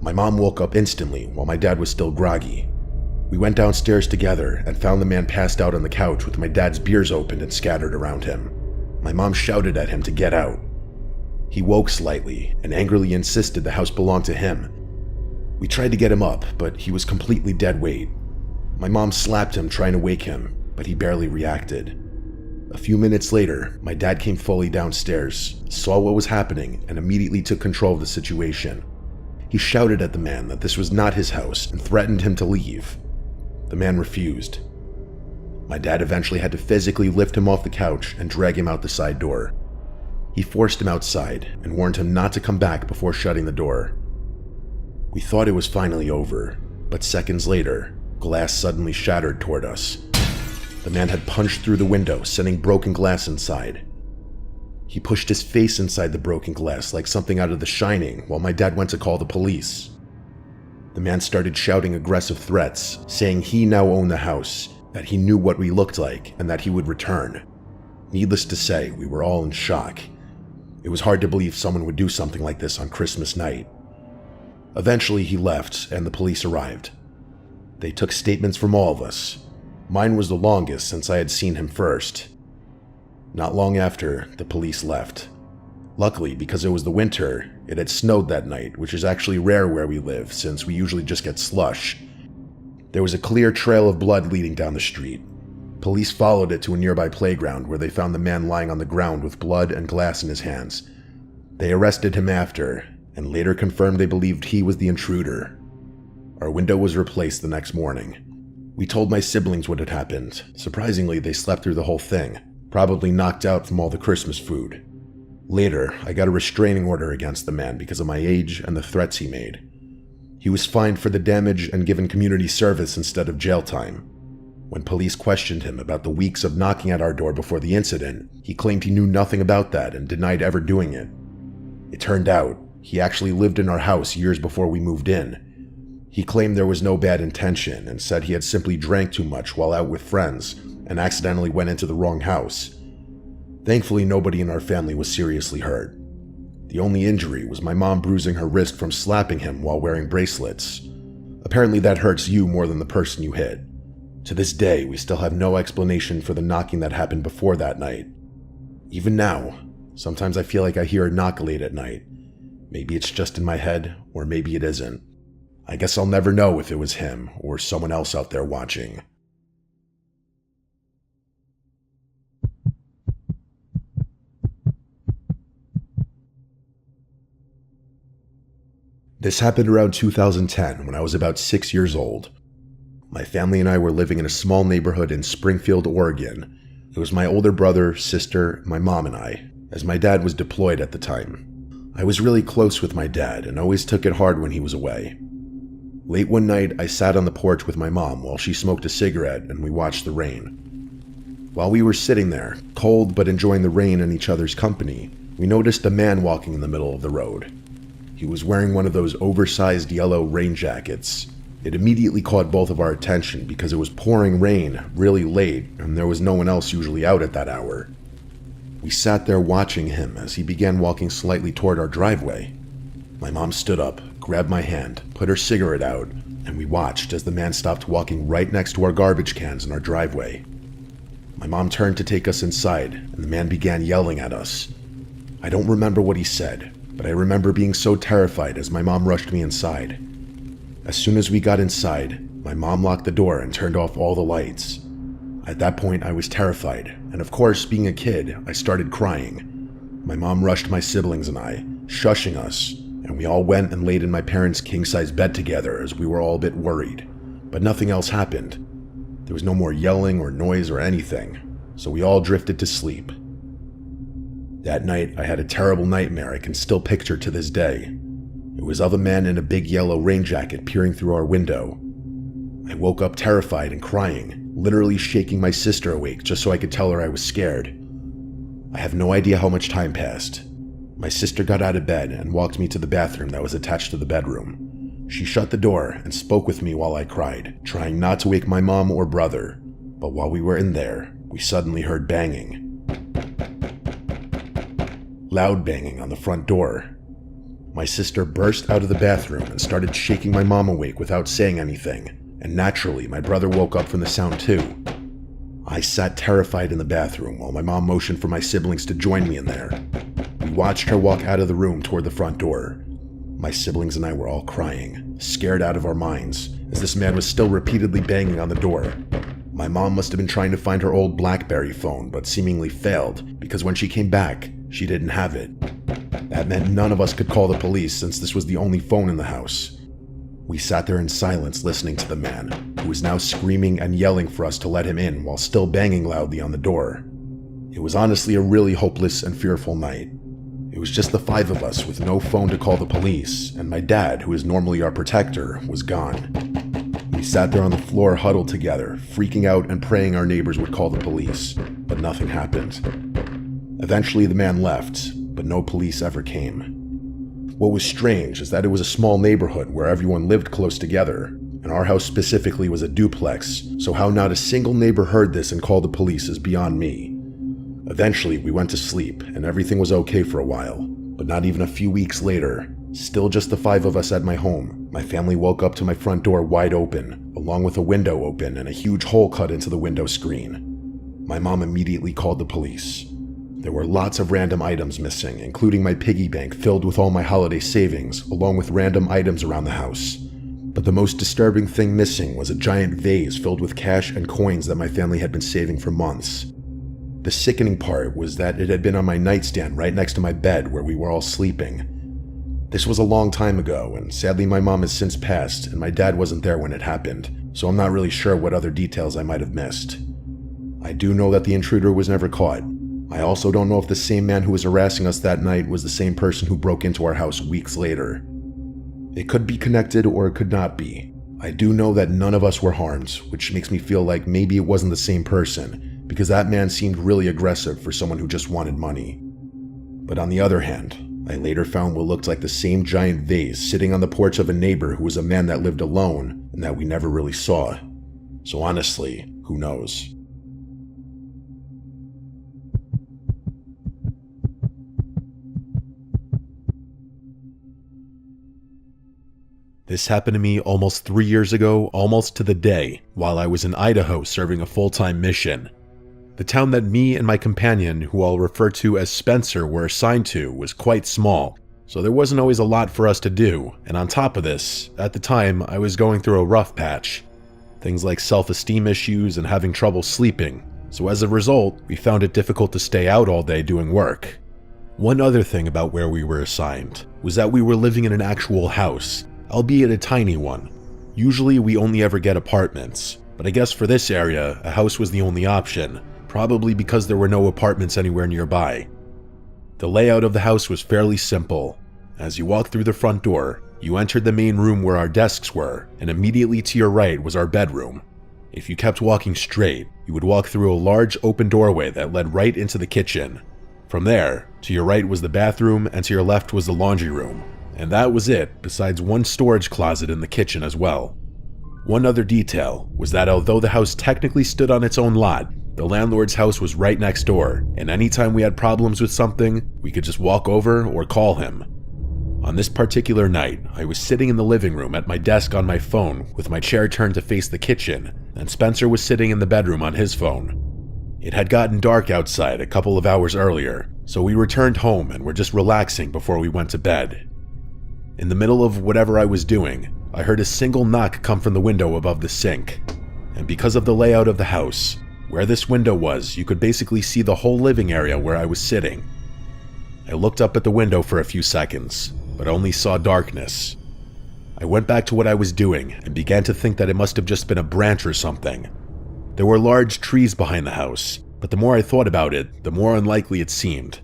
My mom woke up instantly while my dad was still groggy. We went downstairs together and found the man passed out on the couch with my dad's beers opened and scattered around him. My mom shouted at him to get out. He woke slightly and angrily insisted the house belonged to him. We tried to get him up, but he was completely dead weight. My mom slapped him trying to wake him, but he barely reacted. A few minutes later, my dad came fully downstairs, saw what was happening, and immediately took control of the situation. He shouted at the man that this was not his house and threatened him to leave. The man refused. My dad eventually had to physically lift him off the couch and drag him out the side door. He forced him outside and warned him not to come back before shutting the door. We thought it was finally over, but seconds later, glass suddenly shattered toward us. The man had punched through the window, sending broken glass inside. He pushed his face inside the broken glass like something out of The Shining while my dad went to call the police. The man started shouting aggressive threats, saying he now owned the house, that he knew what we looked like, and that he would return. Needless to say, we were all in shock. It was hard to believe someone would do something like this on Christmas night. Eventually he left and the police arrived. They took statements from all of us. Mine was the longest since I had seen him first. Not long after, the police left. Luckily, because it was the winter, it had snowed that night, which is actually rare where we live since we usually just get slush. There was a clear trail of blood leading down the street. Police followed it to a nearby playground where they found the man lying on the ground with blood and glass in his hands. They arrested him after, and later confirmed they believed he was the intruder. Our window was replaced the next morning. We told my siblings what had happened. Surprisingly, they slept through the whole thing, probably knocked out from all the Christmas food. Later, I got a restraining order against the man because of my age and the threats he made. He was fined for the damage and given community service instead of jail time. When police questioned him about the weeks of knocking at our door before the incident, he claimed he knew nothing about that and denied ever doing it. It turned out, he actually lived in our house years before we moved in. He claimed there was no bad intention and said he had simply drank too much while out with friends and accidentally went into the wrong house. Thankfully, nobody in our family was seriously hurt. The only injury was my mom bruising her wrist from slapping him while wearing bracelets. Apparently that hurts you more than the person you hit. To this day, we still have no explanation for the knocking that happened before that night. Even now, sometimes I feel like I hear a knock late at night. Maybe it's just in my head, or maybe it isn't. I guess I'll never know if it was him or someone else out there watching. This happened around 2010 when I was about 6 years old. My family and I were living in a small neighborhood in Springfield, Oregon. It was my older brother, sister, my mom, and I, as my dad was deployed at the time. I was really close with my dad and always took it hard when he was away. Late one night, I sat on the porch with my mom while she smoked a cigarette and we watched the rain. While we were sitting there, cold but enjoying the rain and each other's company, we noticed a man walking in the middle of the road. He was wearing one of those oversized yellow rain jackets. It immediately caught both of our attention because it was pouring rain really late and there was no one else usually out at that hour. We sat there watching him as he began walking slightly toward our driveway. My mom stood up, grabbed my hand, put her cigarette out, and we watched as the man stopped walking right next to our garbage cans in our driveway. My mom turned to take us inside, and the man began yelling at us. I don't remember what he said, but I remember being so terrified as my mom rushed me inside. As soon as we got inside, my mom locked the door and turned off all the lights. At that point, I was terrified, and of course, being a kid, I started crying. My mom rushed my siblings and I, shushing us, and we all went and laid in my parents' king-size bed together as we were all a bit worried. But nothing else happened. There was no more yelling or noise or anything, so we all drifted to sleep. That night, I had a terrible nightmare I can still picture to this day. It was of a man in a big yellow rain jacket peering through our window. I woke up terrified and crying, literally shaking my sister awake just so I could tell her I was scared. I have no idea how much time passed. My sister got out of bed and walked me to the bathroom that was attached to the bedroom. She shut the door and spoke with me while I cried, trying not to wake my mom or brother. But while we were in there, we suddenly heard banging. Loud banging on the front door. My sister burst out of the bathroom and started shaking my mom awake without saying anything, and naturally, my brother woke up from the sound too. I sat terrified in the bathroom while my mom motioned for my siblings to join me in there. We watched her walk out of the room toward the front door. My siblings and I were all crying, scared out of our minds, as this man was still repeatedly banging on the door. My mom must have been trying to find her old BlackBerry phone, but seemingly failed, because when she came back, she didn't have it. That meant none of us could call the police since this was the only phone in the house. We sat there in silence listening to the man, who was now screaming and yelling for us to let him in while still banging loudly on the door. It was honestly a really hopeless and fearful night. It was just the 5 of us with no phone to call the police, and my dad, who is normally our protector, was gone. We sat there on the floor huddled together, freaking out and praying our neighbors would call the police, but nothing happened. Eventually the man left, but no police ever came. What was strange is that it was a small neighborhood where everyone lived close together, and our house specifically was a duplex, so how not a single neighbor heard this and called the police is beyond me. Eventually, we went to sleep, and everything was okay for a while, but not even a few weeks later, still just the 5 of us at my home, my family woke up to my front door wide open, along with a window open and a huge hole cut into the window screen. My mom immediately called the police. There were lots of random items missing, including my piggy bank filled with all my holiday savings, along with random items around the house. But the most disturbing thing missing was a giant vase filled with cash and coins that my family had been saving for months. The sickening part was that it had been on my nightstand right next to my bed where we were all sleeping. This was a long time ago, and sadly my mom has since passed, and my dad wasn't there when it happened, so I'm not really sure what other details I might have missed. I do know that the intruder was never caught. I also don't know if the same man who was harassing us that night was the same person who broke into our house weeks later. It could be connected or it could not be. I do know that none of us were harmed, which makes me feel like maybe it wasn't the same person, because that man seemed really aggressive for someone who just wanted money. But on the other hand, I later found what looked like the same giant vase sitting on the porch of a neighbor who was a man that lived alone and that we never really saw. So honestly, who knows? This happened to me almost 3 years ago, almost to the day, while I was in Idaho serving a full-time mission. The town that me and my companion, who I'll refer to as Spencer, were assigned to was quite small, so there wasn't always a lot for us to do, and on top of this, at the time, I was going through a rough patch. Things like self-esteem issues and having trouble sleeping, so as a result, we found it difficult to stay out all day doing work. One other thing about where we were assigned was that we were living in an actual house, albeit a tiny one. Usually we only ever get apartments, but I guess for this area, a house was the only option, probably because there were no apartments anywhere nearby. The layout of the house was fairly simple. As you walked through the front door, you entered the main room where our desks were, and immediately to your right was our bedroom. If you kept walking straight, you would walk through a large open doorway that led right into the kitchen. From there, to your right was the bathroom, and to your left was the laundry room. And that was it, besides one storage closet in the kitchen as well. One other detail was that although the house technically stood on its own lot, the landlord's house was right next door, and anytime we had problems with something, we could just walk over or call him. On this particular night, I was sitting in the living room at my desk on my phone with my chair turned to face the kitchen, and Spencer was sitting in the bedroom on his phone. It had gotten dark outside a couple of hours earlier, so we returned home and were just relaxing before we went to bed. In the middle of whatever I was doing, I heard a single knock come from the window above the sink, and because of the layout of the house, where this window was, you could basically see the whole living area where I was sitting. I looked up at the window for a few seconds, but only saw darkness. I went back to what I was doing and began to think that it must have just been a branch or something. There were large trees behind the house, but the more I thought about it, the more unlikely it seemed.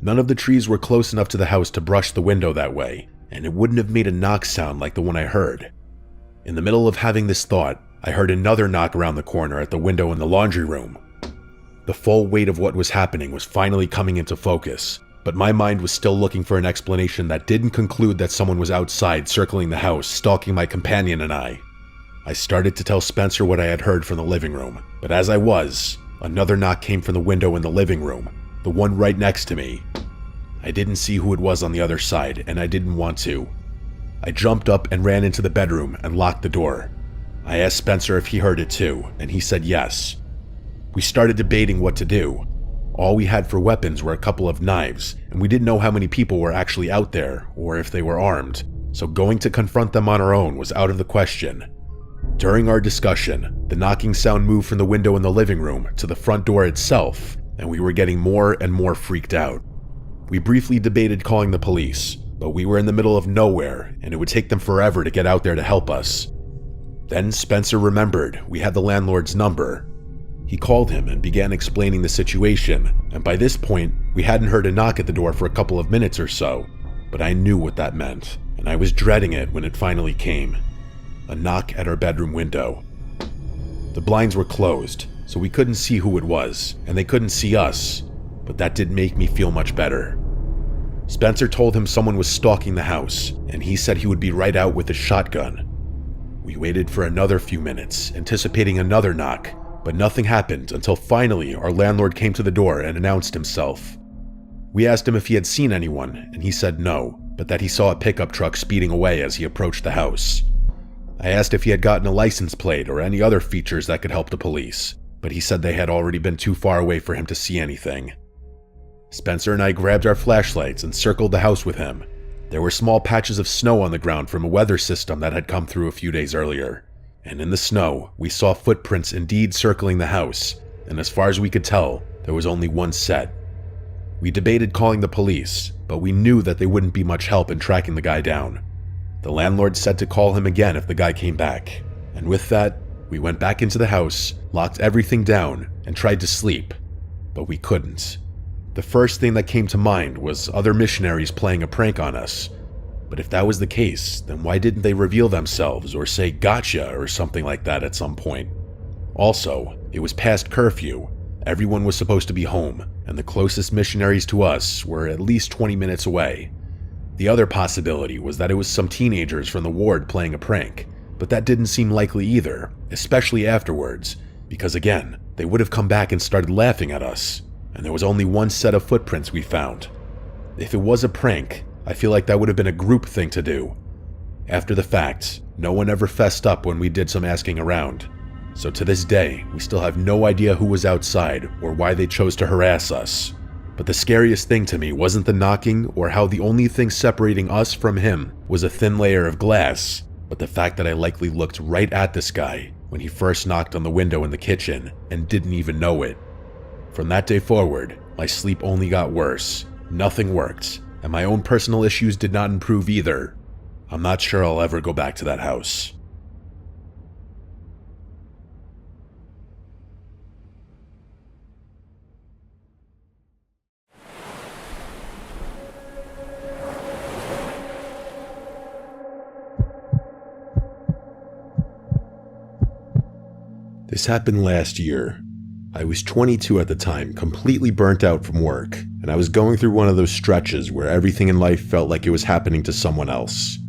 None of the trees were close enough to the house to brush the window that way, and it wouldn't have made a knock sound like the one I heard. In the middle of having this thought, I heard another knock around the corner at the window in the laundry room. The full weight of what was happening was finally coming into focus, but my mind was still looking for an explanation that didn't conclude that someone was outside circling the house, stalking my companion and I. I started to tell Spencer what I had heard from the living room, but as I was, another knock came from the window in the living room, the one right next to me. I didn't see who it was on the other side, and I didn't want to. I jumped up and ran into the bedroom and locked the door. I asked Spencer if he heard it too, and he said yes. We started debating what to do. All we had for weapons were a couple of knives, and we didn't know how many people were actually out there, or if they were armed, so going to confront them on our own was out of the question. During our discussion, the knocking sound moved from the window in the living room to the front door itself, and we were getting more and more freaked out. We briefly debated calling the police, but we were in the middle of nowhere, and it would take them forever to get out there to help us. Then Spencer remembered we had the landlord's number. He called him and began explaining the situation, and by this point, we hadn't heard a knock at the door for a couple of minutes or so, but I knew what that meant, and I was dreading it when it finally came. A knock at our bedroom window. The blinds were closed, so we couldn't see who it was, and they couldn't see us, but that didn't make me feel much better. Spencer told him someone was stalking the house, and he said he would be right out with a shotgun. We waited for another few minutes, anticipating another knock, but nothing happened until finally our landlord came to the door and announced himself. We asked him if he had seen anyone, and he said no, but that he saw a pickup truck speeding away as he approached the house. I asked if he had gotten a license plate or any other features that could help the police, but he said they had already been too far away for him to see anything. Spencer and I grabbed our flashlights and circled the house with him. There were small patches of snow on the ground from a weather system that had come through a few days earlier, and in the snow, we saw footprints indeed circling the house, and as far as we could tell, there was only one set. We debated calling the police, but we knew that they wouldn't be much help in tracking the guy down. The landlord said to call him again if the guy came back, and with that, we went back into the house, locked everything down, and tried to sleep, but we couldn't. The first thing that came to mind was other missionaries playing a prank on us. But if that was the case, then why didn't they reveal themselves or say gotcha or something like that at some point? Also, it was past curfew. Everyone was supposed to be home, and the closest missionaries to us were at least 20 minutes away. The other possibility was that it was some teenagers from the ward playing a prank, but that didn't seem likely either, especially afterwards, because again, they would have come back and started laughing at us, and there was only one set of footprints we found. If it was a prank, I feel like that would have been a group thing to do. After the fact, no one ever fessed up when we did some asking around, so to this day, we still have no idea who was outside or why they chose to harass us. But the scariest thing to me wasn't the knocking or how the only thing separating us from him was a thin layer of glass, but the fact that I likely looked right at this guy when he first knocked on the window in the kitchen and didn't even know it. From that day forward, my sleep only got worse, nothing worked, and my own personal issues did not improve either. I'm not sure I'll ever go back to that house. This happened last year. I was 22 at the time, completely burnt out from work, and I was going through one of those stretches where everything in life felt like it was happening to someone else.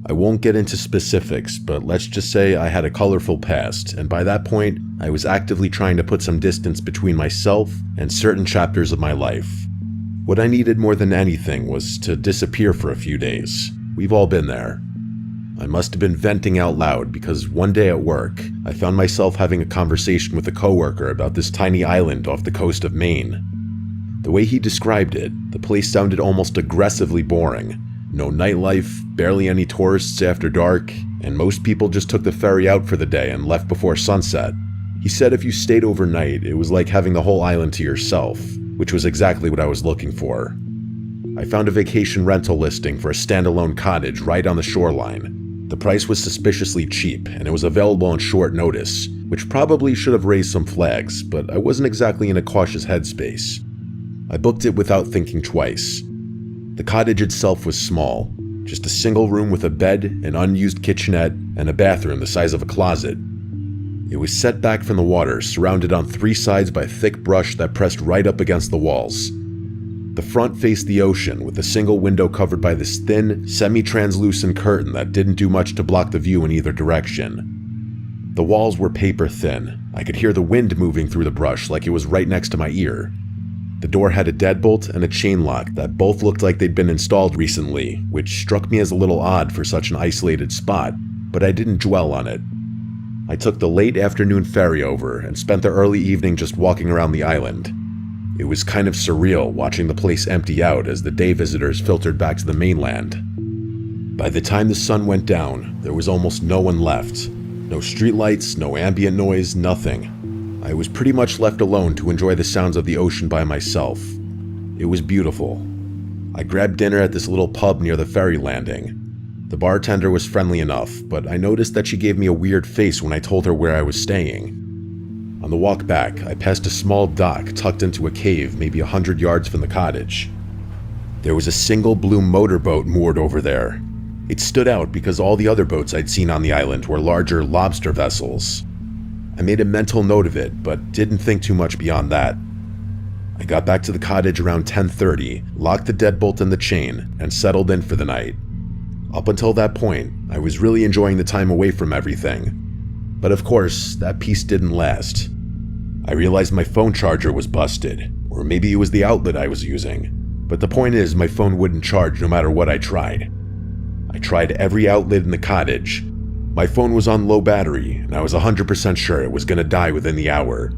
I won't get into specifics, but let's just say I had a colorful past, and by that point, I was actively trying to put some distance between myself and certain chapters of my life. What I needed more than anything was to disappear for a few days. We've all been there. I must have been venting out loud because one day at work, I found myself having a conversation with a coworker about this tiny island off the coast of Maine. The way he described it, the place sounded almost aggressively boring. No nightlife, barely any tourists after dark, and most people just took the ferry out for the day and left before sunset. He said if you stayed overnight, it was like having the whole island to yourself, which was exactly what I was looking for. I found a vacation rental listing for a standalone cottage right on the shoreline. The price was suspiciously cheap, and it was available on short notice, which probably should have raised some flags, but I wasn't exactly in a cautious headspace. I booked it without thinking twice. The cottage itself was small, just a single room with a bed, an unused kitchenette, and a bathroom the size of a closet. It was set back from the water, surrounded on three sides by thick brush that pressed right up against the walls. The front faced the ocean, with a single window covered by this thin, semi-translucent curtain that didn't do much to block the view in either direction. The walls were paper thin. I could hear the wind moving through the brush like it was right next to my ear. The door had a deadbolt and a chain lock that both looked like they'd been installed recently, which struck me as a little odd for such an isolated spot, but I didn't dwell on it. I took the late afternoon ferry over and spent the early evening just walking around the island. It was kind of surreal watching the place empty out as the day visitors filtered back to the mainland. By the time the sun went down, there was almost no one left. No streetlights, no ambient noise, nothing. I was pretty much left alone to enjoy the sounds of the ocean by myself. It was beautiful. I grabbed dinner at this little pub near the ferry landing. The bartender was friendly enough, but I noticed that she gave me a weird face when I told her where I was staying. On the walk back, I passed a small dock tucked into a cave maybe 100 yards from the cottage. There was a single blue motorboat moored over there. It stood out because all the other boats I'd seen on the island were larger lobster vessels. I made a mental note of it, but didn't think too much beyond that. I got back to the cottage around 10:30, locked the deadbolt in the chain, and settled in for the night. Up until that point, I was really enjoying the time away from everything. But of course, that peace didn't last. I realized my phone charger was busted, or maybe it was the outlet I was using. But the point is, my phone wouldn't charge no matter what I tried. I tried every outlet in the cottage. My phone was on low battery, and I was 100% sure it was going to die within the hour.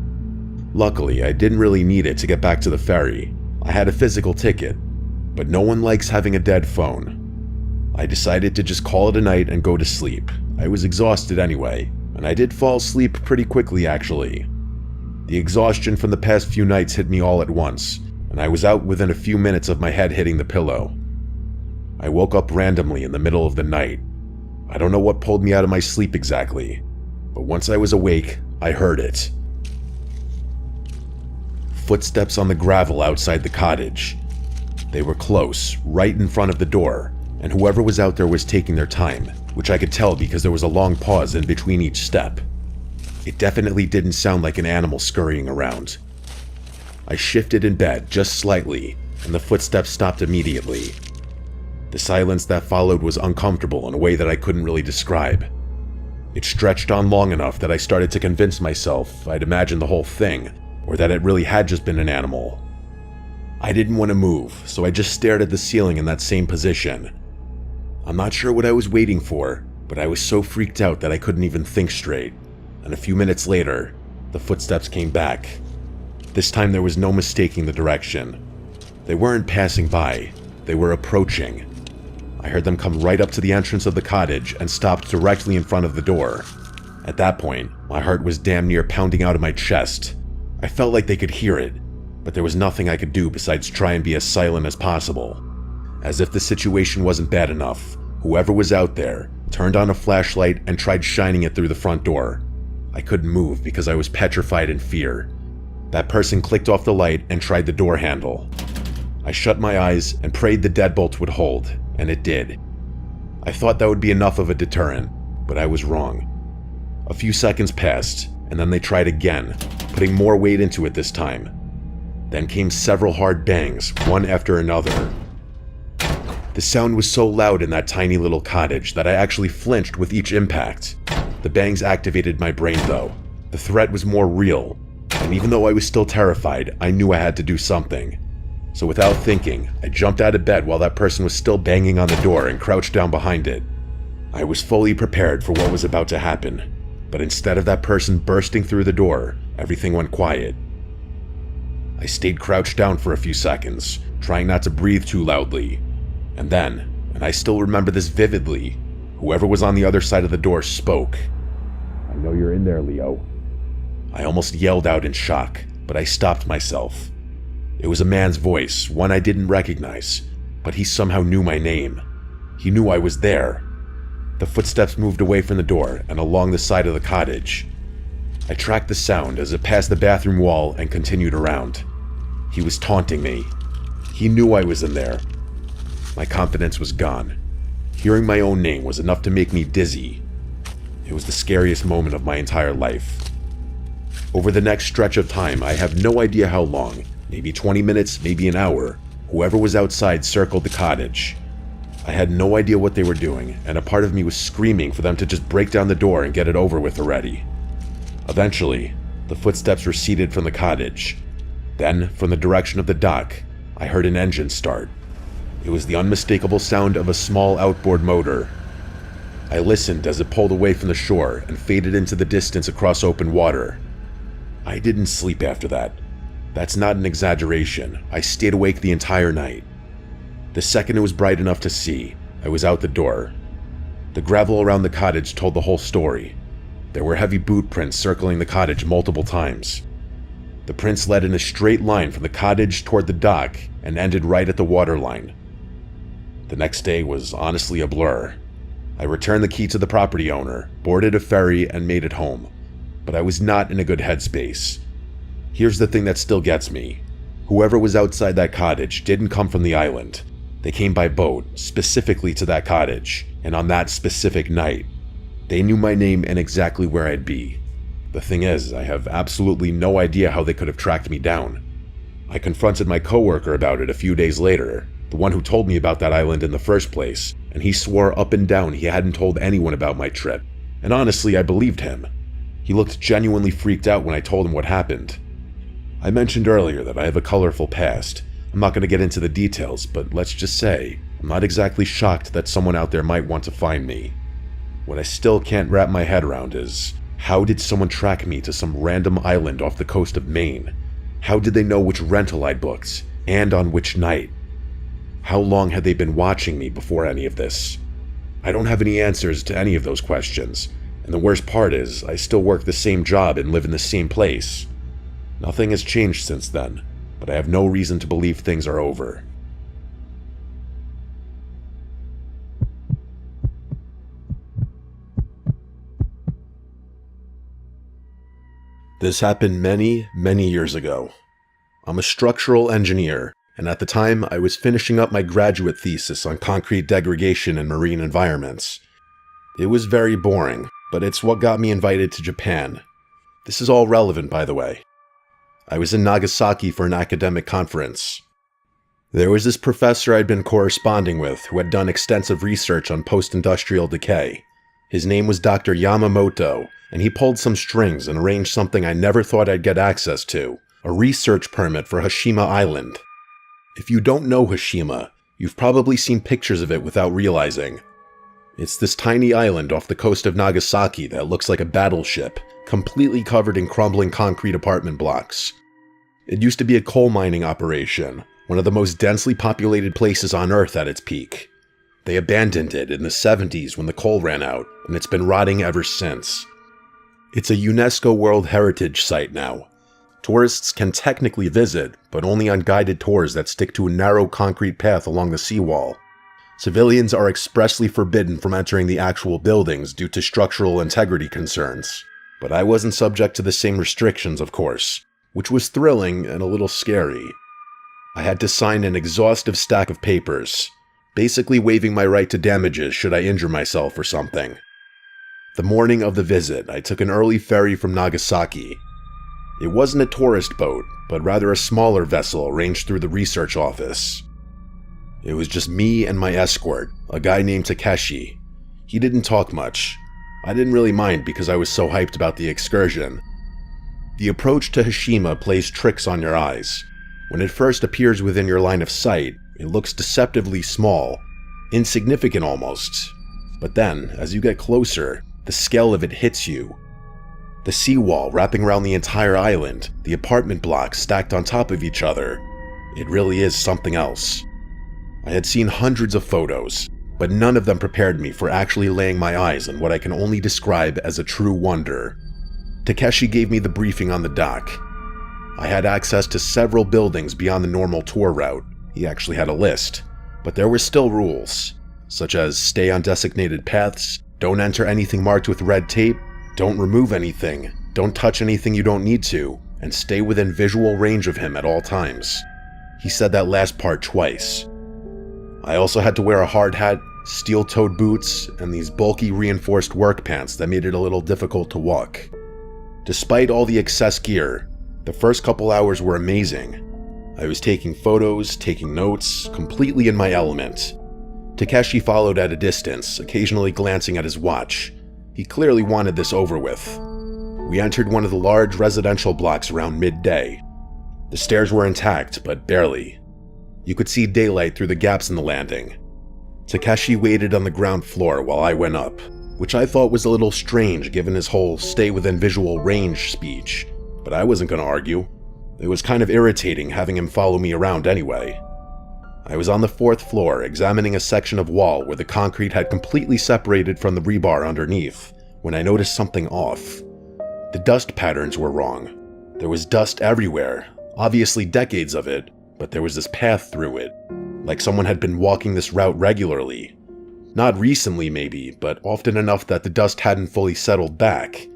Luckily, I didn't really need it to get back to the ferry. I had a physical ticket, but no one likes having a dead phone. I decided to just call it a night and go to sleep. I was exhausted anyway, and I did fall asleep pretty quickly actually. The exhaustion from the past few nights hit me all at once, and I was out within a few minutes of my head hitting the pillow. I woke up randomly in the middle of the night. I don't know what pulled me out of my sleep exactly, but once I was awake, I heard it. Footsteps on the gravel outside the cottage. They were close, right in front of the door, and whoever was out there was taking their time, which I could tell because there was a long pause in between each step. It definitely didn't sound like an animal scurrying around. I shifted in bed just slightly, and the footsteps stopped immediately. The silence that followed was uncomfortable in a way that I couldn't really describe. It stretched on long enough that I started to convince myself I'd imagined the whole thing, or that it really had just been an animal. I didn't want to move, so I just stared at the ceiling in that same position. I'm not sure what I was waiting for, but I was so freaked out that I couldn't even think straight. And a few minutes later, the footsteps came back. This time there was no mistaking the direction. They weren't passing by, they were approaching. I heard them come right up to the entrance of the cottage and stopped directly in front of the door. At that point, my heart was damn near pounding out of my chest. I felt like they could hear it, but there was nothing I could do besides try and be as silent as possible. As if the situation wasn't bad enough, whoever was out there turned on a flashlight and tried shining it through the front door. I couldn't move because I was petrified in fear. That person clicked off the light and tried the door handle. I shut my eyes and prayed the deadbolt would hold, and it did. I thought that would be enough of a deterrent, but I was wrong. A few seconds passed, and then they tried again, putting more weight into it this time. Then came several hard bangs, one after another. The sound was so loud in that tiny little cottage that I actually flinched with each impact. The bangs activated my brain though. The threat was more real, and even though I was still terrified, I knew I had to do something. So without thinking, I jumped out of bed while that person was still banging on the door and crouched down behind it. I was fully prepared for what was about to happen, but instead of that person bursting through the door, everything went quiet. I stayed crouched down for a few seconds, trying not to breathe too loudly. And then, and I still remember this vividly, whoever was on the other side of the door spoke. "I know you're in there, Leo." I almost yelled out in shock, but I stopped myself. It was a man's voice, one I didn't recognize, but he somehow knew my name. He knew I was there. The footsteps moved away from the door and along the side of the cottage. I tracked the sound as it passed the bathroom wall and continued around. He was taunting me. He knew I was in there. My confidence was gone. Hearing my own name was enough to make me dizzy. It was the scariest moment of my entire life. Over the next stretch of time, I have no idea how long, maybe 20 minutes, maybe an hour, whoever was outside circled the cottage. I had no idea what they were doing, and a part of me was screaming for them to just break down the door and get it over with already. Eventually, the footsteps receded from the cottage. Then, from the direction of the dock, I heard an engine start. It was the unmistakable sound of a small outboard motor. I listened as it pulled away from the shore and faded into the distance across open water. I didn't sleep after that. That's not an exaggeration. I stayed awake the entire night. The second it was bright enough to see, I was out the door. The gravel around the cottage told the whole story. There were heavy boot prints circling the cottage multiple times. The prints led in a straight line from the cottage toward the dock and ended right at the waterline. The next day was honestly a blur. I returned the key to the property owner, boarded a ferry, and made it home. But I was not in a good headspace. Here's the thing that still gets me. Whoever was outside that cottage didn't come from the island. They came by boat, specifically to that cottage, and on that specific night. They knew my name and exactly where I'd be. The thing is, I have absolutely no idea how they could have tracked me down. I confronted my coworker about it a few days later, the one who told me about that island in the first place, and he swore up and down he hadn't told anyone about my trip. And honestly, I believed him. He looked genuinely freaked out when I told him what happened. I mentioned earlier that I have a colorful past. I'm not going to get into the details, but let's just say, I'm not exactly shocked that someone out there might want to find me. What I still can't wrap my head around is, how did someone track me to some random island off the coast of Maine? How did they know which rental I'd booked, and on which night? How long had they been watching me before any of this? I don't have any answers to any of those questions, and the worst part is, I still work the same job and live in the same place. Nothing has changed since then, but I have no reason to believe things are over. This happened many, many years ago. I'm a structural engineer, and at the time I was finishing up my graduate thesis on concrete degradation in marine environments. It was very boring, but it's what got me invited to Japan. This is all relevant, by the way. I was in Nagasaki for an academic conference. There was this professor I'd been corresponding with who had done extensive research on post-industrial decay. His name was Dr. Yamamoto, and he pulled some strings and arranged something I never thought I'd get access to, a research permit for Hashima Island. If you don't know Hashima, you've probably seen pictures of it without realizing. It's this tiny island off the coast of Nagasaki that looks like a battleship, completely covered in crumbling concrete apartment blocks. It used to be a coal mining operation, one of the most densely populated places on Earth at its peak. They abandoned it in the 70s when the coal ran out, and it's been rotting ever since. It's a UNESCO World Heritage Site now. Tourists can technically visit, but only on guided tours that stick to a narrow concrete path along the seawall. Civilians are expressly forbidden from entering the actual buildings due to structural integrity concerns. But I wasn't subject to the same restrictions, of course, which was thrilling and a little scary. I had to sign an exhaustive stack of papers, basically waiving my right to damages should I injure myself or something. The morning of the visit, I took an early ferry from Nagasaki. It wasn't a tourist boat, but rather a smaller vessel arranged through the research office. It was just me and my escort, a guy named Takeshi. He didn't talk much. I didn't really mind because I was so hyped about the excursion. The approach to Hashima plays tricks on your eyes. When it first appears within your line of sight, it looks deceptively small, insignificant almost. But then, as you get closer, the scale of it hits you. The seawall wrapping around the entire island, the apartment blocks stacked on top of each other. It really is something else. I had seen hundreds of photos, but none of them prepared me for actually laying my eyes on what I can only describe as a true wonder. Takeshi gave me the briefing on the dock. I had access to several buildings beyond the normal tour route. He actually had a list, but there were still rules, such as stay on designated paths, don't enter anything marked with red tape, don't remove anything, don't touch anything you don't need to, and stay within visual range of him at all times. He said that last part twice. I also had to wear a hard hat, steel-toed boots, and these bulky reinforced work pants that made it a little difficult to walk. Despite all the excess gear, the first couple hours were amazing. I was taking photos, taking notes, completely in my element. Takeshi followed at a distance, occasionally glancing at his watch. He clearly wanted this over with. We entered one of the large residential blocks around midday. The stairs were intact, but barely. You could see daylight through the gaps in the landing. Takeshi waited on the ground floor while I went up. which I thought was a little strange given his whole stay within visual range speech, but I wasn't going to argue. It was kind of irritating having him follow me around anyway. I was on the 4th floor examining a section of wall where the concrete had completely separated from the rebar underneath when I noticed something off. The dust patterns were wrong. There was dust everywhere, obviously decades of it, but there was this path through it, like someone had been walking this route regularly. Not recently maybe, but often enough that the dust hadn't fully settled back.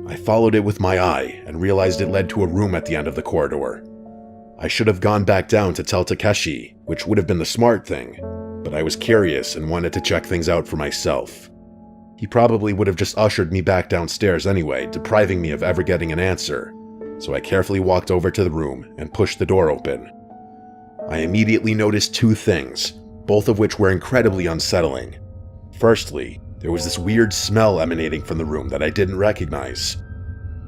I followed it with my eye and realized it led to a room at the end of the corridor. I should have gone back down to tell Takeshi, which would have been the smart thing, but I was curious and wanted to check things out for myself. He probably would have just ushered me back downstairs anyway, depriving me of ever getting an answer, so I carefully walked over to the room and pushed the door open. I immediately noticed 2 things, both of which were incredibly unsettling. Firstly, there was this weird smell emanating from the room that I didn't recognize.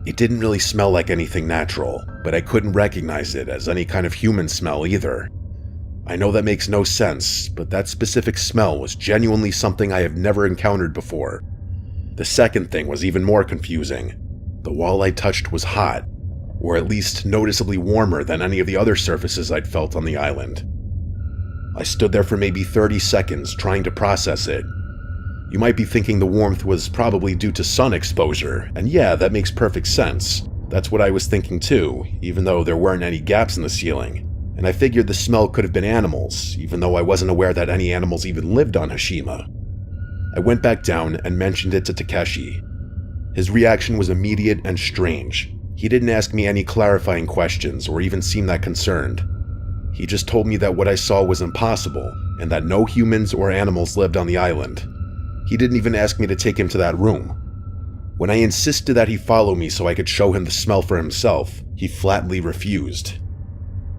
It didn't really smell like anything natural, but I couldn't recognize it as any kind of human smell either. I know that makes no sense, but that specific smell was genuinely something I have never encountered before. The second thing was even more confusing. The wall I touched was hot, or at least noticeably warmer than any of the other surfaces I'd felt on the island. I stood there for maybe 30 seconds trying to process it. You might be thinking the warmth was probably due to sun exposure, and yeah, that makes perfect sense. That's what I was thinking too, even though there weren't any gaps in the ceiling. And I figured the smell could have been animals, even though I wasn't aware that any animals even lived on Hashima. I went back down and mentioned it to Takeshi. His reaction was immediate and strange. He didn't ask me any clarifying questions or even seem that concerned. He just told me that what I saw was impossible, and that no humans or animals lived on the island. He didn't even ask me to take him to that room. When I insisted that he follow me so I could show him the smell for himself, he flatly refused.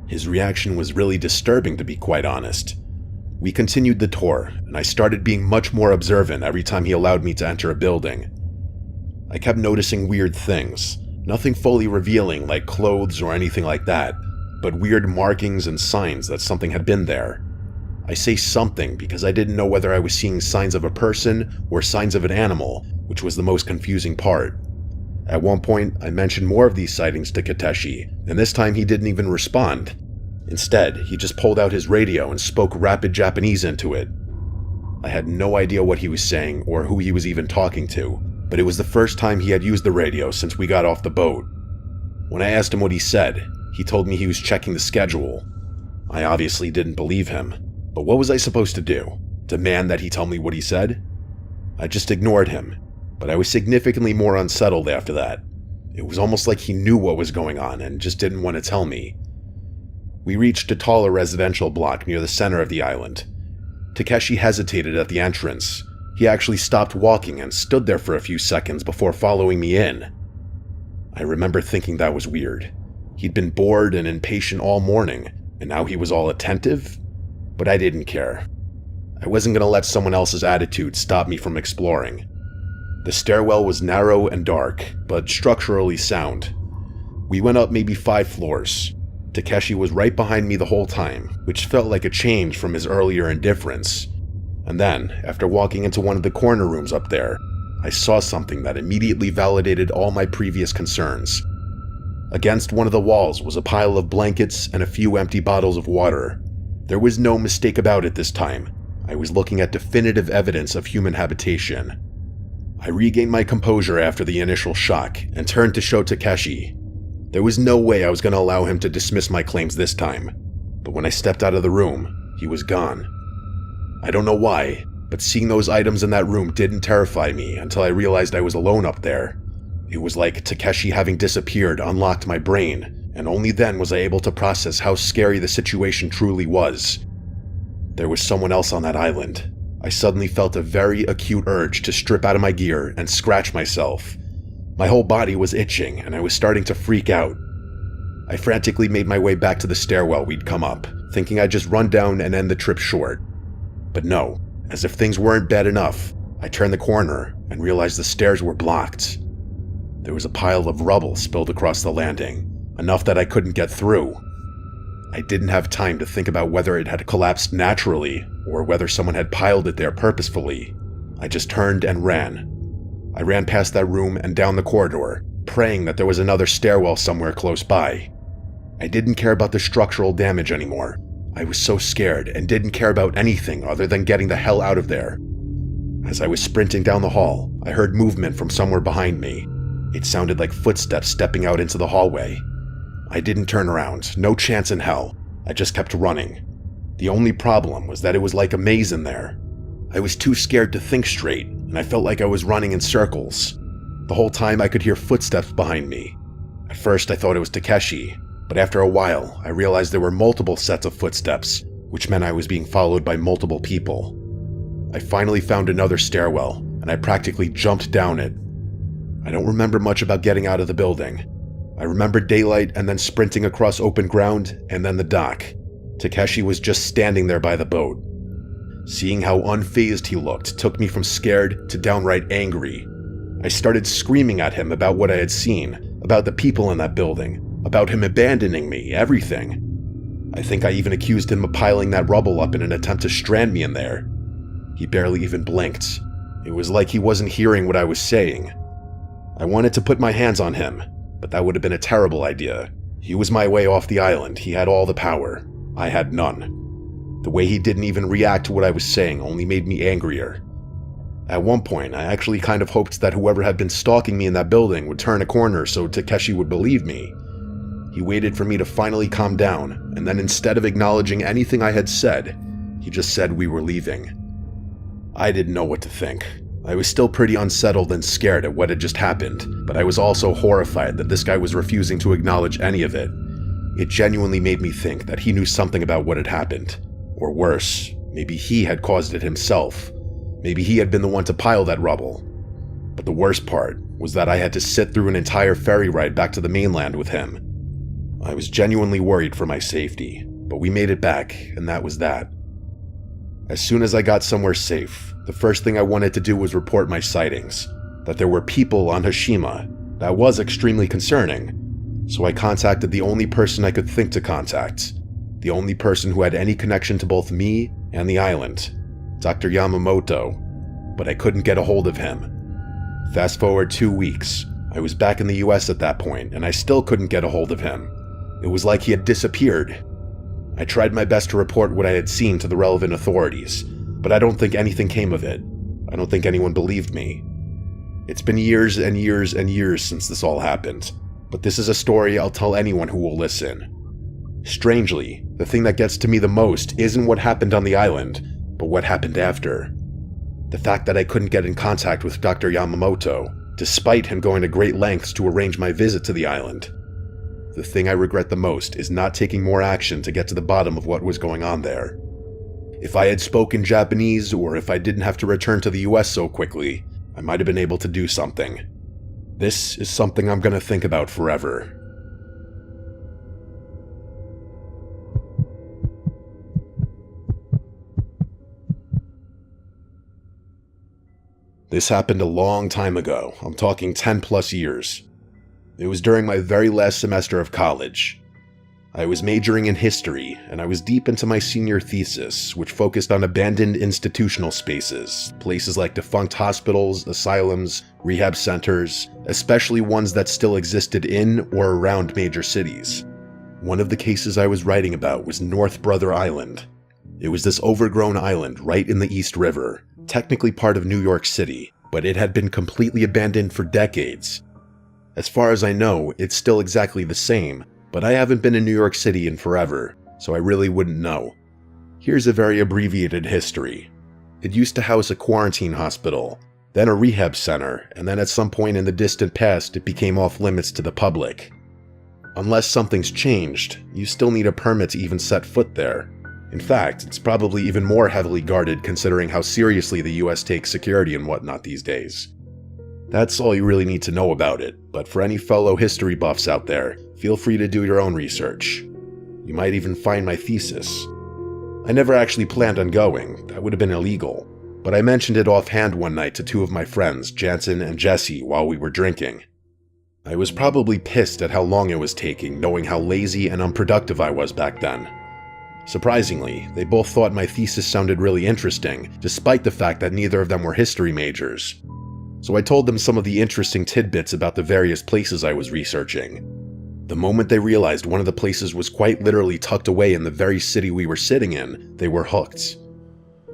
His reaction was really disturbing, to be quite honest. We continued the tour, and I started being much more observant every time he allowed me to enter a building. I kept noticing weird things, nothing fully revealing like clothes or anything like that, but weird markings and signs that something had been there. I say something because I didn't know whether I was seeing signs of a person or signs of an animal, which was the most confusing part. At one point, I mentioned more of these sightings to Takeshi, and this time he didn't even respond. Instead, he just pulled out his radio and spoke rapid Japanese into it. I had no idea what he was saying or who he was even talking to, but it was the first time he had used the radio since we got off the boat. When I asked him what he said, he told me he was checking the schedule. I obviously didn't believe him. But what was I supposed to do? Demand that he tell me what he said? I just ignored him, but I was significantly more unsettled after that. It was almost like he knew what was going on and just didn't want to tell me. We reached a taller residential block near the center of the island. Takeshi hesitated at the entrance. He actually stopped walking and stood there for a few seconds before following me in. I remember thinking that was weird. He'd been bored and impatient all morning, and now he was all attentive? But I didn't care. I wasn't going to let someone else's attitude stop me from exploring. The stairwell was narrow and dark, but structurally sound. We went up maybe 5 floors. Takeshi was right behind me the whole time, which felt like a change from his earlier indifference. And then, after walking into one of the corner rooms up there, I saw something that immediately validated all my previous concerns. Against one of the walls was a pile of blankets and a few empty bottles of water. There was no mistake about it this time. I was looking at definitive evidence of human habitation. I regained my composure after the initial shock and turned to show Takeshi. There was no way I was going to allow him to dismiss my claims this time, but when I stepped out of the room, he was gone. I don't know why, but seeing those items in that room didn't terrify me until I realized I was alone up there. It was like Takeshi having disappeared unlocked my brain, and only then was I able to process how scary the situation truly was. There was someone else on that island. I suddenly felt a very acute urge to strip out of my gear and scratch myself. My whole body was itching, and I was starting to freak out. I frantically made my way back to the stairwell we'd come up, thinking I'd just run down and end the trip short. But no, as if things weren't bad enough, I turned the corner and realized the stairs were blocked. There was a pile of rubble spilled across the landing, enough that I couldn't get through. I didn't have time to think about whether it had collapsed naturally or whether someone had piled it there purposefully. I just turned and ran. I ran past that room and down the corridor, praying that there was another stairwell somewhere close by. I didn't care about the structural damage anymore. I was so scared and didn't care about anything other than getting the hell out of there. As I was sprinting down the hall, I heard movement from somewhere behind me. It sounded like footsteps stepping out into the hallway. I didn't turn around, no chance in hell. I just kept running. The only problem was that it was like a maze in there. I was too scared to think straight, and I felt like I was running in circles. The whole time I could hear footsteps behind me. At first I thought it was Takeshi, but after a while I realized there were multiple sets of footsteps, which meant I was being followed by multiple people. I finally found another stairwell, and I practically jumped down it. I don't remember much about getting out of the building. I remember daylight and then sprinting across open ground and then the dock. Takeshi was just standing there by the boat. Seeing how unfazed he looked took me from scared to downright angry. I started screaming at him about what I had seen, about the people in that building, about him abandoning me, everything. I think I even accused him of piling that rubble up in an attempt to strand me in there. He barely even blinked. It was like he wasn't hearing what I was saying. I wanted to put my hands on him, but that would have been a terrible idea. He was my way off the island. He had all the power. I had none. The way he didn't even react to what I was saying only made me angrier. At one point, I actually kind of hoped that whoever had been stalking me in that building would turn a corner so Takeshi would believe me. He waited for me to finally calm down, and then instead of acknowledging anything I had said, he just said we were leaving. I didn't know what to think. I was still pretty unsettled and scared at what had just happened, but I was also horrified that this guy was refusing to acknowledge any of it. It genuinely made me think that he knew something about what had happened. Or worse, maybe he had caused it himself. Maybe he had been the one to pile that rubble. But the worst part was that I had to sit through an entire ferry ride back to the mainland with him. I was genuinely worried for my safety, but we made it back, and that was that. As soon as I got somewhere safe, the first thing I wanted to do was report my sightings. That there were people on Hashima. That was extremely concerning. So I contacted the only person I could think to contact. The only person who had any connection to both me and the island. Dr. Yamamoto. But I couldn't get a hold of him. Fast forward 2 weeks. I was back in the US at that point, and I still couldn't get a hold of him. It was like he had disappeared. I tried my best to report what I had seen to the relevant authorities, but I don't think anything came of it. I don't think anyone believed me. It's been years and years and years since this all happened, but this is a story I'll tell anyone who will listen. Strangely, the thing that gets to me the most isn't what happened on the island, but what happened after. The fact that I couldn't get in contact with Dr. Yamamoto, despite him going to great lengths to arrange my visit to the island. The thing I regret the most is not taking more action to get to the bottom of what was going on there. If I had spoken Japanese, or if I didn't have to return to the US so quickly, I might have been able to do something. This is something I'm gonna think about forever. This happened a long time ago. I'm talking 10 plus years. It was during my very last semester of college. I was majoring in history, and I was deep into my senior thesis, which focused on abandoned institutional spaces, places like defunct hospitals, asylums, rehab centers, especially ones that still existed in or around major cities. One of the cases I was writing about was North Brother Island. It was this overgrown island right in the East River, technically part of New York City, but it had been completely abandoned for decades. As far as I know, it's still exactly the same, but I haven't been in New York City in forever, so I really wouldn't know. Here's a very abbreviated history. It used to house a quarantine hospital, then a rehab center, and then at some point in the distant past it became off limits to the public. Unless something's changed, you still need a permit to even set foot there. In fact, it's probably even more heavily guarded considering how seriously the US takes security and whatnot these days. That's all you really need to know about it, but for any fellow history buffs out there, feel free to do your own research. You might even find my thesis. I never actually planned on going, that would have been illegal, but I mentioned it offhand one night to two of my friends, Jansen and Jesse, while we were drinking. I was probably pissed at how long it was taking, knowing how lazy and unproductive I was back then. Surprisingly, they both thought my thesis sounded really interesting, despite the fact that neither of them were history majors. So I told them some of the interesting tidbits about the various places I was researching. The moment they realized one of the places was quite literally tucked away in the very city we were sitting in, they were hooked.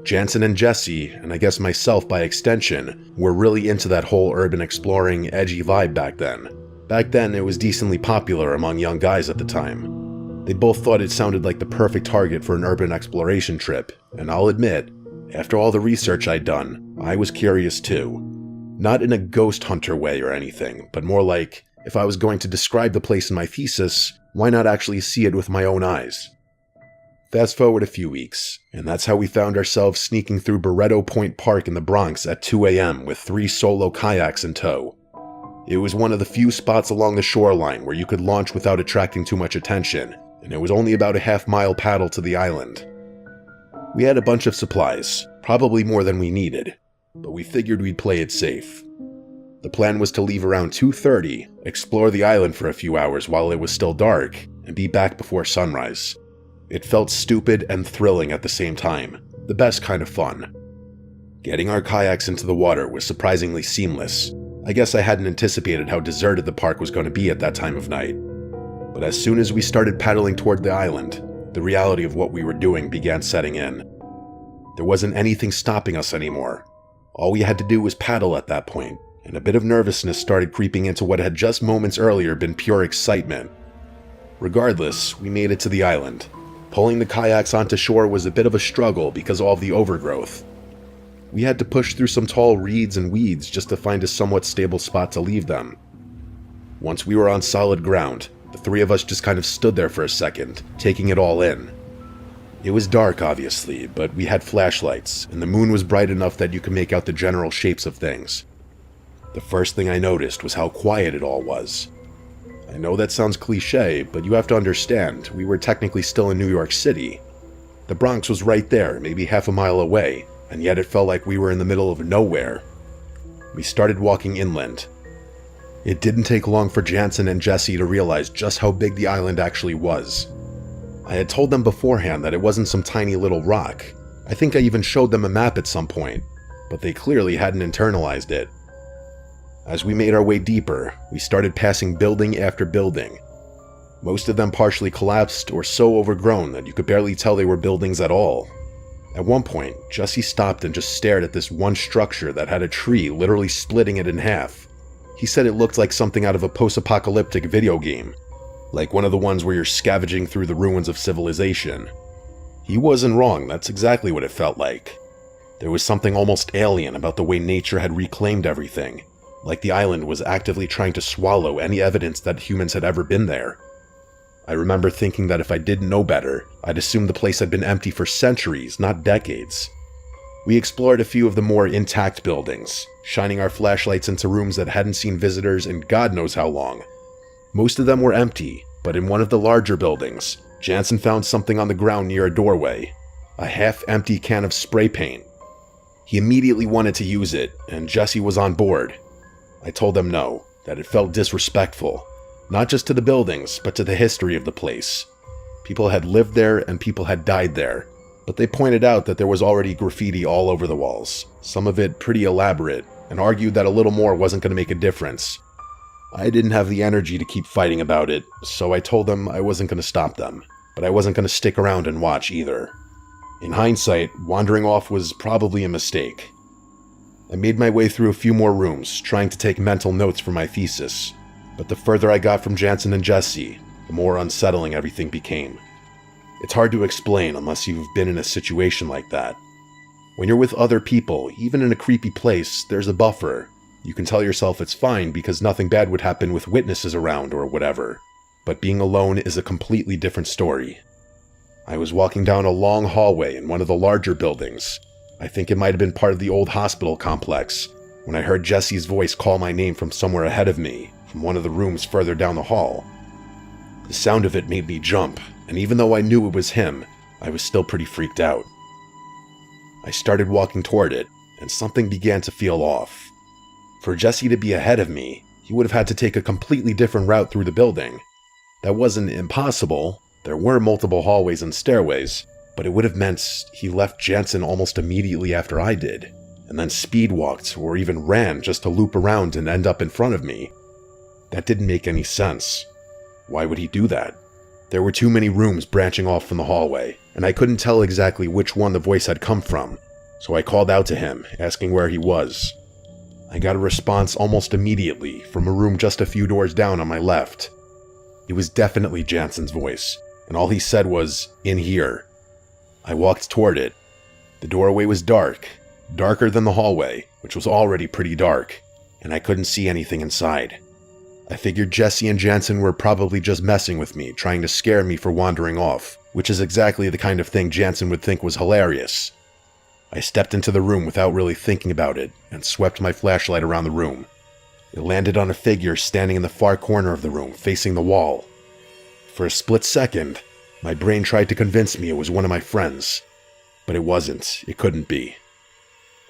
Jansen and Jesse, and I guess myself by extension, were really into that whole urban exploring, edgy vibe back then. Back then, it was decently popular among young guys at the time. They both thought it sounded like the perfect target for an urban exploration trip, and I'll admit, after all the research I'd done, I was curious too. Not in a ghost hunter way or anything, but more like, if I was going to describe the place in my thesis, why not actually see it with my own eyes? Fast forward a few weeks, and that's how we found ourselves sneaking through Barretto Point Park in the Bronx at 2 a.m. with 3 solo kayaks in tow. It was one of the few spots along the shoreline where you could launch without attracting too much attention, and it was only about a half-mile paddle to the island. We had a bunch of supplies, probably more than we needed, but we figured we'd play it safe. The plan was to leave around 2:30, explore the island for a few hours while it was still dark, and be back before sunrise. It felt stupid and thrilling at the same time, the best kind of fun. Getting our kayaks into the water was surprisingly seamless. I guess I hadn't anticipated how deserted the park was going to be at that time of night. But as soon as we started paddling toward the island, the reality of what we were doing began setting in. There wasn't anything stopping us anymore. All we had to do was paddle at that point, and a bit of nervousness started creeping into what had just moments earlier been pure excitement. Regardless, we made it to the island. Pulling the kayaks onto shore was a bit of a struggle because of all the overgrowth. We had to push through some tall reeds and weeds just to find a somewhat stable spot to leave them. Once we were on solid ground, the 3 of us just kind of stood there for a second, taking it all in. It was dark, obviously, but we had flashlights, and the moon was bright enough that you could make out the general shapes of things. The first thing I noticed was how quiet it all was. I know that sounds cliche, but you have to understand, we were technically still in New York City. The Bronx was right there, maybe half a mile away, and yet it felt like we were in the middle of nowhere. We started walking inland. It didn't take long for Jansen and Jesse to realize just how big the island actually was. I had told them beforehand that it wasn't some tiny little rock. I think I even showed them a map at some point, but they clearly hadn't internalized it. As we made our way deeper, we started passing building after building. Most of them partially collapsed or so overgrown that you could barely tell they were buildings at all. At one point, Jesse stopped and just stared at this one structure that had a tree literally splitting it in half. He said it looked like something out of a post-apocalyptic video game, like one of the ones where you're scavenging through the ruins of civilization. He wasn't wrong, that's exactly what it felt like. There was something almost alien about the way nature had reclaimed everything, like the island was actively trying to swallow any evidence that humans had ever been there. I remember thinking that if I didn't know better, I'd assume the place had been empty for centuries, not decades. We explored a few of the more intact buildings, shining our flashlights into rooms that hadn't seen visitors in God knows how long. Most of them were empty, but in one of the larger buildings, Jansen found something on the ground near a doorway, a half-empty can of spray paint. He immediately wanted to use it, and Jesse was on board. I told them no, that it felt disrespectful, not just to the buildings, but to the history of the place. People had lived there and people had died there, but they pointed out that there was already graffiti all over the walls, some of it pretty elaborate, and argued that a little more wasn't going to make a difference. I didn't have the energy to keep fighting about it, so I told them I wasn't going to stop them, but I wasn't going to stick around and watch either. In hindsight, wandering off was probably a mistake. I made my way through a few more rooms, trying to take mental notes for my thesis, but the further I got from Jansen and Jesse, the more unsettling everything became. It's hard to explain unless you've been in a situation like that. When you're with other people, even in a creepy place, there's a buffer. You can tell yourself it's fine because nothing bad would happen with witnesses around or whatever. But being alone is a completely different story. I was walking down a long hallway in one of the larger buildings. I think it might have been part of the old hospital complex, when I heard Jesse's voice call my name from somewhere ahead of me, from one of the rooms further down the hall. The sound of it made me jump, and even though I knew it was him, I was still pretty freaked out. I started walking toward it, and something began to feel off. For Jesse to be ahead of me, he would have had to take a completely different route through the building. That wasn't impossible, There were multiple hallways and stairways, but it would have meant he left Jansen almost immediately after I did, and then speed walked or even ran just to loop around and end up in front of me. That didn't make any sense. Why would he do that? There were too many rooms branching off from the hallway, and I couldn't tell exactly which one the voice had come from, so I called out to him, asking where he was. I got a response almost immediately from a room just a few doors down on my left. It was definitely Jansen's voice, and all he said was, "In here." I walked toward it. The doorway was dark, darker than the hallway, which was already pretty dark, and I couldn't see anything inside. I figured Jesse and Jansen were probably just messing with me, trying to scare me for wandering off, which is exactly the kind of thing Jansen would think was hilarious. I stepped into the room without really thinking about it, and swept my flashlight around the room. It landed on a figure standing in the far corner of the room, facing the wall. For a split second, my brain tried to convince me it was one of my friends, but it wasn't. It couldn't be.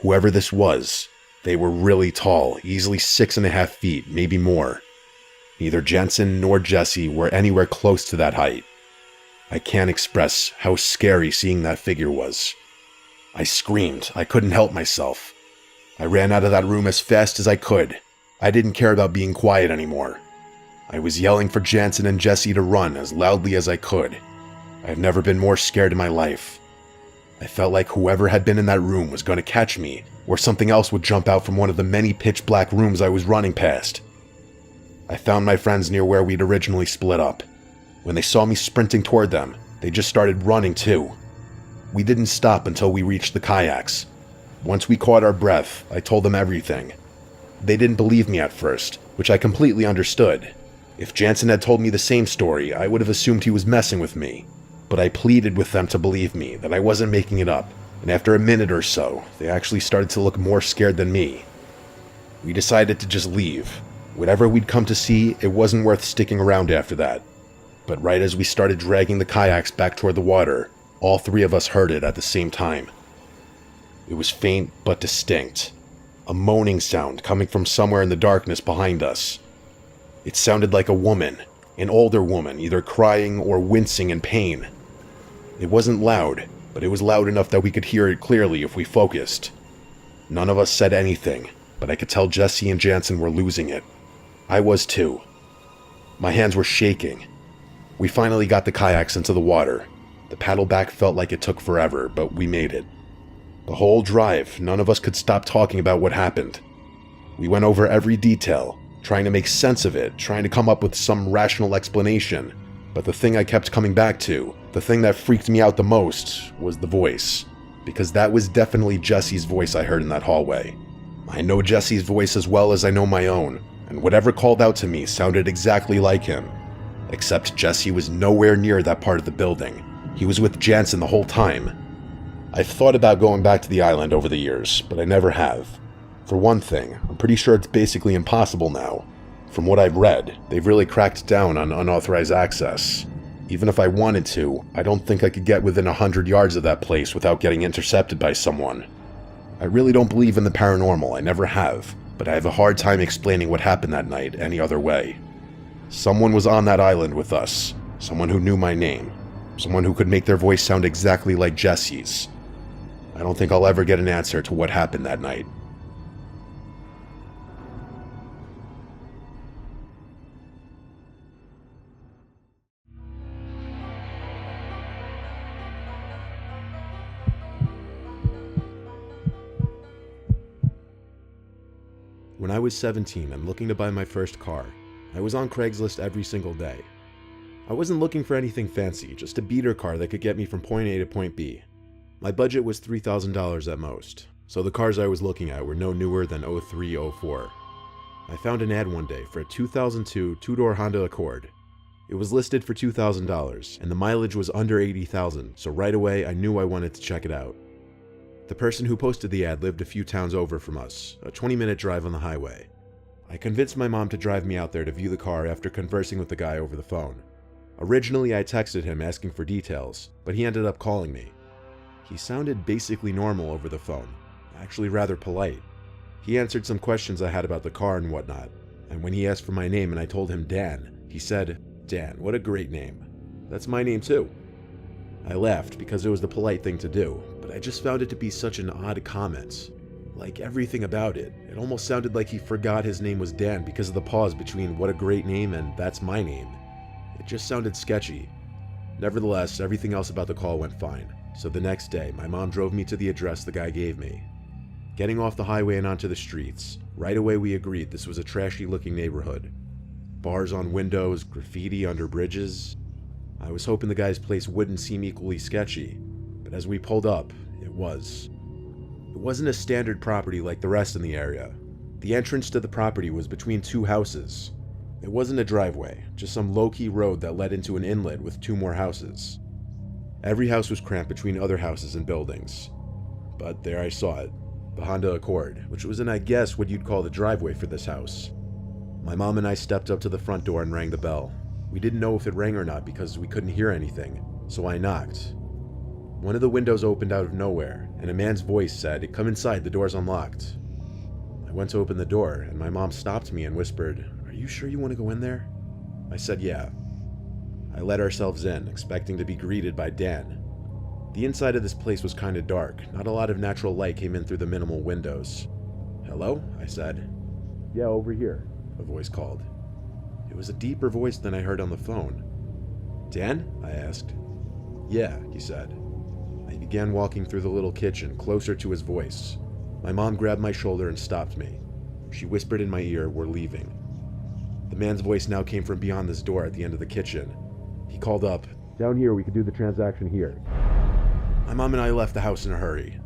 Whoever this was, they were really tall, easily 6.5 feet, maybe more. Neither Jansen nor Jesse were anywhere close to that height. I can't express how scary seeing that figure was. I screamed. I couldn't help myself. I ran out of that room as fast as I could. I didn't care about being quiet anymore. I was yelling for Jansen and Jesse to run as loudly as I could. I've never been more scared in my life. I felt like whoever had been in that room was going to catch me, or something else would jump out from one of the many pitch-black rooms I was running past. I found my friends near where we'd originally split up. When they saw me sprinting toward them, they just started running too. We didn't stop until we reached the kayaks. Once we caught our breath, I told them everything. They didn't believe me at first, which I completely understood. If Jansen had told me the same story, I would have assumed he was messing with me. But I pleaded with them to believe me, that I wasn't making it up, and after a minute or so, they actually started to look more scared than me. We decided to just leave. Whatever we'd come to see, it wasn't worth sticking around after that. But right as we started dragging the kayaks back toward the water, all three of us heard it at the same time. It was faint but distinct. A moaning sound coming from somewhere in the darkness behind us. It sounded like a woman, an older woman, either crying or wincing in pain. It wasn't loud, but it was loud enough that we could hear it clearly if we focused. None of us said anything, but I could tell Jesse and Jansen were losing it. I was too. My hands were shaking. We finally got the kayaks into the water. The paddle back felt like it took forever, but we made it. The whole drive, none of us could stop talking about what happened. We went over every detail, trying to make sense of it, trying to come up with some rational explanation. But the thing I kept coming back to, the thing that freaked me out the most, was the voice. Because that was definitely Jesse's voice I heard in that hallway. I know Jesse's voice as well as I know my own, and whatever called out to me sounded exactly like him. Except Jesse was nowhere near that part of the building. He was with Jansen the whole time. I've thought about going back to the island over the years, but I never have. For one thing, I'm pretty sure it's basically impossible now. From what I've read, they've really cracked down on unauthorized access. Even if I wanted to, I don't think I could get within 100 yards of that place without getting intercepted by someone. I really don't believe in the paranormal, I never have, but I have a hard time explaining what happened that night any other way. Someone was on that island with us, someone who knew my name, someone who could make their voice sound exactly like Jesse's. I don't think I'll ever get an answer to what happened that night. When I was 17 and looking to buy my first car, I was on Craigslist every single day. I wasn't looking for anything fancy, just a beater car that could get me from point A to point B. My budget was $3,000 at most, so the cars I was looking at were no newer than 03, 04. I found an ad one day for a 2002 two-door Honda Accord. It was listed for $2,000, and the mileage was under 80,000, so right away I knew I wanted to check it out. The person who posted the ad lived a few towns over from us, a 20-minute drive on the highway. I convinced my mom to drive me out there to view the car after conversing with the guy over the phone. Originally, I texted him asking for details, but he ended up calling me. He sounded basically normal over the phone, actually rather polite. He answered some questions I had about the car and whatnot, and when he asked for my name and I told him Dan, he said, "Dan, what a great name." That's my name too." I laughed because it was the polite thing to do, but I just found it to be such an odd comment. Like everything about it, it almost sounded like he forgot his name was Dan because of the pause between "what a great name" and "that's my name." It just sounded sketchy. Nevertheless, everything else about the call went fine, so the next day my mom drove me to the address the guy gave me. Getting off the highway and onto the streets, right away we agreed this was a trashy looking neighborhood. Bars on windows, graffiti under bridges. I was hoping the guy's place wouldn't seem equally sketchy, but as we pulled up, it was. It wasn't a standard property like the rest in the area. The entrance to the property was between two houses. It wasn't a driveway, just some low-key road that led into an inlet with two more houses. Every house was cramped between other houses and buildings. But there I saw it, the Honda Accord, which was in, I guess, what you'd call the driveway for this house. My mom and I stepped up to the front door and rang the bell. We didn't know if it rang or not because we couldn't hear anything, so I knocked. One of the windows opened out of nowhere, and a man's voice said, "Come inside, the door's unlocked." I went to open the door, and my mom stopped me and whispered, "Are you sure you want to go in there?" I said yeah. I let ourselves in, expecting to be greeted by Dan. The inside of this place was kinda dark, not a lot of natural light came in through the minimal windows. "Hello?" I said. "Yeah, over here," a voice called. It was a deeper voice than I heard on the phone. "Dan?" I asked. "Yeah," he said. I began walking through the little kitchen, closer to his voice. My mom grabbed my shoulder and stopped me. She whispered in my ear, "We're leaving." The man's voice now came from beyond this door at the end of the kitchen. He called up, "Down here, we could do the transaction here." My mom and I left the house in a hurry.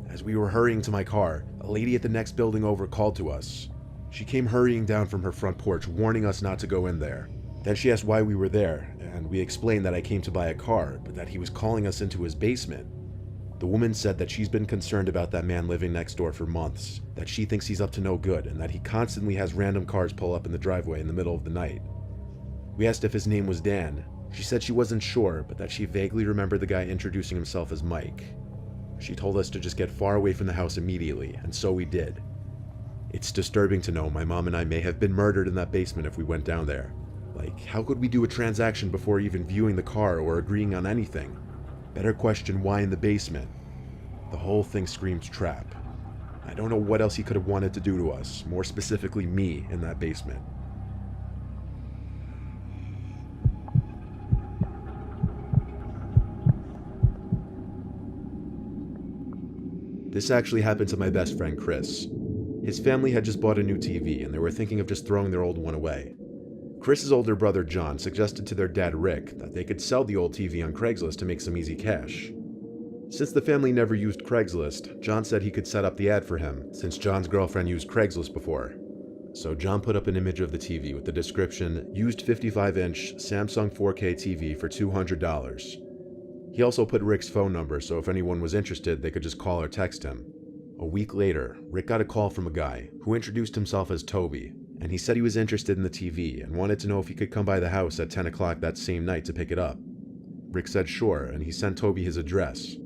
As we were hurrying to my car, a lady at the next building over called to us. She came hurrying down from her front porch, warning us not to go in there. Then she asked why we were there, and we explained that I came to buy a car, but that he was calling us into his basement. The woman said that she's been concerned about that man living next door for months, that she thinks he's up to no good, and that he constantly has random cars pull up in the driveway in the middle of the night. We asked if his name was Dan. She said she wasn't sure, but that she vaguely remembered the guy introducing himself as Mike. She told us to just get far away from the house immediately, and so we did. It's disturbing to know my mom and I may have been murdered in that basement if we went down there. Like, how could we do a transaction before even viewing the car or agreeing on anything? Better question why in the basement. The whole thing screams trap. I don't know what else he could have wanted to do to us, more specifically me, in that basement. This actually happened to my best friend Chris. His family had just bought a new TV and they were thinking of just throwing their old one away. Chris's older brother John suggested to their dad Rick that they could sell the old TV on Craigslist to make some easy cash. Since the family never used Craigslist, John said he could set up the ad for him, since John's girlfriend used Craigslist before. So John put up an image of the TV with the description, "Used 55-inch Samsung 4K TV for $200. He also put Rick's phone number so if anyone was interested they could just call or text him. A week later, Rick got a call from a guy who introduced himself as Toby, and he said he was interested in the TV and wanted to know if he could come by the house at 10 o'clock that same night to pick it up. Rick said sure, and he sent Toby his address.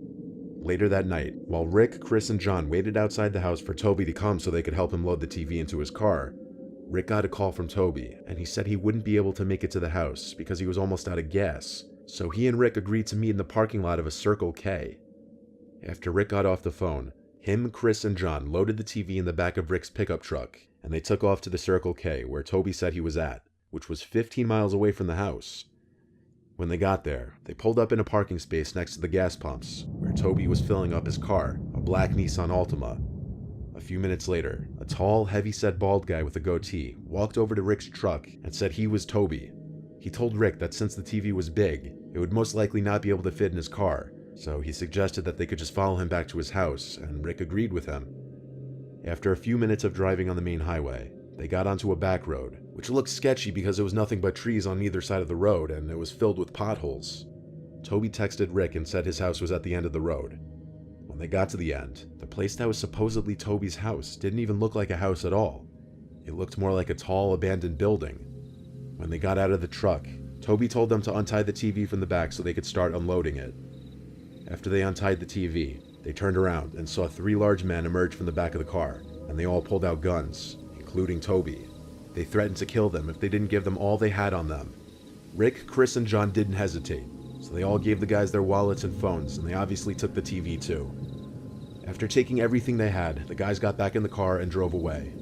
Later that night, while Rick, Chris, and John waited outside the house for Toby to come so they could help him load the TV into his car, Rick got a call from Toby, and he said he wouldn't be able to make it to the house because he was almost out of gas, so he and Rick agreed to meet in the parking lot of a Circle K. After Rick got off the phone, him, Chris, and John loaded the TV in the back of Rick's pickup truck, and they took off to the Circle K where Toby said he was at, which was 15 miles away from the house. When they got there, they pulled up in a parking space next to the gas pumps, where Toby was filling up his car, a black Nissan Altima. A few minutes later, a tall, heavy-set bald guy with a goatee walked over to Rick's truck and said he was Toby. He told Rick that since the TV was big, it would most likely not be able to fit in his car, so he suggested that they could just follow him back to his house, and Rick agreed with him. After a few minutes of driving on the main highway, they got onto a back road, which looked sketchy because it was nothing but trees on either side of the road and it was filled with potholes. Toby texted Rick and said his house was at the end of the road. When they got to the end, the place that was supposedly Toby's house didn't even look like a house at all. It looked more like a tall, abandoned building. When they got out of the truck, Toby told them to untie the TV from the back so they could start unloading it. After they untied the TV, they turned around and saw 3 large men emerge from the back of the car, and they all pulled out guns, including Toby. They threatened to kill them if they didn't give them all they had on them. Rick, Chris, and John didn't hesitate, so they all gave the guys their wallets and phones, and they obviously took the TV too. After taking everything they had, the guys got back in the car and drove away.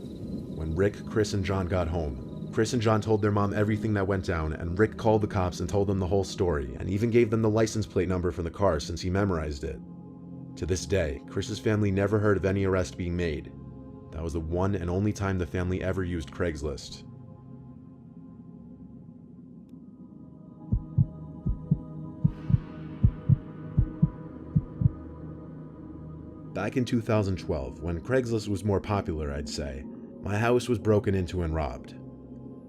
When Rick, Chris, and John got home, Chris and John told their mom everything that went down, and Rick called the cops and told them the whole story, and even gave them the license plate number for the car since he memorized it. To this day, Chris's family never heard of any arrest being made. That was the one and only time the family ever used Craigslist. Back in 2012, when Craigslist was more popular, I'd say, my house was broken into and robbed.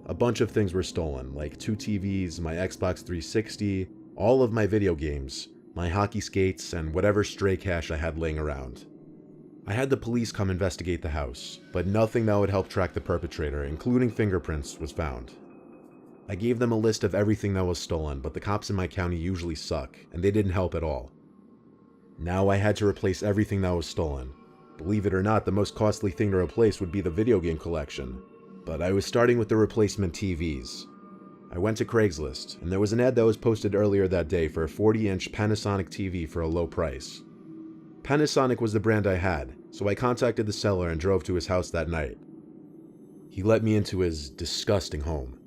A bunch of things were stolen, like 2 TVs, my Xbox 360, all of my video games, my hockey skates, and whatever stray cash I had laying around. I had the police come investigate the house, but nothing that would help track the perpetrator, including fingerprints, was found. I gave them a list of everything that was stolen, but the cops in my county usually suck, and they didn't help at all. Now I had to replace everything that was stolen. Believe it or not, the most costly thing to replace would be the video game collection, but I was starting with the replacement TVs. I went to Craigslist, and there was an ad that was posted earlier that day for a 40-inch Panasonic TV for a low price. Panasonic was the brand I had, so I contacted the seller and drove to his house that night. He let me into his disgusting home.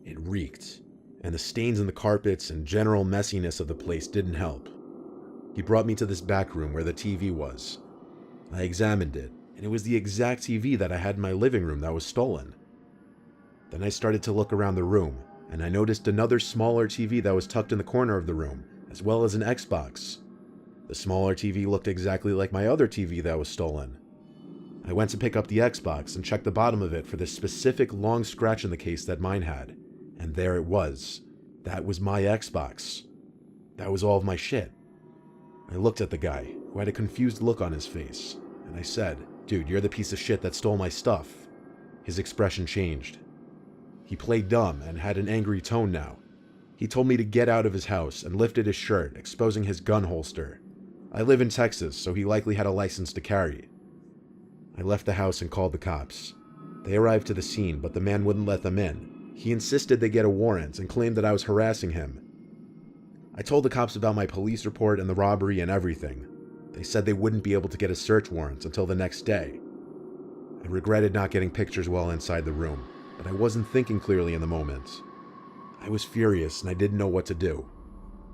It reeked, and the stains in the carpets and general messiness of the place didn't help. He brought me to this back room where the TV was. I examined it, and it was the exact TV that I had in my living room that was stolen. Then I started to look around the room, and I noticed another smaller TV that was tucked in the corner of the room, as well as an Xbox. The smaller TV looked exactly like my other TV that was stolen. I went to pick up the Xbox and checked the bottom of it for this specific long scratch in the case that mine had, and there it was. That was my Xbox. That was all of my shit. I looked at the guy, who had a confused look on his face, and I said, "Dude, you're the piece of shit that stole my stuff." His expression changed. He played dumb and had an angry tone now. He told me to get out of his house and lifted his shirt, exposing his gun holster. I live in Texas, so he likely had a license to carry. I left the house and called the cops. They arrived to the scene, but the man wouldn't let them in. He insisted they get a warrant and claimed that I was harassing him. I told the cops about my police report and the robbery and everything. They said they wouldn't be able to get a search warrant until the next day. I regretted not getting pictures while inside the room, but I wasn't thinking clearly in the moment. I was furious and I didn't know what to do.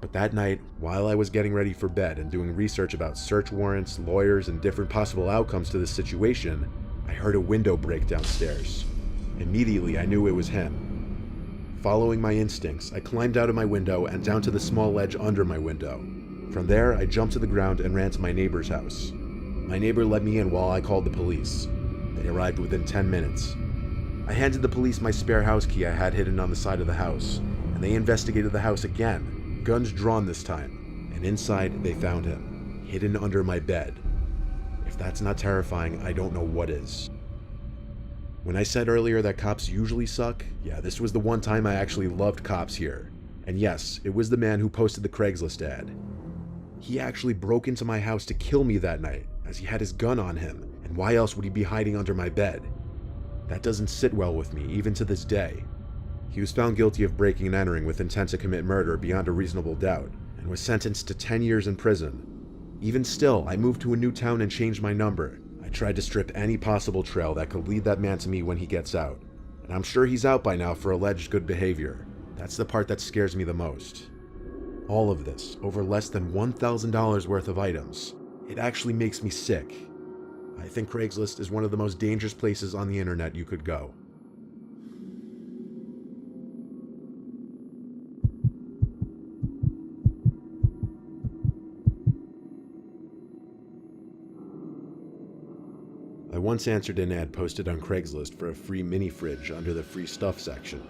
But that night, while I was getting ready for bed and doing research about search warrants, lawyers, and different possible outcomes to this situation, I heard a window break downstairs. Immediately, I knew it was him. Following my instincts, I climbed out of my window and down to the small ledge under my window. From there, I jumped to the ground and ran to my neighbor's house. My neighbor let me in while I called the police. They arrived within 10 minutes. I handed the police my spare house key I had hidden on the side of the house, and they investigated the house again, guns drawn this time, and inside they found him, hidden under my bed. If that's not terrifying, I don't know what is. When I said earlier that cops usually suck, yeah, this was the one time I actually loved cops here. And yes, it was the man who posted the Craigslist ad. He actually broke into my house to kill me that night, as he had his gun on him, and why else would he be hiding under my bed? That doesn't sit well with me, even to this day. He was found guilty of breaking and entering with intent to commit murder beyond a reasonable doubt, and was sentenced to 10 years in prison. Even still, I moved to a new town and changed my number. I tried to strip any possible trail that could lead that man to me when he gets out. And I'm sure he's out by now for alleged good behavior. That's the part that scares me the most. All of this, over less than $1,000 worth of items. It actually makes me sick. I think Craigslist is one of the most dangerous places on the internet you could go. I once answered an ad posted on Craigslist for a free mini fridge under the free stuff section.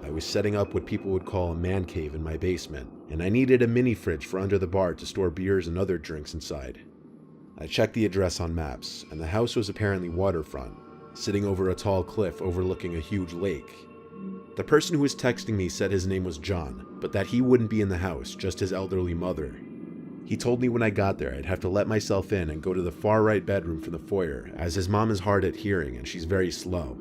I was setting up what people would call a man cave in my basement, and I needed a mini fridge for under the bar to store beers and other drinks inside. I checked the address on maps, and the house was apparently waterfront, sitting over a tall cliff overlooking a huge lake. The person who was texting me said his name was John, but that he wouldn't be in the house, just his elderly mother. He told me when I got there I'd have to let myself in and go to the far right bedroom from the foyer, as his mom is hard at hearing and she's very slow.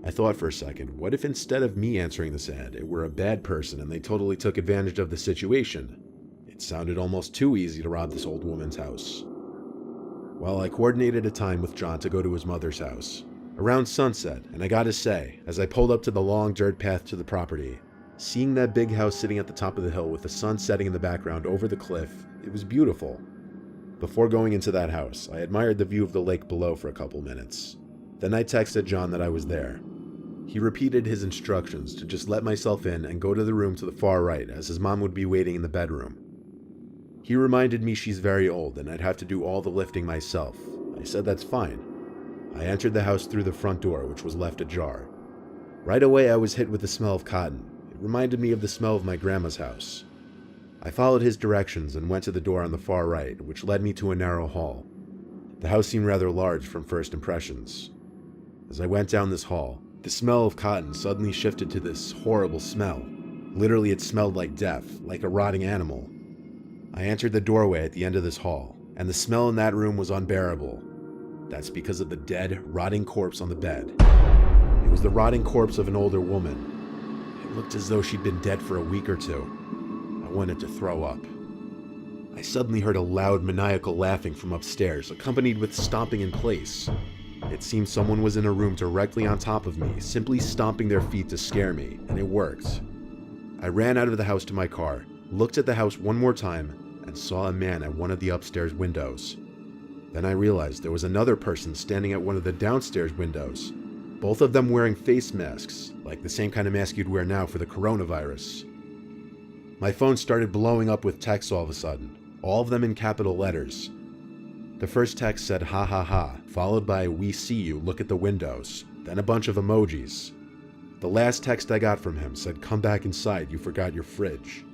I thought for a second, what if instead of me answering this ad, it were a bad person and they totally took advantage of the situation? It sounded almost too easy to rob this old woman's house. Well, I coordinated a time with John to go to his mother's house, around sunset, and I gotta say, as I pulled up to the long dirt path to the property, seeing that big house sitting at the top of the hill with the sun setting in the background over the cliff, it was beautiful. Before going into that house, I admired the view of the lake below for a couple minutes. Then I texted John that I was there. He repeated his instructions to just let myself in and go to the room to the far right, as his mom would be waiting in the bedroom. He reminded me she's very old and I'd have to do all the lifting myself. I said that's fine. I entered the house through the front door, which was left ajar. Right away I was hit with the smell of cotton. It reminded me of the smell of my grandma's house. I followed his directions and went to the door on the far right, which led me to a narrow hall. The house seemed rather large from first impressions. As I went down this hall, the smell of cotton suddenly shifted to this horrible smell. Literally, it smelled like death, like a rotting animal. I entered the doorway at the end of this hall, and the smell in that room was unbearable. That's because of the dead, rotting corpse on the bed. It was the rotting corpse of an older woman. It looked as though she'd been dead for a week or two. I wanted to throw up. I suddenly heard a loud, maniacal laughing from upstairs, accompanied with stomping in place. It seemed someone was in a room directly on top of me, simply stomping their feet to scare me, and it worked. I ran out of the house to my car, looked at the house one more time, and saw a man at one of the upstairs windows. Then I realized there was another person standing at one of the downstairs windows, both of them wearing face masks, like the same kind of mask you'd wear now for the coronavirus. My phone started blowing up with texts all of a sudden, all of them in capital letters. The first text said ha ha ha, followed by we see you, look at the windows, then a bunch of emojis. The last text I got from him said come back inside, you forgot your fridge.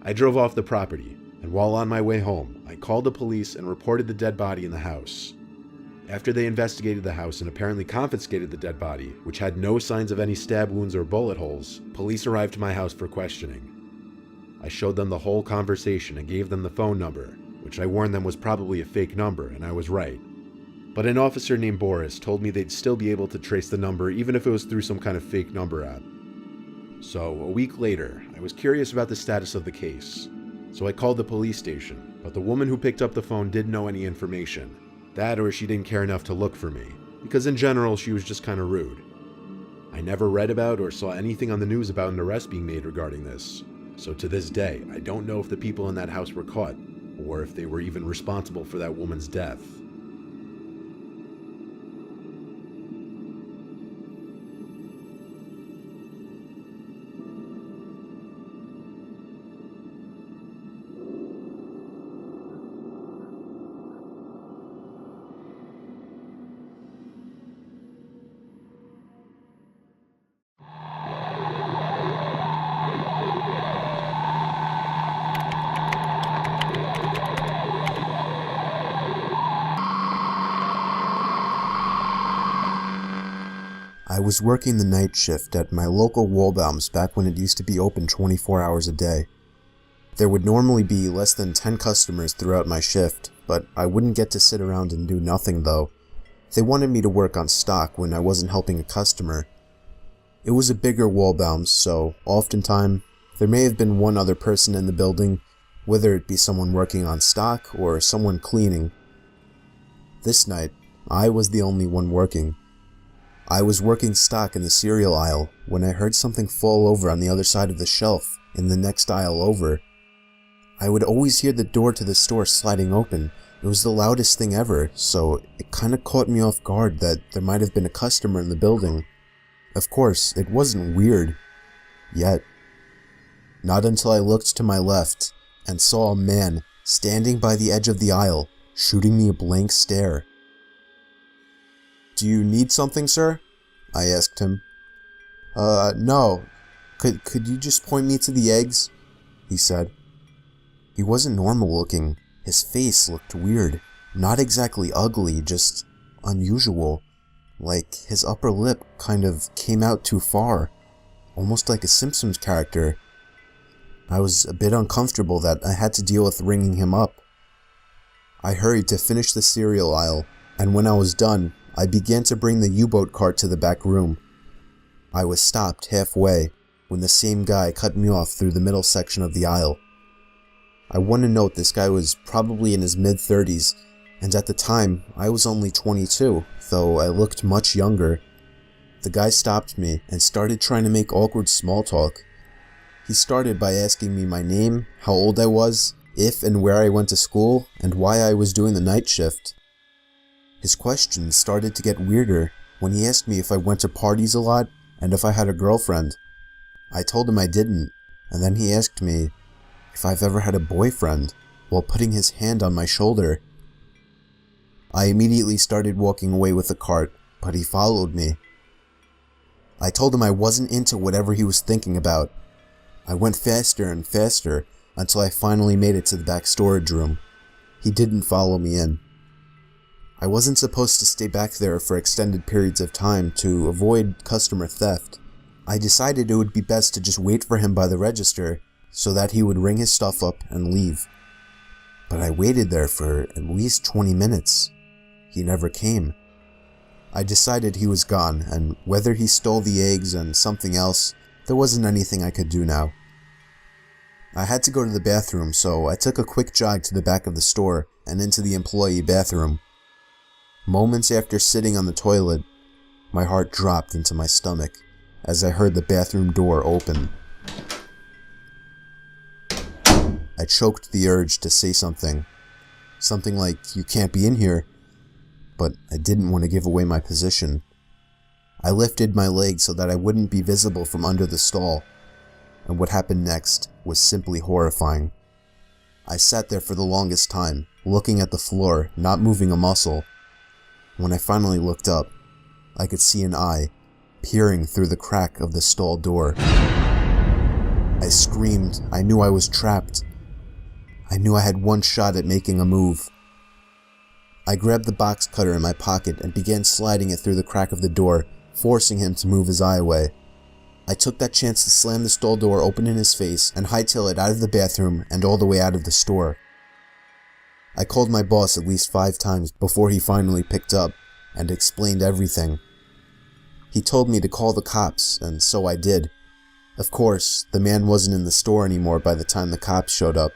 I drove off the property, and while on my way home, I called the police and reported the dead body in the house. After they investigated the house and apparently confiscated the dead body, which had no signs of any stab wounds or bullet holes, police arrived to my house for questioning. I showed them the whole conversation and gave them the phone number, which I warned them was probably a fake number, and I was right. But an officer named Boris told me they'd still be able to trace the number even if it was through some kind of fake number app. So, a week later, I was curious about the status of the case. So I called the police station, but the woman who picked up the phone didn't know any information. That or she didn't care enough to look for me, because in general she was just kind of rude. I never read about or saw anything on the news about an arrest being made regarding this, so to this day I don't know if the people in that house were caught, or if they were even responsible for that woman's death. I was working the night shift at my local Waldbaum's back when it used to be open 24 hours a day. There would normally be less than 10 customers throughout my shift, but I wouldn't get to sit around and do nothing though. They wanted me to work on stock when I wasn't helping a customer. It was a bigger Waldbaum's, so oftentimes there may have been one other person in the building, whether it be someone working on stock or someone cleaning. This night, I was the only one working. I was working stock in the cereal aisle when I heard something fall over on the other side of the shelf in the next aisle over. I would always hear the door to the store sliding open. It was the loudest thing ever, so it kinda caught me off guard that there might have been a customer in the building. Of course, it wasn't weird. Yet. Not until I looked to my left and saw a man standing by the edge of the aisle, shooting me a blank stare. "Do you need something, sir?" I asked him. No. Could you just point me to the eggs?" he said. He wasn't normal looking. His face looked weird. Not exactly ugly, just unusual. Like his upper lip kind of came out too far. Almost like a Simpsons character. I was a bit uncomfortable that I had to deal with ringing him up. I hurried to finish the cereal aisle, and when I was done, I began to bring the U-boat cart to the back room. I was stopped halfway when the same guy cut me off through the middle section of the aisle. I want to note this guy was probably in his mid-30s, and at the time, I was only 22, though I looked much younger. The guy stopped me and started trying to make awkward small talk. He started by asking me my name, how old I was, if and where I went to school, and why I was doing the night shift. His questions started to get weirder when he asked me if I went to parties a lot and if I had a girlfriend. I told him I didn't, and then he asked me if I've ever had a boyfriend while putting his hand on my shoulder. I immediately started walking away with the cart, but he followed me. I told him I wasn't into whatever he was thinking about. I went faster and faster until I finally made it to the back storage room. He didn't follow me in. I wasn't supposed to stay back there for extended periods of time to avoid customer theft. I decided it would be best to just wait for him by the register so that he would ring his stuff up and leave. But I waited there for at least 20 minutes. He never came. I decided he was gone, and whether he stole the eggs and something else, there wasn't anything I could do now. I had to go to the bathroom, so I took a quick jog to the back of the store and into the employee bathroom. Moments after sitting on the toilet, my heart dropped into my stomach as I heard the bathroom door open. I choked the urge to say something like, "You can't be in here," but I didn't want to give away my position. I lifted my leg so that I wouldn't be visible from under the stall, and what happened next was simply horrifying. I sat there for the longest time, looking at the floor, not moving a muscle. When I finally looked up, I could see an eye peering through the crack of the stall door. I screamed. I knew I was trapped. I knew I had one shot at making a move. I grabbed the box cutter in my pocket and began sliding it through the crack of the door, forcing him to move his eye away. I took that chance to slam the stall door open in his face and hightail it out of the bathroom and all the way out of the store. I called my boss at least 5 times before he finally picked up and explained everything. He told me to call the cops, and so I did. Of course, the man wasn't in the store anymore by the time the cops showed up.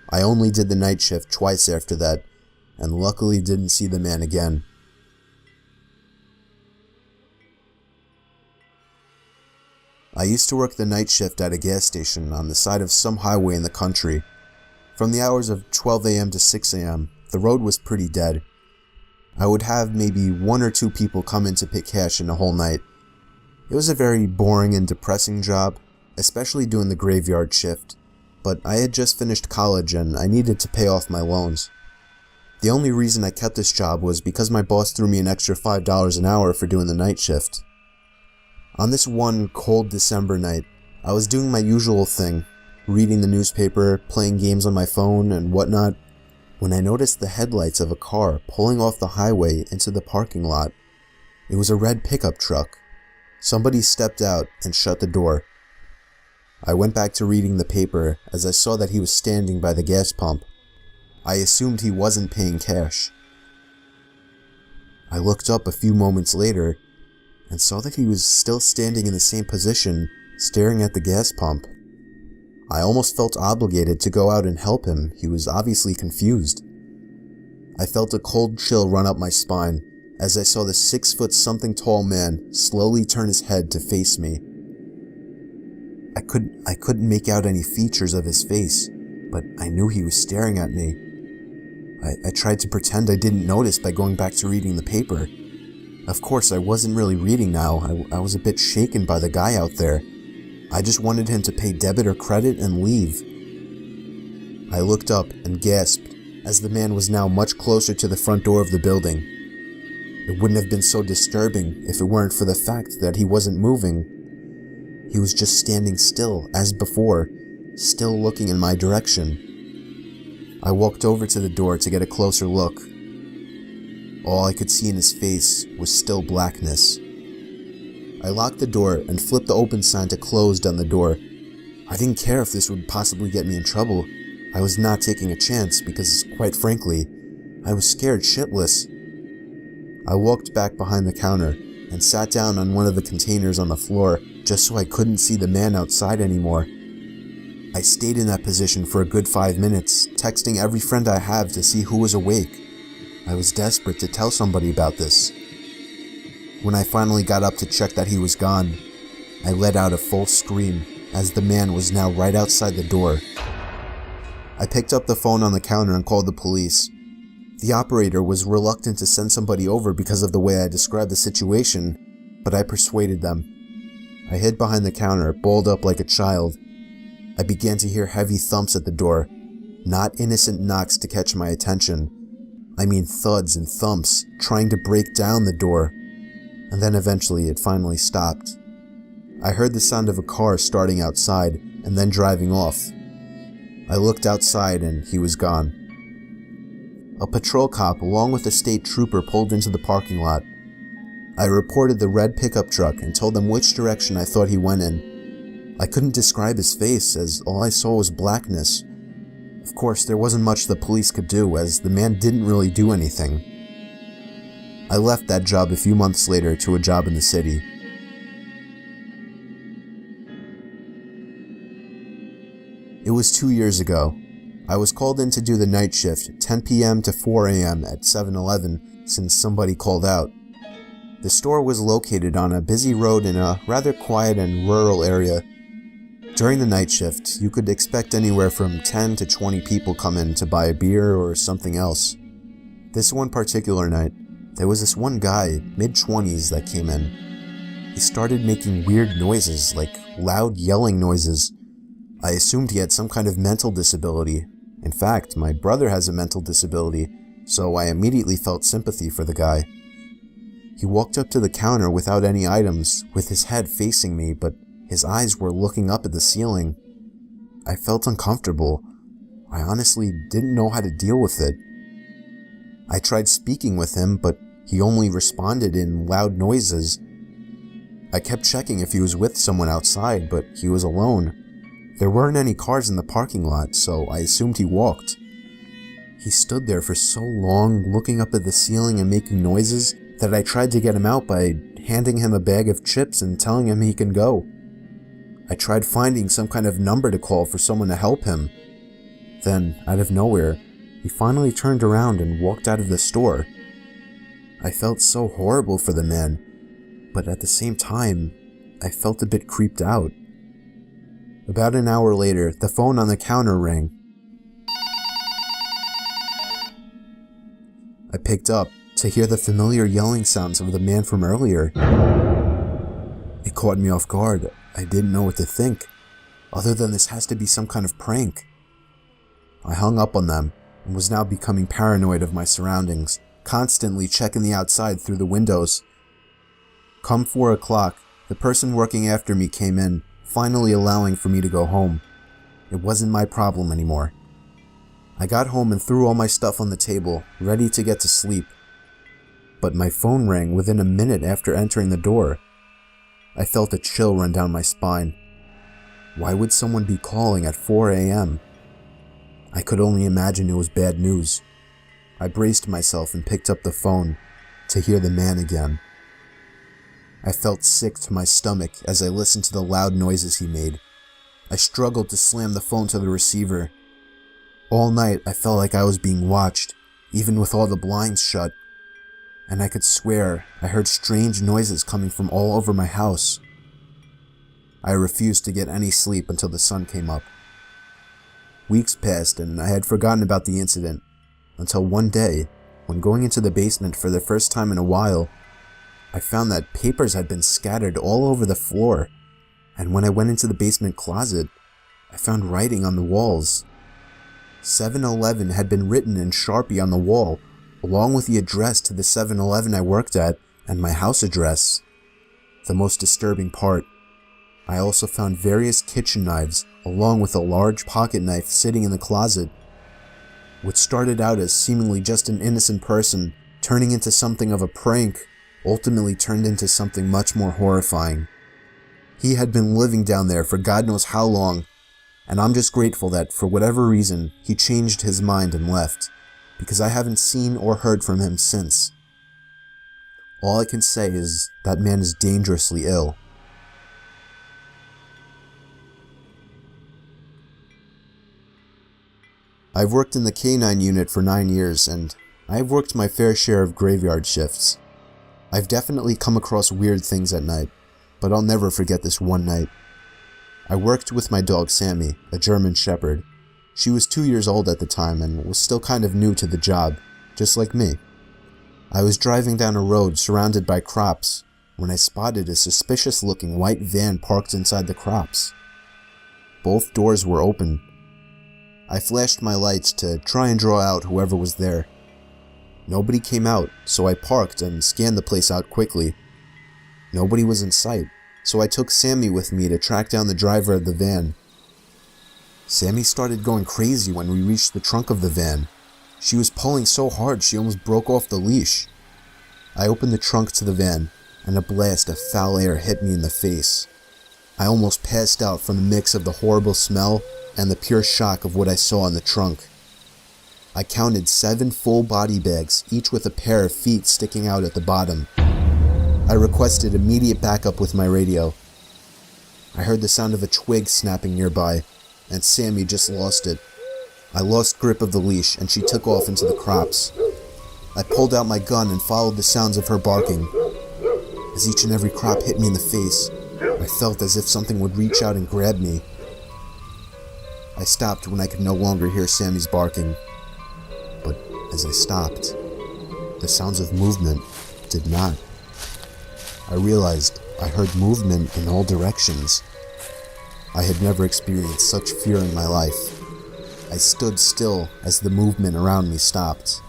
I only did the night shift twice after that, and luckily didn't see the man again. I used to work the night shift at a gas station on the side of some highway in the country. From the hours of 12 a.m. to 6 a.m., the road was pretty dead. I would have maybe 1 or 2 people come in to pick cash in a whole night. It was a very boring and depressing job, especially doing the graveyard shift, but I had just finished college and I needed to pay off my loans. The only reason I kept this job was because my boss threw me an extra $5 an hour for doing the night shift. On this one cold December night, I was doing my usual thing, reading the newspaper, playing games on my phone, and whatnot, when I noticed the headlights of a car pulling off the highway into the parking lot. It was a red pickup truck. Somebody stepped out and shut the door. I went back to reading the paper as I saw that he was standing by the gas pump. I assumed he wasn't paying cash. I looked up a few moments later and saw that he was still standing in the same position, staring at the gas pump. I almost felt obligated to go out and help him. He was obviously confused. I felt a cold chill run up my spine as I saw the 6-foot-something tall man slowly turn his head to face me. I couldn't make out any features of his face, but I knew he was staring at me. I tried to pretend I didn't notice by going back to reading the paper. Of course, I wasn't really reading now. I was a bit shaken by the guy out there. I just wanted him to pay debit or credit and leave. I looked up and gasped as the man was now much closer to the front door of the building. It wouldn't have been so disturbing if it weren't for the fact that he wasn't moving. He was just standing still, as before, still looking in my direction. I walked over to the door to get a closer look. All I could see in his face was still blackness. I locked the door and flipped the open sign to closed on the door. I didn't care if this would possibly get me in trouble. I was not taking a chance because, quite frankly, I was scared shitless. I walked back behind the counter and sat down on one of the containers on the floor just so I couldn't see the man outside anymore. I stayed in that position for a good 5 minutes, texting every friend I have to see who was awake. I was desperate to tell somebody about this. When I finally got up to check that he was gone, I let out a full scream as the man was now right outside the door. I picked up the phone on the counter and called the police. The operator was reluctant to send somebody over because of the way I described the situation, but I persuaded them. I hid behind the counter, balled up like a child. I began to hear heavy thumps at the door, not innocent knocks to catch my attention. I mean thuds and thumps, trying to break down the door. And then eventually it finally stopped. I heard the sound of a car starting outside and then driving off. I looked outside and he was gone. A patrol cop along with a state trooper pulled into the parking lot. I reported the red pickup truck and told them which direction I thought he went in. I couldn't describe his face as all I saw was blackness. Of course, there wasn't much the police could do as the man didn't really do anything. I left that job a few months later to a job in the city. It was 2 years ago. I was called in to do the night shift, 10 p.m. to 4 a.m. at 7-Eleven since somebody called out. The store was located on a busy road in a rather quiet and rural area. During the night shift, you could expect anywhere from 10 to 20 people come in to buy a beer or something else. This one particular night, there was this one guy, mid-20s, that came in. He started making weird noises, like loud yelling noises. I assumed he had some kind of mental disability. In fact, my brother has a mental disability, so I immediately felt sympathy for the guy. He walked up to the counter without any items, with his head facing me, but his eyes were looking up at the ceiling. I felt uncomfortable. I honestly didn't know how to deal with it. I tried speaking with him, but he only responded in loud noises. I kept checking if he was with someone outside, but he was alone. There weren't any cars in the parking lot, so I assumed he walked. He stood there for so long, looking up at the ceiling and making noises, that I tried to get him out by handing him a bag of chips and telling him he can go. I tried finding some kind of number to call for someone to help him. Then, out of nowhere, he finally turned around and walked out of the store. I felt so horrible for the man, but at the same time, I felt a bit creeped out. About an hour later, the phone on the counter rang. I picked up to hear the familiar yelling sounds of the man from earlier. It caught me off guard. I didn't know what to think, other than this has to be some kind of prank. I hung up on them and was now becoming paranoid of my surroundings, constantly checking the outside through the windows. Come 4 o'clock, the person working after me came in, finally allowing for me to go home. It wasn't my problem anymore. I got home and threw all my stuff on the table, ready to get to sleep. But my phone rang within a minute after entering the door. I felt a chill run down my spine. Why would someone be calling at 4 a.m.? I could only imagine it was bad news. I braced myself and picked up the phone to hear the man again. I felt sick to my stomach as I listened to the loud noises he made. I struggled to slam the phone to the receiver. All night I felt like I was being watched, even with all the blinds shut. And I could swear I heard strange noises coming from all over my house. I refused to get any sleep until the sun came up. Weeks passed and I had forgotten about the incident, until one day, when going into the basement for the first time in a while, I found that papers had been scattered all over the floor, and when I went into the basement closet, I found writing on the walls. 7-Eleven had been written in Sharpie on the wall, along with the address to the 7-Eleven I worked at and my house address. The most disturbing part, I also found various kitchen knives along with a large pocket knife sitting in the closet. What started out as seemingly just an innocent person turning into something of a prank ultimately turned into something much more horrifying. He had been living down there for God knows how long, and I'm just grateful that for whatever reason he changed his mind and left, because I haven't seen or heard from him since. All I can say is that man is dangerously ill. I've worked in the K-9 unit for 9 years, and I've worked my fair share of graveyard shifts. I've definitely come across weird things at night, but I'll never forget this one night. I worked with my dog Sammy, a German Shepherd. She was 2 years old at the time and was still kind of new to the job, just like me. I was driving down a road surrounded by crops when I spotted a suspicious-looking white van parked inside the crops. Both doors were open. I flashed my lights to try and draw out whoever was there. Nobody came out, so I parked and scanned the place out quickly. Nobody was in sight, so I took Sammy with me to track down the driver of the van. Sammy started going crazy when we reached the trunk of the van. She was pulling so hard she almost broke off the leash. I opened the trunk to the van, and a blast of foul air hit me in the face. I almost passed out from the mix of the horrible smell and the pure shock of what I saw in the trunk. I counted 7 full body bags, each with a pair of feet sticking out at the bottom. I requested immediate backup with my radio. I heard the sound of a twig snapping nearby, and Sammy just lost it. I lost grip of the leash and she took off into the crops. I pulled out my gun and followed the sounds of her barking. As each and every crop hit me in the face, I felt as if something would reach out and grab me. I stopped when I could no longer hear Sammy's barking. But as I stopped, the sounds of movement did not. I realized I heard movement in all directions. I had never experienced such fear in my life. I stood still as the movement around me stopped.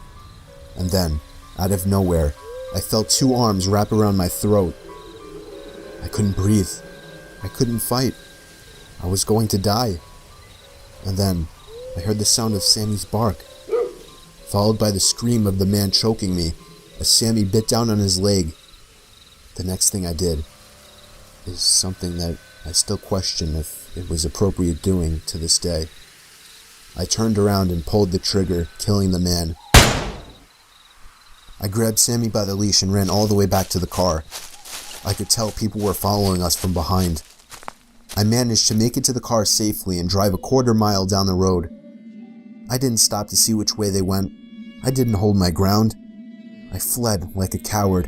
And then, out of nowhere, I felt 2 arms wrap around my throat. I couldn't breathe. I couldn't fight. I was going to die. And then, I heard the sound of Sammy's bark, followed by the scream of the man choking me as Sammy bit down on his leg. The next thing I did is something that I still question if it was appropriate doing to this day. I turned around and pulled the trigger, killing the man. I grabbed Sammy by the leash and ran all the way back to the car. I could tell people were following us from behind. I managed to make it to the car safely and drive a 1/4 mile down the road. I didn't stop to see which way they went. I didn't hold my ground. I fled like a coward.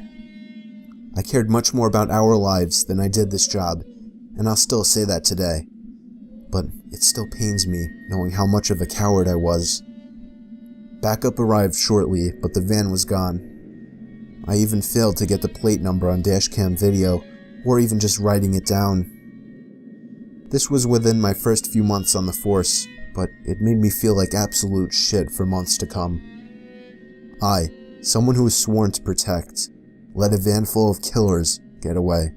I cared much more about our lives than I did this job, and I'll still say that today. But it still pains me knowing how much of a coward I was. Backup arrived shortly, but the van was gone. I even failed to get the plate number on dashcam video, or even just writing it down. This was within my first few months on the force, but it made me feel like absolute shit for months to come. I, someone who was sworn to protect, let a van full of killers get away.